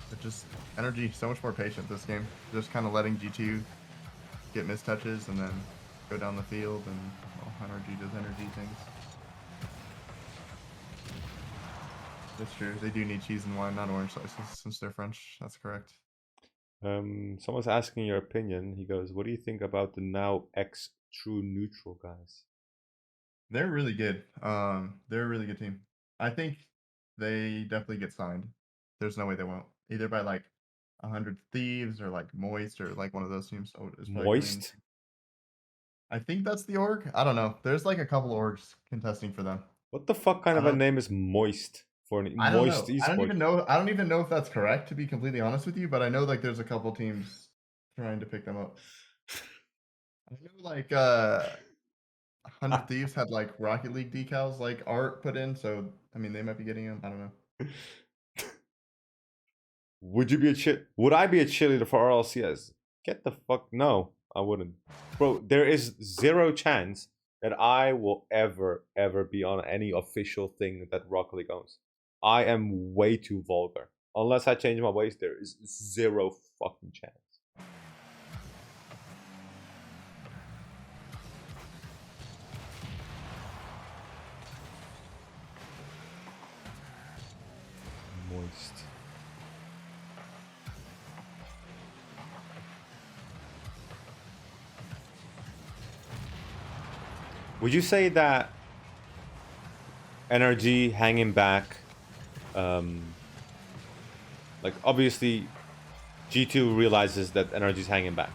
[SPEAKER 2] But just NRG so much more patient this game. Just kind of letting G2 get mistouches and then go down the field, and well, NRG does NRG things. That's true. They do need cheese and wine, not orange slices, since they're French. That's correct.
[SPEAKER 1] Someone's asking your opinion. He goes, "What do you think about the now ex True Neutral guys?"
[SPEAKER 2] They're really good. They're a really good team. I think they definitely get signed. There's no way they won't. Either by like 100 Thieves or like Moist or like one of those teams. So it's probably
[SPEAKER 1] Moist.
[SPEAKER 2] I think that's the org. I don't know. There's like a couple orgs contesting for them.
[SPEAKER 1] What the fuck kind
[SPEAKER 2] I
[SPEAKER 1] of a
[SPEAKER 2] don't.
[SPEAKER 1] name is Moist for an
[SPEAKER 2] I don't
[SPEAKER 1] Moist
[SPEAKER 2] know. I don't
[SPEAKER 1] esport?
[SPEAKER 2] even know. I don't even know if that's correct. To be completely honest with you, but I know like there's a couple teams trying to pick them up. I know like 100 Thieves had like Rocket League decals like art put in, so I mean they might be getting them. I don't know.
[SPEAKER 1] Would you be Would I be a cheerleader for RLCS? Get the fuck no, I wouldn't, bro. There is zero chance that I will ever be on any official thing that Rocket League owns. I am way too vulgar. Unless I change my ways, there is zero fucking chance. Moist. Would you say that NRG hanging back, like obviously G2 realizes that NRG is hanging back.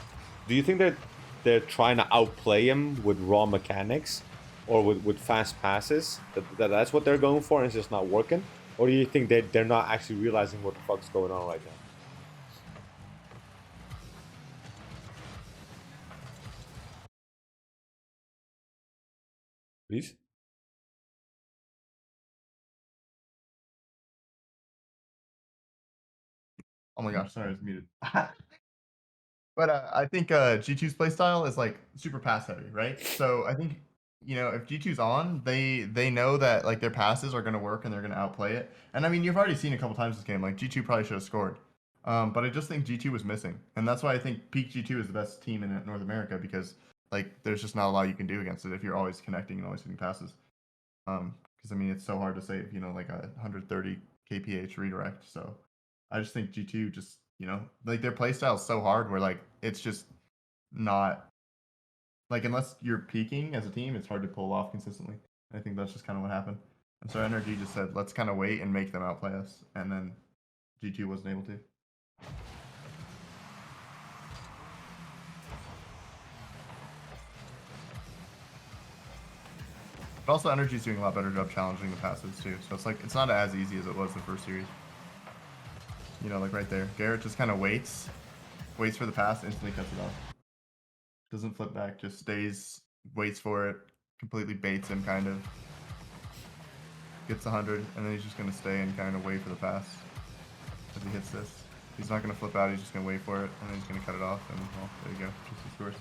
[SPEAKER 1] Do you think that they're trying to outplay him with raw mechanics or with fast passes? That's what they're going for and it's just not working? Or do you think they're not actually realizing what the fuck's going on right now? Please?
[SPEAKER 2] Oh my gosh, sorry, I was muted. But I think G2's playstyle is like super pass heavy, right? So I think, you know, if G2's on, they know that like their passes are going to work and they're going to outplay it. And I mean, you've already seen a couple times this game, like G2 probably should have scored. But I just think G2 was missing. And that's why I think peak G2 is the best team in North America because like there's just not a lot you can do against it if you're always connecting and always hitting passes. Because I mean, it's so hard to save, you know, like a 130 kph redirect. So I just think G2 just, you know, like their playstyle is so hard where like it's just not like unless you're peaking as a team, it's hard to pull off consistently. I think that's just kind of what happened. And so NRG just said, let's kind of wait and make them outplay us. And then G2 wasn't able to. But also NRG's doing a lot better job challenging the passes too. So it's like it's not as easy as it was the first series. You know, like right there. Garrett just kind of waits for the pass, instantly cuts it off. Doesn't flip back, just stays, waits for it, completely baits him kind of. Gets 100, and then he's just going to stay and kind of wait for the pass as he hits this. He's not going to flip out, he's just going to wait for it, and then he's going to cut it off, and well, there you go, just he scores.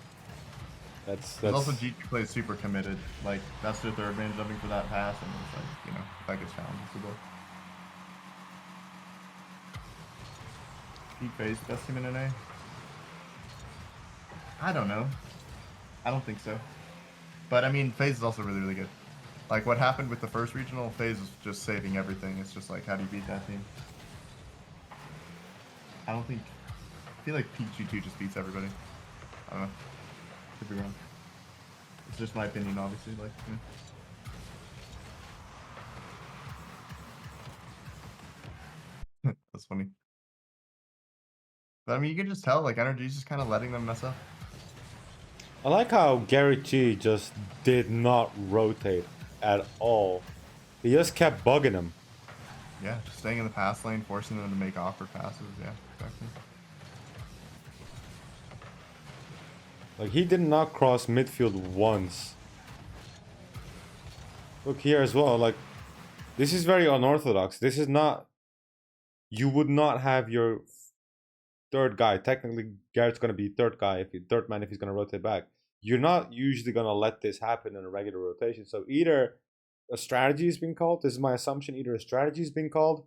[SPEAKER 1] That's
[SPEAKER 2] also G2 plays super committed. Like, that's their third man jumping for that pass, and it's like, you know, if that gets challenged, it's a goal. Peak phase, best team in NA? I don't know. I don't think so. But I mean, FaZe is also really, really good. Like what happened with the first regional, FaZe is just saving everything. It's just like, how do you beat that team? I don't think. I feel like Peak G2 just beats everybody. I don't know. Could be wrong. It's just my opinion, obviously. Like, yeah. That's funny. But I mean, you can just tell, like, NRG's just kind of letting them mess up.
[SPEAKER 1] I like how Gary G just did not rotate at all. He just kept bugging him.
[SPEAKER 2] Yeah, just staying in the pass lane, forcing them to make awkward passes. Yeah, exactly.
[SPEAKER 1] Like, he did not cross midfield once. Look here as well, like, this is very unorthodox. This is not... You would not have your third guy. Technically, Garrett's going to be third guy, third man if he's going to rotate back. You're not usually going to let this happen in a regular rotation. So either a strategy is being called. This is my assumption. Either a strategy is being called,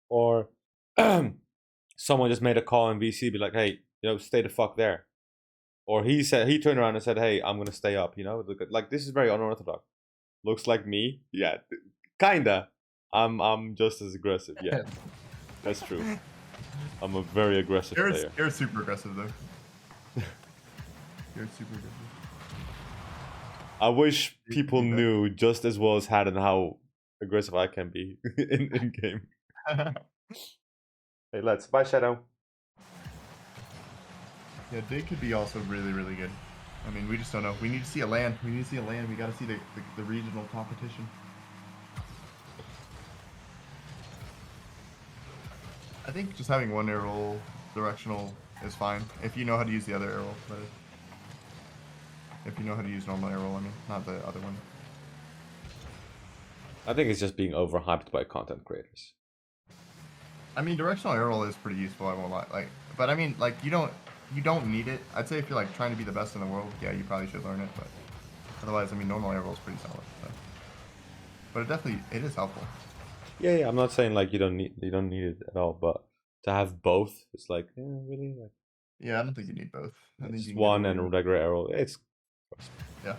[SPEAKER 1] or someone just made a call in VC, be like, hey, you know, stay the fuck there. Or he turned around and said, hey, I'm going to stay up, you know? Like, this is very unorthodox. Looks like me. Yeah, kinda. I'm just as aggressive. Yeah, that's true. I'm a very aggressive player.
[SPEAKER 2] You're super aggressive, though. You're super aggressive.
[SPEAKER 1] I wish people knew just as well as Haddon how aggressive I can be in game. Hey, let's. Bye, Shadow.
[SPEAKER 2] Yeah, Dig could be also really, really good. I mean, we just don't know. We need to see a LAN. We need to see a LAN. We got to see the regional competition. I think just having one air roll directional is fine. If you know how to use the other air roll. But if you know how to use normal air roll, I mean, not the other one.
[SPEAKER 1] I think it's just being overhyped by content creators.
[SPEAKER 2] I mean, directional air roll is pretty useful, I won't lie. Like, but I mean, like, you don't need it. I'd say if you're like trying to be the best in the world, yeah, you probably should learn it. But otherwise, I mean, normal air roll is pretty solid. But it is helpful.
[SPEAKER 1] Yeah, I'm not saying like you don't need it at all, but to have both. It's like, really? Like,
[SPEAKER 2] Yeah, I don't think you need both. I think
[SPEAKER 1] just
[SPEAKER 2] you can get
[SPEAKER 1] one
[SPEAKER 2] away
[SPEAKER 1] and
[SPEAKER 2] with.
[SPEAKER 1] regular arrow. It's
[SPEAKER 2] Yeah.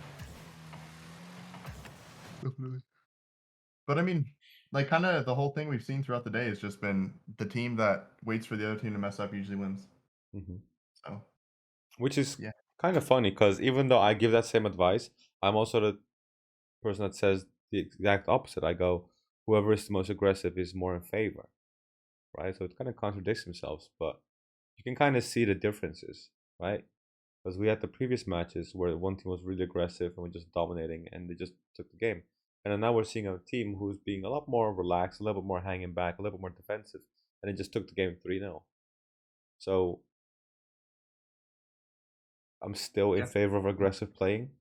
[SPEAKER 2] Definitely. But I mean, like, kind of the whole thing we've seen throughout the day has just been the team that waits for the other team to mess up usually wins. So,
[SPEAKER 1] which is
[SPEAKER 2] yeah.
[SPEAKER 1] kind of funny because even though I give that same advice, I'm also the person that says the exact opposite. I go, whoever is the most aggressive is more in favor, right? So it kind of contradicts themselves, but you can kind of see the differences, right? Because we had the previous matches where one team was really aggressive and was just dominating and they just took the game. And then now we're seeing a team who's being a lot more relaxed, a little bit more hanging back, a little bit more defensive, and it just took the game 3-0. So I'm still in
[SPEAKER 2] Yeah.
[SPEAKER 1] favor of aggressive playing,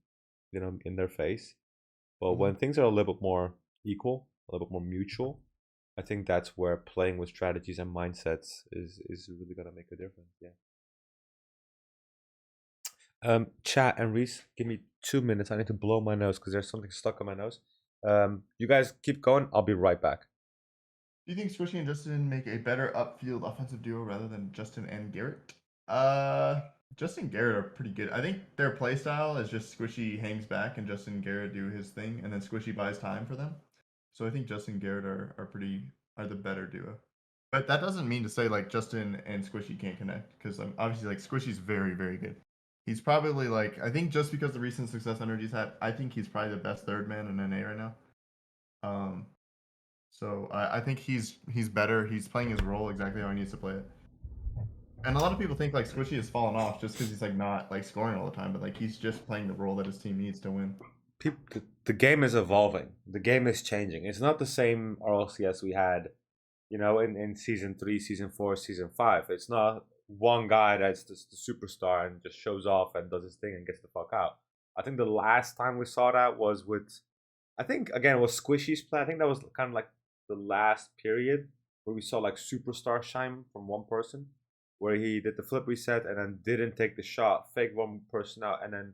[SPEAKER 1] in their face. But
[SPEAKER 2] Mhm.
[SPEAKER 1] when things are a little bit more equal, a little bit more mutual, I think that's where playing with strategies and mindsets is really gonna make a difference. Yeah. Chat and Rhys, give me 2 minutes. I need to blow my nose because there's something stuck on my nose. You guys keep going. I'll be right back.
[SPEAKER 2] Do you think Squishy and Justin make a better upfield offensive duo rather than Justin and Garrett? Justin and Garrett are pretty good. I think their play style is just Squishy hangs back and Justin and Garrett do his thing, and then Squishy buys time for them. So I think Justin and Garrett are the better duo. But that doesn't mean to say like Justin and Squishy can't connect, because obviously like Squishy's very, very good. He's probably like, I think just because the recent success NRG's had, I think he's probably the best third man in NA right now. So I think he's better. He's playing his role exactly how he needs to play it. And a lot of people think like Squishy has fallen off just because he's like not like scoring all the time, but like he's just playing the role that his team needs to win.
[SPEAKER 1] The game is evolving. The game is changing. It's not the same RLCS we had, in season 3, season 4, season 5. It's not one guy that's just the superstar and just shows off and does his thing and gets the fuck out. I think the last time we saw that was with, I think again it was Squishy's play. I think that was kind of like the last period where we saw like superstar shine from one person, where he did the flip reset and then didn't take the shot, faked one person out, and then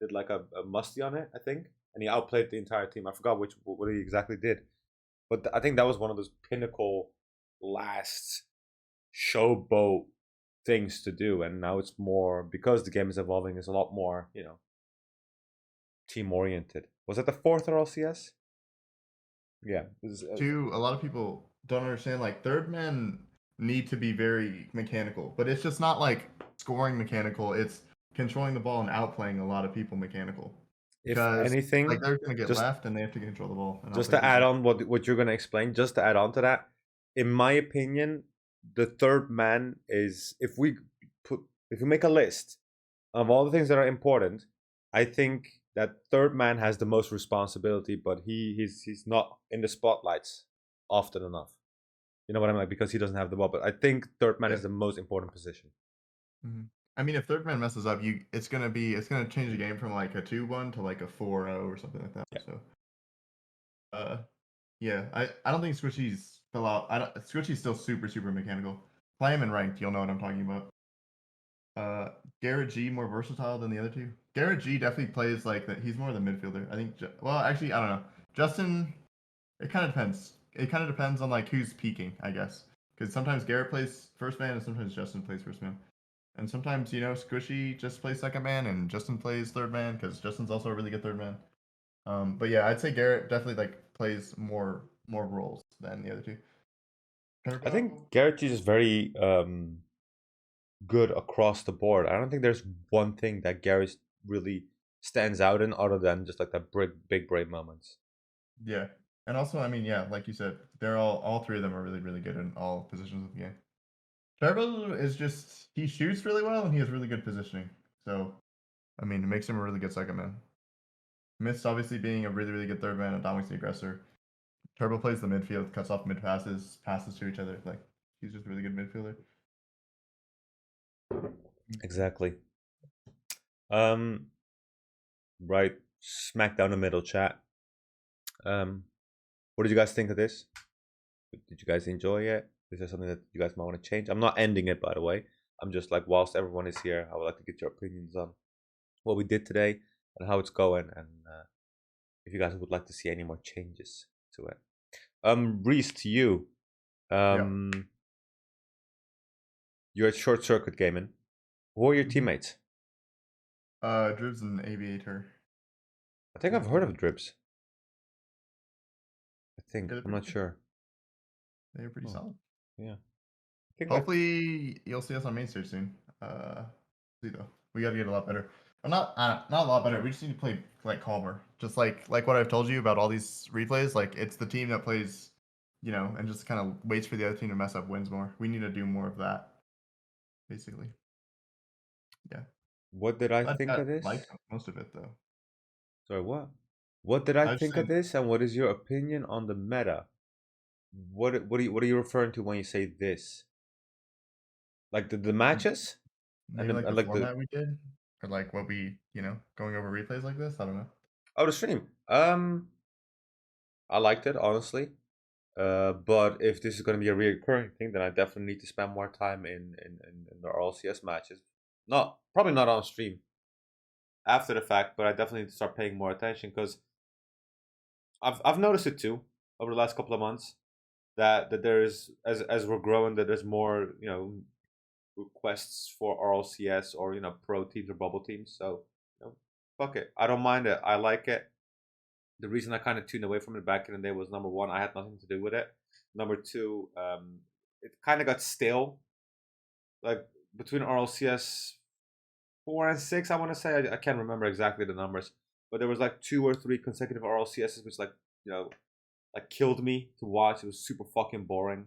[SPEAKER 1] did like a musty on it, I think, and he outplayed the entire team. I forgot what he exactly did, but I think that was one of those pinnacle last showboat things to do. And now it's more, because the game is evolving, it's a lot more, team oriented. Was that the fourth RLCS? Yeah.
[SPEAKER 2] Two, a lot of people don't understand like third men need to be very mechanical, but it's just not like scoring mechanical. It's controlling the ball and outplaying a lot of people mechanical.
[SPEAKER 1] If
[SPEAKER 2] Because
[SPEAKER 1] anything,
[SPEAKER 2] like they're gonna get
[SPEAKER 1] just
[SPEAKER 2] left and they have to control the ball. And
[SPEAKER 1] just
[SPEAKER 2] outplay
[SPEAKER 1] to add
[SPEAKER 2] people.
[SPEAKER 1] on what you're gonna explain, just to add on to that, in my opinion, the third man is, if we make a list of all the things that are important, I think that third man has the most responsibility, but he's not in the spotlights often enough. You know what I mean? Like, because he doesn't have the ball. But I think third man is the most important position.
[SPEAKER 2] Mhm. I mean, if third man messes up, it's gonna change the game from like a 2-1 to like a 4-0 or something like that.
[SPEAKER 1] Yeah.
[SPEAKER 2] So, yeah, I don't think Squishy's fell out. Squishy's still super super mechanical. Play him in ranked, you'll know what I'm talking about. Garrett G more versatile than the other two. Garrett G definitely plays like that. He's more the midfielder. I think. Well, actually, I don't know. Justin, it kind of depends. It kind of depends on like who's peaking, I guess. Because sometimes Garrett plays first man, and sometimes Justin plays first man. And sometimes Squishy just plays second man, and Justin plays third man because Justin's also a really good third man. But yeah, I'd say Garrett definitely like plays more roles than the other two.
[SPEAKER 1] I think Garrett G is very good across the board. I don't think there's one thing that Garrett really stands out in other than just like that big break moments.
[SPEAKER 2] Yeah, and also I mean yeah, like you said, they're all three of them are really really good in all positions of the game. Turbo is just he shoots really well and he has really good positioning. So I mean it makes him a really good second man. Mist obviously being a really really good third man and dominates the aggressor. Turbo plays the midfield, cuts off mid passes to each other. Like he's just a really good midfielder.
[SPEAKER 1] Exactly. Right, smack down the middle, chat. What did you guys think of this? Did you guys enjoy it? Is there something that you guys might want to change? I'm not ending it, by the way. I'm just like, whilst everyone is here, I would like to get your opinions on what we did today and how it's going, and if you guys would like to see any more changes to it. Rhys, to you.
[SPEAKER 2] Yeah.
[SPEAKER 1] You're at Short Circuit Gaming. Who are your teammates?
[SPEAKER 2] Dribs and Aviator.
[SPEAKER 1] I think I've heard of Dribs. I think.
[SPEAKER 2] Yeah,
[SPEAKER 1] I'm not sure.
[SPEAKER 2] They're pretty solid.
[SPEAKER 1] Yeah. I think
[SPEAKER 2] Hopefully you'll see us on main stage soon. See though, we gotta get a lot better. Well, not a lot better. We just need to play like calmer. Just like what I've told you about all these replays. Like it's the team that plays, you know, and just kind of waits for the other team to mess up, wins more. We need to do more of that, basically. Yeah.
[SPEAKER 1] What did I
[SPEAKER 2] Glad
[SPEAKER 1] think
[SPEAKER 2] Pat
[SPEAKER 1] of this?
[SPEAKER 2] liked most of it though.
[SPEAKER 1] Sorry, what? What did I
[SPEAKER 2] was
[SPEAKER 1] think
[SPEAKER 2] saying-
[SPEAKER 1] of this, and what is your opinion on the meta? What are you referring to when you say this? Like the matches?
[SPEAKER 2] Maybe like
[SPEAKER 1] and
[SPEAKER 2] the format we did, or like what we, you know, going over replays like this. I don't know.
[SPEAKER 1] Oh, the stream. I liked it honestly. But if this is going to be a recurring thing, then I definitely need to spend more time in the RLCS matches. Probably not on stream after the fact, but I definitely need to start paying more attention because I've noticed it too over the last couple of months that there's as we're growing that there's more requests for RLCS or pro teams or bubble teams. So fuck it, I don't mind it. I like it. The reason I kind of tuned away from it back in the day was number one, I had nothing to do with it. Number two, it kind of got stale. Like between RLCS 4 and 6, I want to say I can't remember exactly the numbers, but there was like 2 or 3 consecutive RLCSs, which like killed me to watch. It was super fucking boring,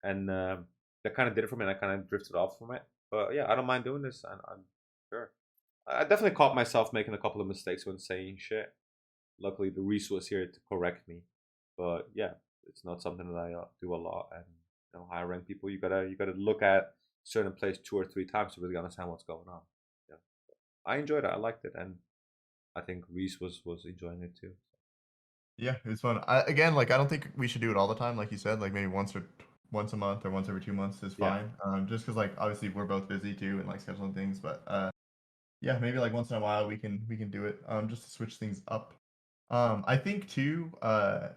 [SPEAKER 1] and that kind of did it for me. And I kind of drifted off from it. But yeah, I don't mind doing this, and I'm sure. I definitely caught myself making a couple of mistakes when saying shit. Luckily, the Rhys was here to correct me. But yeah, it's not something that I do a lot. And high rank people, you gotta look at certain plays 2 or 3 times to really understand what's going on. Yeah, I enjoyed it. I liked it, and I think Rhys was enjoying it too.
[SPEAKER 2] Yeah, it was fun. I don't think we should do it all the time, like you said. Like maybe once a month or once every 2 months is fine. Just because like obviously we're both busy too and like scheduling things, but yeah, maybe like once in a while we can do it. Just to switch things up. I think too,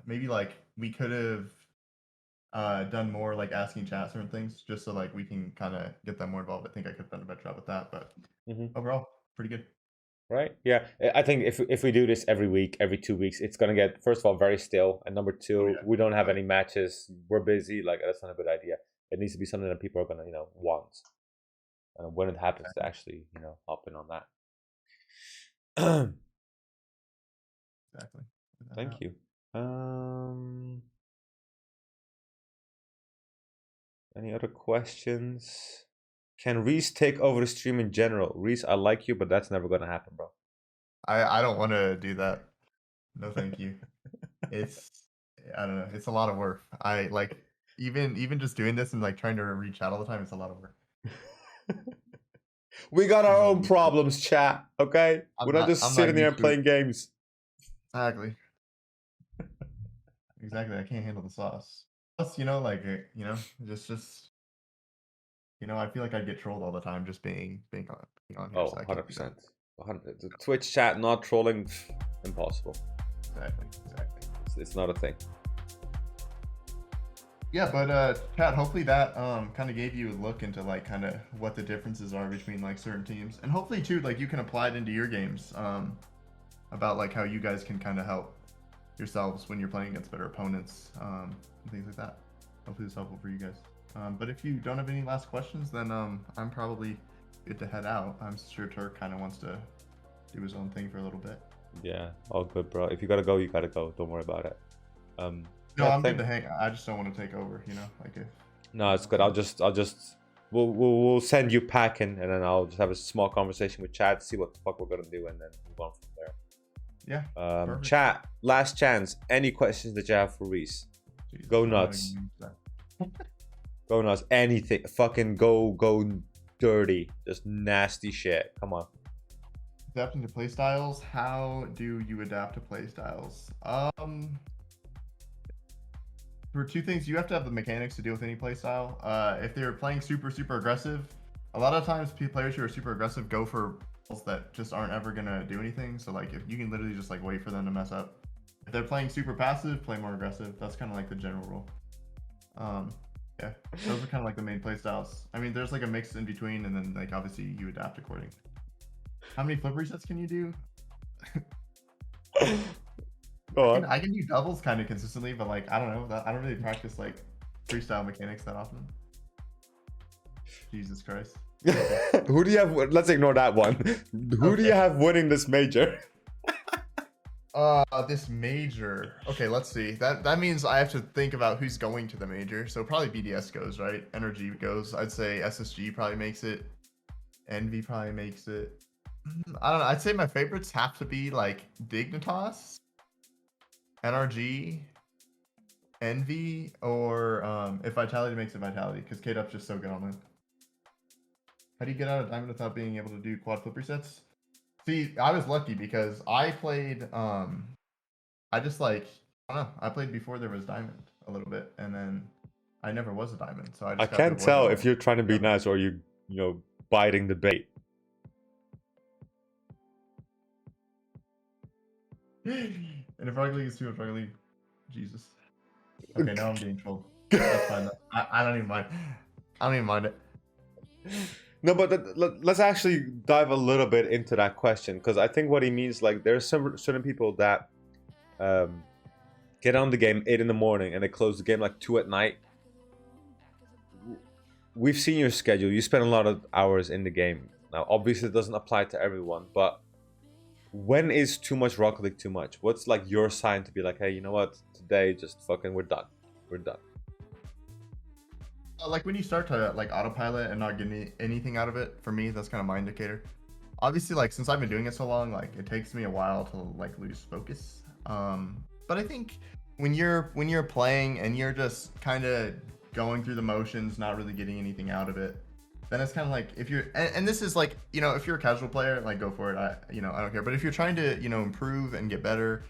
[SPEAKER 2] maybe like we could have done more like asking chat certain things just so like we can kind of get them more involved. I think I could have done a better job with that, but overall, pretty good.
[SPEAKER 1] Right? Yeah, I think if we do this every week, every 2 weeks, it's gonna get, first of all, very still, and number two, we don't have any matches. We're busy. Like that's not a good idea. It needs to be something that people are gonna want, and when it happens, to actually hop in on that.
[SPEAKER 2] Exactly.
[SPEAKER 1] Thank you. Any other questions? Can Rhys take over the stream in general? Rhys, I like you, but that's never gonna happen, bro.
[SPEAKER 2] I don't want to do that. No, thank you. I don't know. It's a lot of work. I like even just doing this and like trying to reach out all the time. It's a lot of work.
[SPEAKER 1] We got our own problems, chat. Okay, we're not just sitting there and playing games.
[SPEAKER 2] Exactly. Exactly. I can't handle the sauce. Plus, just I feel like I'd get trolled all the time just being on here.
[SPEAKER 1] Oh, 100%. The Twitch chat not trolling, impossible.
[SPEAKER 2] Exactly.
[SPEAKER 1] It's not a thing.
[SPEAKER 2] Yeah, but chat, hopefully that kind of gave you a look into like kind of what the differences are between like certain teams, and hopefully too like you can apply it into your games about like how you guys can kind of help yourselves when you're playing against better opponents and things like that. Hopefully it's helpful for you guys. But if you don't have any last questions, then I'm probably good to head out. I'm sure Turk kind of wants to do his own thing for a little bit.
[SPEAKER 1] Yeah, all good, bro. If you gotta go, you gotta go. Don't worry about it.
[SPEAKER 2] No, I'm good to hang. I just don't want to take over, like if.
[SPEAKER 1] No, it's good. We'll send you packing, and then I'll just have a small conversation with Chad, see what the fuck we're gonna do, and then move on from there.
[SPEAKER 2] Yeah.
[SPEAKER 1] Chat, last chance. Any questions that you have for Rhys?
[SPEAKER 2] Jeez,
[SPEAKER 1] go nuts. Go nuts. Anything. Fucking go dirty. Just nasty shit. Come on.
[SPEAKER 2] Adapting to playstyles. How do you adapt to playstyles? For 2 things, you have to have the mechanics to deal with any playstyle. If they're playing super aggressive, a lot of times players who are super aggressive go for balls that just aren't ever gonna do anything. So like if you can literally just like wait for them to mess up. If they're playing super passive, play more aggressive. That's kind of like the general rule. Yeah, those are kind of like the main play styles. I mean, there's like a mix in between, and then like obviously you adapt accordingly. How many flip resets can you do?
[SPEAKER 1] Go on.
[SPEAKER 2] I can do doubles kind of consistently, but like I don't know. I don't really practice like freestyle mechanics that often. Jesus Christ.
[SPEAKER 1] Who do you have? Let's ignore that one. Who do you have winning this major?
[SPEAKER 2] This major. Okay, let's see. That means I have to think about who's going to the major. So probably BDS goes, right? NRG goes. I'd say SSG probably makes it. Envy probably makes it. I don't know. I'd say my favorites have to be like Dignitas, NRG, Envy, or if Vitality makes it Vitality, because K-Dub's just so good on it. How do you get out of Diamond without being able to do quad flip resets? See, I was lucky because I played, I just like, I don't know, I played before there was Diamond a little bit, and then I never was a Diamond, so I just
[SPEAKER 1] I
[SPEAKER 2] got
[SPEAKER 1] can't
[SPEAKER 2] to
[SPEAKER 1] tell
[SPEAKER 2] avoid
[SPEAKER 1] if you're trying to be nice or you know, biting the bait.
[SPEAKER 2] And if Rocket League is too much Rocket League, Jesus. Okay, now I'm being trolled. That's fine. I don't even mind. I don't even mind it.
[SPEAKER 1] No, but let's actually dive a little bit into that question, because I think what he means, like, there's some certain people that get on the game 8 in the morning and they close the game like 2 at night. We've seen your schedule. You spend a lot of hours in the game. Now, obviously, it doesn't apply to everyone, but when is too much Rocket League too much? What's like your sign to be like, hey, you know what? Today, just fucking, we're done. We're done.
[SPEAKER 2] Like when you start to like autopilot and not get anything out of it, for me, that's kind of my indicator. Obviously, like since I've been doing it so long, like it takes me a while to like lose focus. But I think when you're playing and you're just kind of going through the motions, not really getting anything out of it, then it's kind of like if you're and this is like, you know, if you're a casual player, like go for it. I don't care. But if you're trying to, you know, improve and get better,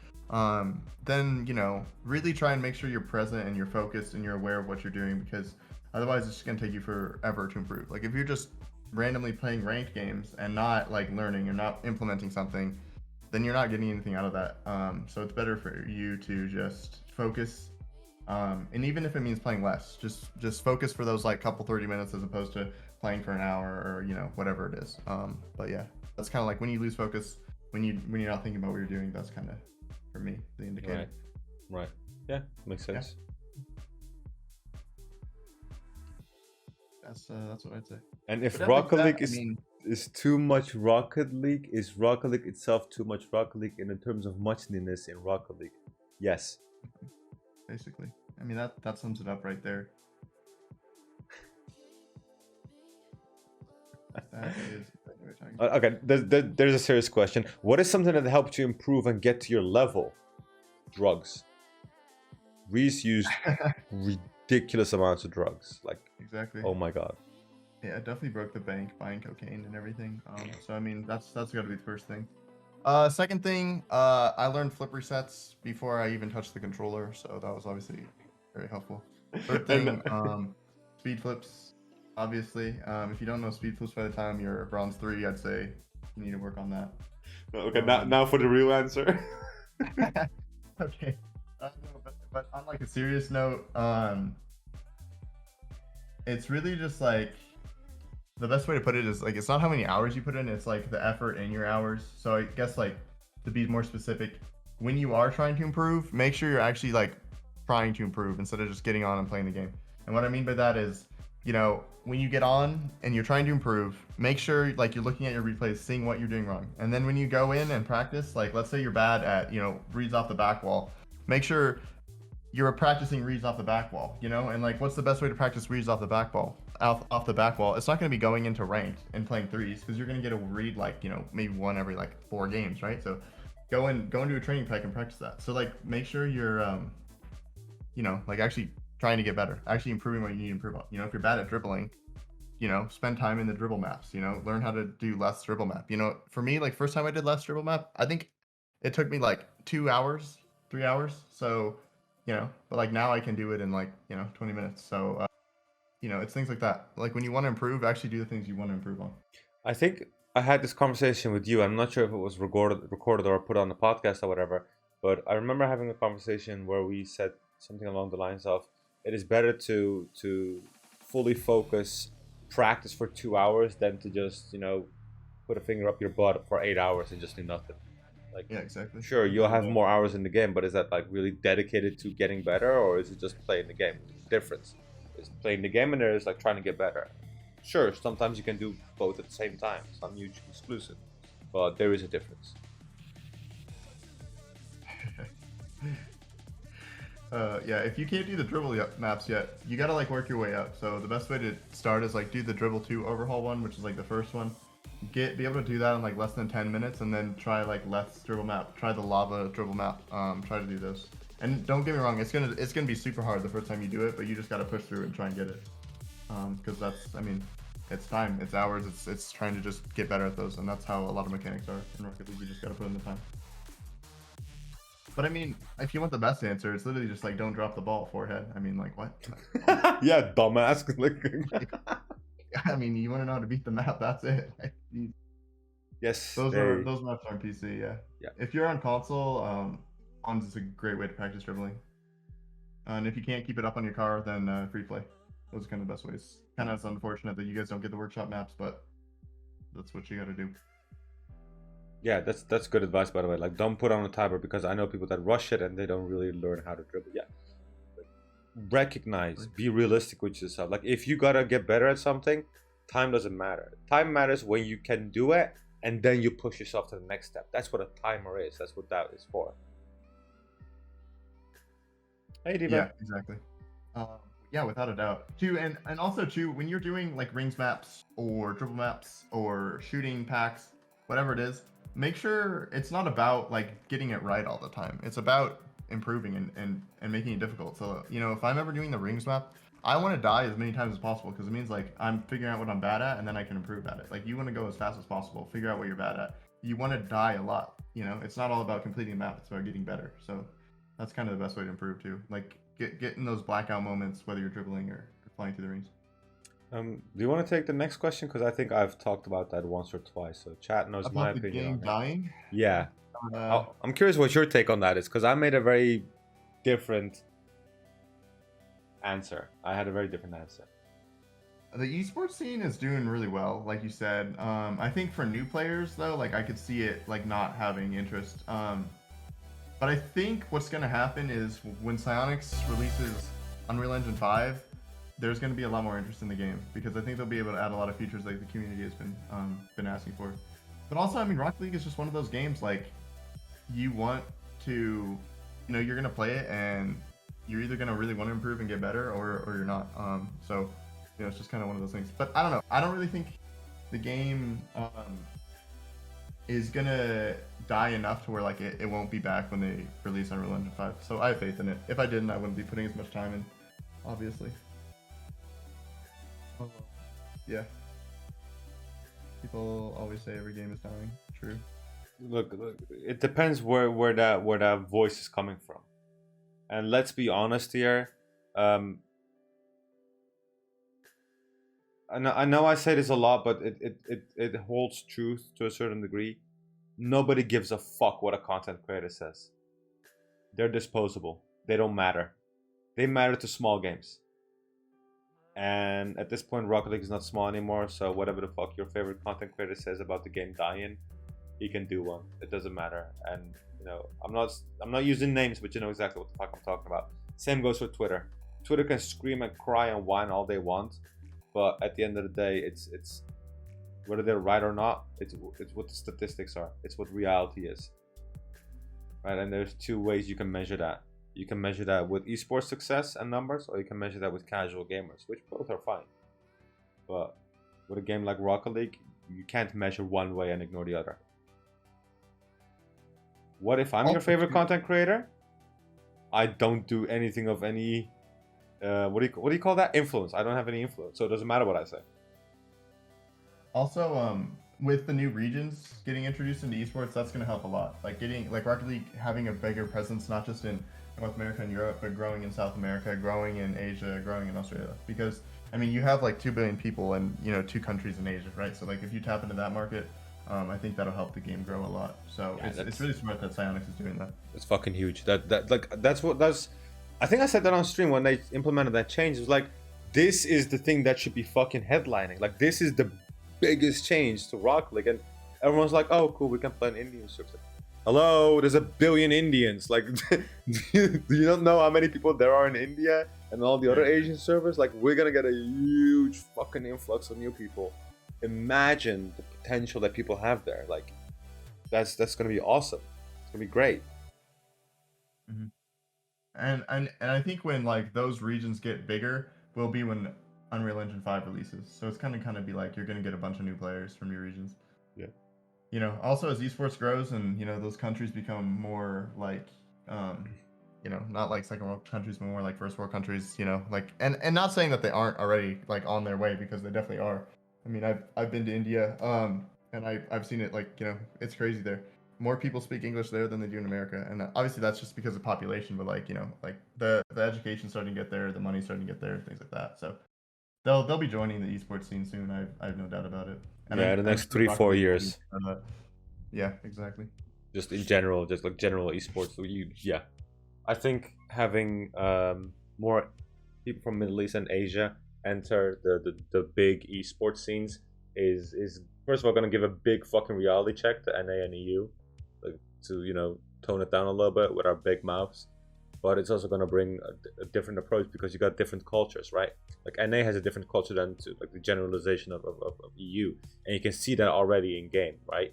[SPEAKER 2] then, you know, really try and make sure you're present and you're focused and you're aware of what you're doing, because otherwise it's just gonna take you forever to improve. Like if you're just randomly playing ranked games and not like learning, you're not implementing something, then you're not getting anything out of that. So it's better for you to just focus. And even if it means playing less, just focus for those like couple 30 minutes as opposed to playing for an hour or, you know, whatever it is. But yeah, that's kind of like when you lose focus, when you're not thinking about what you're doing, that's kind of, for me, the indicator.
[SPEAKER 1] Right. Yeah, makes sense.
[SPEAKER 2] Yeah. That's what I'd say.
[SPEAKER 1] And if
[SPEAKER 2] But
[SPEAKER 1] Rocket League
[SPEAKER 2] is
[SPEAKER 1] is too much Rocket League, is Rocket League itself too much Rocket League in terms of muchness in Rocket League? Yes.
[SPEAKER 2] Basically. I mean, that sums it up right there. That is exactly what we're talking about.
[SPEAKER 1] Okay, there's a serious question. What is something that helped you improve and get to your level? Drugs. Rhys used ridiculous amounts of drugs. Like,
[SPEAKER 2] Exactly.
[SPEAKER 1] oh my god.
[SPEAKER 2] Yeah, it definitely broke the bank buying cocaine and everything. So I mean, that's got to be the first thing. Second thing, I learned flip resets before I even touched the controller, so that was obviously very helpful. Third thing, speed flips, obviously. If you don't know speed flips by the time you're bronze 3, I'd say you need to work on that.
[SPEAKER 1] Okay, now for the real answer.
[SPEAKER 2] Okay. No, but on like a serious note, it's really just like, the best way to put it is like, it's not how many hours you put in, it's like the effort in your hours. So I guess like to be more specific, when you are trying to improve, make sure you're actually like trying to improve instead of just getting on and playing the game. And what I mean by that is, you know, when you get on and you're trying to improve, make sure like you're looking at your replays, seeing what you're doing wrong. And then when you go in and practice, like let's say you're bad at, you know, reads off the back wall, make sure you're practicing reads off the back wall, you know? And like, what's the best way to practice reads off the back wall? Off the back wall, it's not going to be going into ranked and playing threes, because you're going to get a read like, you know, maybe one every like 4 games, right? So go into a training pack and practice that. So like, make sure you're, you know, like actually trying to get better, actually improving what you need to improve on. You know, if you're bad at dribbling, you know, spend time in the dribble maps, you know, learn how to do less dribble map. You know, for me, like first time I did less dribble map, I think it took me like 2 hours, 3 hours. So, you know, but like now I can do it in like, you know, 20 minutes. So, you know, it's things like that. Like when you want to improve, actually do the things you want to improve on.
[SPEAKER 1] I think I had this conversation with you. I'm not sure if it was recorded or put on the podcast or whatever, but I remember having a conversation where we said something along the lines of, it is better to fully focus, practice for 2 hours than to just, put a finger up your butt for 8 hours and just do nothing. Like,
[SPEAKER 2] Yeah, exactly.
[SPEAKER 1] sure, you'll
[SPEAKER 2] Without a
[SPEAKER 1] have
[SPEAKER 2] doubt.
[SPEAKER 1] more hours in the game, but is that like really dedicated to getting better, or is it just playing the game? There's a difference. It's playing the game and there's like trying to get better. Sure, sometimes you can do both at the same time. It's not mutually exclusive, but there is a difference.
[SPEAKER 2] Yeah, if you can't do the dribble maps yet, you gotta like work your way up. So the best way to start is like do the dribble 2 overhaul one, which is like the first one. Be able to do that in like less than 10 minutes, and then try like left dribble map, try the lava dribble map. Try to do those. And don't get me wrong, it's gonna be super hard the first time you do it, but you just gotta push through and try and get it. Because it's time, it's hours, it's trying to just get better at those, and that's how a lot of mechanics are in Rocket League. You just gotta put in the time. But I mean, if you want the best answer, it's literally just like don't drop the ball forehead. I mean, like what?
[SPEAKER 1] Yeah, dumbass.
[SPEAKER 2] I mean, you want to know how to beat the map? That's it.
[SPEAKER 1] Yes,
[SPEAKER 2] Those maps are on PC. Yeah.
[SPEAKER 1] Yeah.
[SPEAKER 2] If you're on console, ONS is a great way to practice dribbling. And if you can't keep it up on your car, then free play. Those are kind of the best ways. Kind of it's unfortunate that you guys don't get the workshop maps, but that's what you got to do.
[SPEAKER 1] Yeah, that's good advice, by the way. Like, don't put on a timer, because I know people that rush it and they don't really learn how to dribble. Yeah, recognize, be realistic with yourself. Like, if you gotta get better at something, time doesn't matter. Time matters when you can do it and then you push yourself to the next step. That's what a timer is. That's what that is for. Hey, Diva.
[SPEAKER 2] Yeah, exactly. Yeah, without a doubt. Too, and also too, when you're doing like rings maps or dribble maps or shooting packs, whatever it is, make sure it's not about like getting it right all the time. It's about improving and making it difficult. So if I'm ever doing the rings map, I want to die as many times as possible, because it means like I'm figuring out what I'm bad at and then I can improve at it. Like, you want to go as fast as possible, figure out what you're bad at. You want to die a lot. It's not all about completing the map, it's about getting better. So that's kind of the best way to improve too. Like, get in those blackout moments, whether you're dribbling or flying through the rings.
[SPEAKER 1] Do you want to take the next question? Because I think I've talked about that once or twice. So chat knows my
[SPEAKER 2] About the
[SPEAKER 1] opinion
[SPEAKER 2] game
[SPEAKER 1] on it.
[SPEAKER 2] dying?
[SPEAKER 1] Yeah.
[SPEAKER 2] Uh,
[SPEAKER 1] I'm curious what your take on that is, because I made a very different answer. I had a very different answer.
[SPEAKER 2] The esports scene is doing really well, like you said. I think for new players though, like I could see it like not having interest. But I think what's going to happen is when Psyonix releases Unreal Engine 5, there's going to be a lot more interest in the game, because I think they'll be able to add a lot of features like the community has been asking for. But also, I mean, Rocket League is just one of those games, like, you want to, you're going to play it and you're either going to really want to improve and get better, or you're not. So, it's just kind of one of those things. But I don't know. I don't really think the game is going to die enough to where like it won't be back when they release Unreal Engine 5. So I have faith in it. If I didn't, I wouldn't be putting as much time in, obviously. Yeah. People always say every game is dying. True.
[SPEAKER 1] Look, it depends where that voice is coming from. And let's be honest here. I know I say this a lot, but it holds truth to a certain degree. Nobody gives a fuck what a content creator says. They're disposable. They don't matter. They matter to small games. And at this point, Rocket League is not small anymore, so whatever the fuck your favorite content creator says about the game dying, he can do one. It doesn't matter. And I'm not using names, but you know exactly what the fuck I'm talking about. Same goes for Twitter. Twitter can scream and cry and whine all they want, but at the end of the day, it's whether they're right or not, it's what the statistics are. It's what reality is. Right? And there's two ways you can measure that. You can measure that with esports success and numbers, or you can measure that with casual gamers, which both are fine. But with a game like Rocket League, you can't measure one way and ignore the other. What if I'm your favorite content creator? I don't do anything of any what do you call that? Influence. I don't have any influence, so it doesn't matter what I say.
[SPEAKER 2] Also, with the new regions getting introduced into esports, that's going to help a lot. Like Rocket League having a bigger presence, not just in North America and Europe, but growing in South America, growing in Asia, growing in Australia. Because I mean, you have like 2 billion people and 2 countries in Asia, right? So like if you tap into that market, I think that'll help the game grow a lot. So yeah, it's really smart that Psyonix is doing that.
[SPEAKER 1] It's fucking huge. That's I think I said that on stream when they implemented that change. It was like, this is the thing that should be fucking headlining. Like, this is the biggest change to Rocket League. And everyone's like, oh, cool, we can play an Indian server. Like, hello, there's a billion Indians. Like, do you not know how many people there are in India and all the other Asian servers? Like, we're gonna get a huge fucking influx of new people. Imagine the potential that people have there. Like, that's gonna be awesome. It's gonna be great.
[SPEAKER 2] Mm-hmm. And I think when like those regions get bigger will be when Unreal Engine 5 releases. So it's kind of be like you're gonna get a bunch of new players from your regions.
[SPEAKER 1] Yeah.
[SPEAKER 2] You know, also as esports grows and you know those countries become more like you know, not like second world countries, but more like first world countries, you know, like and not saying that they aren't already like on their way, because they definitely are. I mean, I've been to India, and I've seen it, like, you know, it's crazy there. More people speak English there than they do in America, and obviously that's just because of population, but like, you know, like the education's starting to get there, the money's starting to get there, things like that. So they'll be joining the esports scene soon. I have no doubt about it. And
[SPEAKER 1] Yeah, the next 3-4 years.
[SPEAKER 2] Yeah, exactly.
[SPEAKER 1] Just in general, just like general esports. Yeah, I think having more people from Middle East and Asia enter the big esports scenes is first of all going to give a big fucking reality check to NA and EU, like, to, you know, tone it down a little bit with our big mouths. But it's also going to bring a different approach, because you got different cultures, right? Like, NA has a different culture than to like the generalization of EU, and you can see that already in game, right?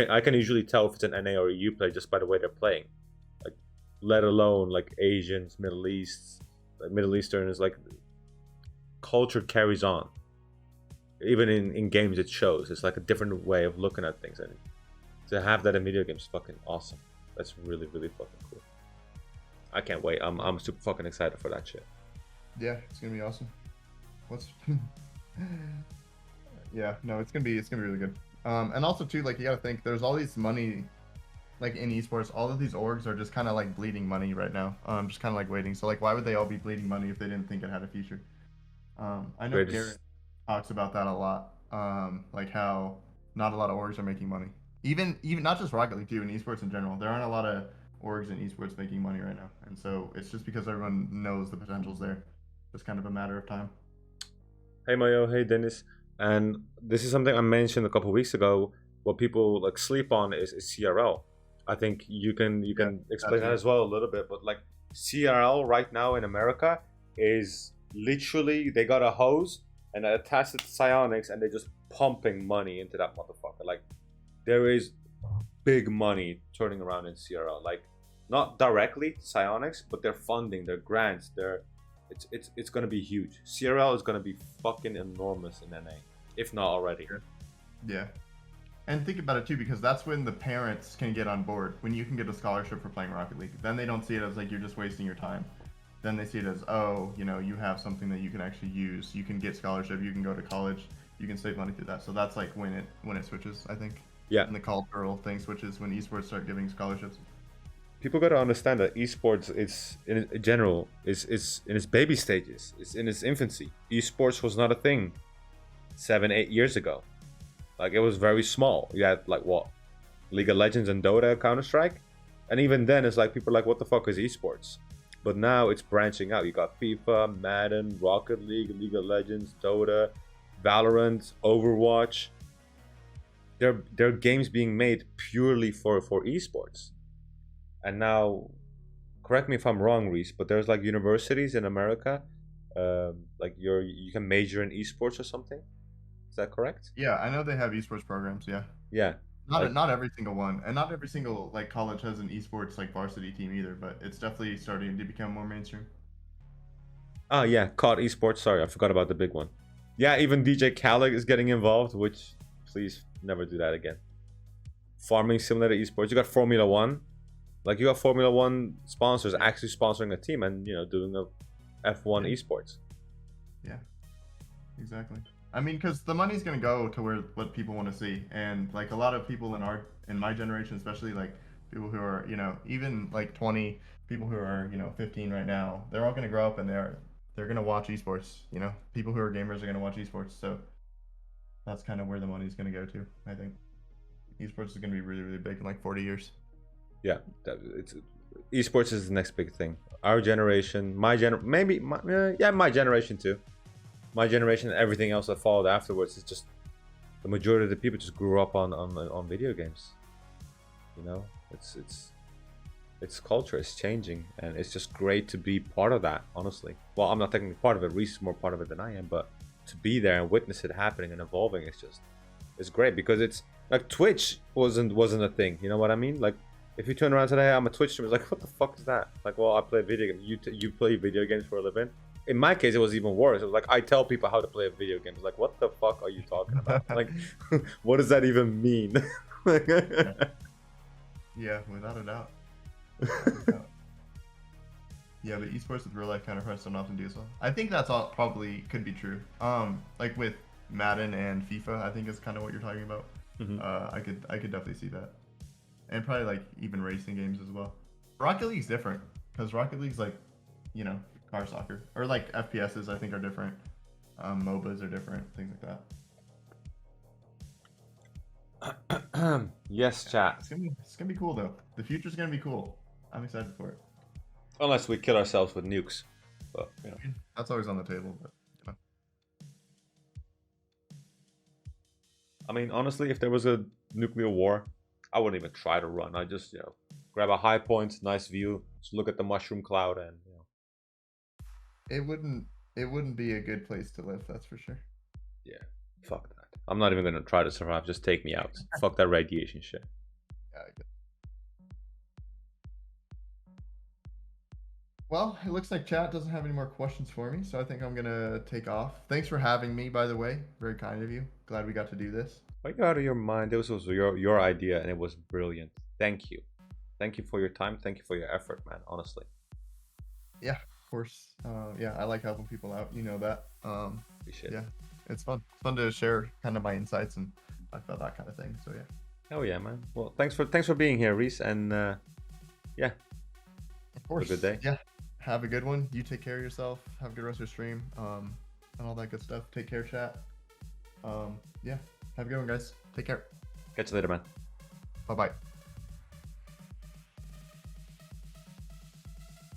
[SPEAKER 1] I can usually tell if it's an NA or EU player just by the way they're playing, like, let alone like Asians, Middle Eastern is like, culture carries on. Even in games it shows. It's like a different way of looking at things, and to have that in video games is fucking awesome. That's really, really fucking cool. I can't wait. I'm super fucking excited for that shit.
[SPEAKER 2] Yeah, it's gonna be awesome. Yeah, no, it's gonna be really good. And also too, like, you gotta think there's all these money, like in esports, all of these orgs are just kind of like bleeding money right now. Just kind of like waiting. So like, why would they all be bleeding money if they didn't think it had a future? I know Garrett talks about that a lot. Like how not a lot of orgs are making money. Even not just Rocket League too, in esports in general, there aren't a lot of orgs in esports making money right now, and so it's just because everyone knows the potential's there. It's kind of a matter of time.
[SPEAKER 1] Hey Mayo, hey Dennis, and this is something I mentioned a couple weeks ago. What people like sleep on is CRL. I think you can explain that as well a little bit, but like, CRL right now in America is literally, they got a hose and attached it to Psyonix, and they're just pumping money into that motherfucker. Like, there is big money turning around in CRL, like, not directly to Psyonix, but they're funding, their grants, it's gonna be huge. CRL is gonna be fucking enormous in NA, if not already.
[SPEAKER 2] Yeah, and think about it too, because that's when the parents can get on board. When you can get a scholarship for playing Rocket League, then they don't see it as like you're just wasting your time. Then they see it as, oh, you know, you have something that you can actually use. You can get scholarship. You can go to college. You can save money through that. So that's like when it switches, I think.
[SPEAKER 1] Yeah.
[SPEAKER 2] And the cultural thing switches when esports start giving scholarships.
[SPEAKER 1] People got to understand that esports is in general is in its baby stages. It's in its infancy. Esports was not a thing 7-8 years ago. Like, it was very small. You had like what, League of Legends and Dota, Counter-Strike, and even then it's like people are like, what the fuck is esports? But now it's branching out. You got FIFA, Madden, Rocket League, League of Legends, Dota, Valorant, Overwatch. They're games being made purely for esports. And now, correct me if I'm wrong, Rhys, but there's like universities in America, like you can major in esports or something. Is that correct?
[SPEAKER 2] Yeah, I know they have esports programs. Yeah.
[SPEAKER 1] Yeah.
[SPEAKER 2] Not every single one, and not every single like college has an esports like varsity team either, but it's definitely starting to become more mainstream.
[SPEAKER 1] Oh yeah, COD esports. Sorry, I forgot about the big one. Yeah, even DJ Khaled is getting involved, which, please never do that again. Farming Simulator esports. You got Formula One. Like, you got Formula One sponsors actually sponsoring a team and, you know, doing a F1 esports.
[SPEAKER 2] Yeah, exactly. I mean, because the money's gonna go to what people want to see, and like a lot of people in my generation, especially like people who are, you know, even like 20, people who are, you know, 15 right now, they're all gonna grow up and they're gonna watch esports. You know, people who are gamers are gonna watch esports, so that's kind of where the money's gonna go to. I think esports is gonna be really, really big in like 40 years.
[SPEAKER 1] Yeah, it's esports is the next big thing. Our generation, my generation too. My generation and everything else that followed afterwards is just the majority of the people just grew up on video games. You know, it's culture is changing, and it's just great to be part of that. Honestly, well, I'm not technically part of it. Rhys is more part of it than I am, but to be there and witness it happening and evolving, it's great because it's like Twitch wasn't a thing. You know what I mean? Like, if you turn around today, I'm a Twitch streamer. It's like, what the fuck is that? Like, well, I play video games. You play video games for a living? In my case, it was even worse. It was like, I tell people how to play a video game. It's like, what the fuck are you talking about? Like, what does that even mean?
[SPEAKER 2] Yeah, without a doubt. Yeah, but esports with real life counterparts don't often do so. I think that's all probably could be true. Like with Madden and FIFA, I think is kind of what you're talking about.
[SPEAKER 1] Mhm.
[SPEAKER 2] I could definitely see that, and probably like even racing games as well. Rocket League's different because Rocket League's like, you know, car soccer, or like FPSs I think are different. MOBAs are different, things like that.
[SPEAKER 1] Yes, chat.
[SPEAKER 2] It's gonna be cool though. The future's gonna be cool. I'm excited for it.
[SPEAKER 1] Unless we kill ourselves with nukes, but you know.
[SPEAKER 2] That's always on the table. But you know.
[SPEAKER 1] I mean, honestly, if there was a nuclear war, I wouldn't even try to run. I just, you know, grab a high point, nice view, just look at the mushroom cloud, and you know.
[SPEAKER 2] It wouldn't be a good place to live. That's for sure.
[SPEAKER 1] Yeah, fuck that. I'm not even gonna try to survive. Just take me out. Fuck that radiation shit.
[SPEAKER 2] Yeah, I get. Well, it looks like chat doesn't have any more questions for me, so I think I'm gonna take off. Thanks for having me, by the way. Very kind of you. Glad we got to do this.
[SPEAKER 1] Are you out of your mind? This was your idea, and it was brilliant. Thank you. Thank you for your time. Thank you for your effort, man. Honestly.
[SPEAKER 2] Yeah, of course. Yeah, I like helping people out. You know that.
[SPEAKER 1] Appreciate
[SPEAKER 2] Yeah,
[SPEAKER 1] it.
[SPEAKER 2] it's fun. It's fun to share kind of my insights and talk about that kind of thing. So yeah.
[SPEAKER 1] Hell yeah, man. Well, thanks for being here, Rhys, and yeah.
[SPEAKER 2] Of course.
[SPEAKER 1] Have a good day.
[SPEAKER 2] Yeah. Have a good one. You take care of yourself. Have a good rest of your stream. And all that good stuff. Take care, chat. Yeah. Have a good one, guys. Take care.
[SPEAKER 1] Catch you later, man.
[SPEAKER 2] Bye bye.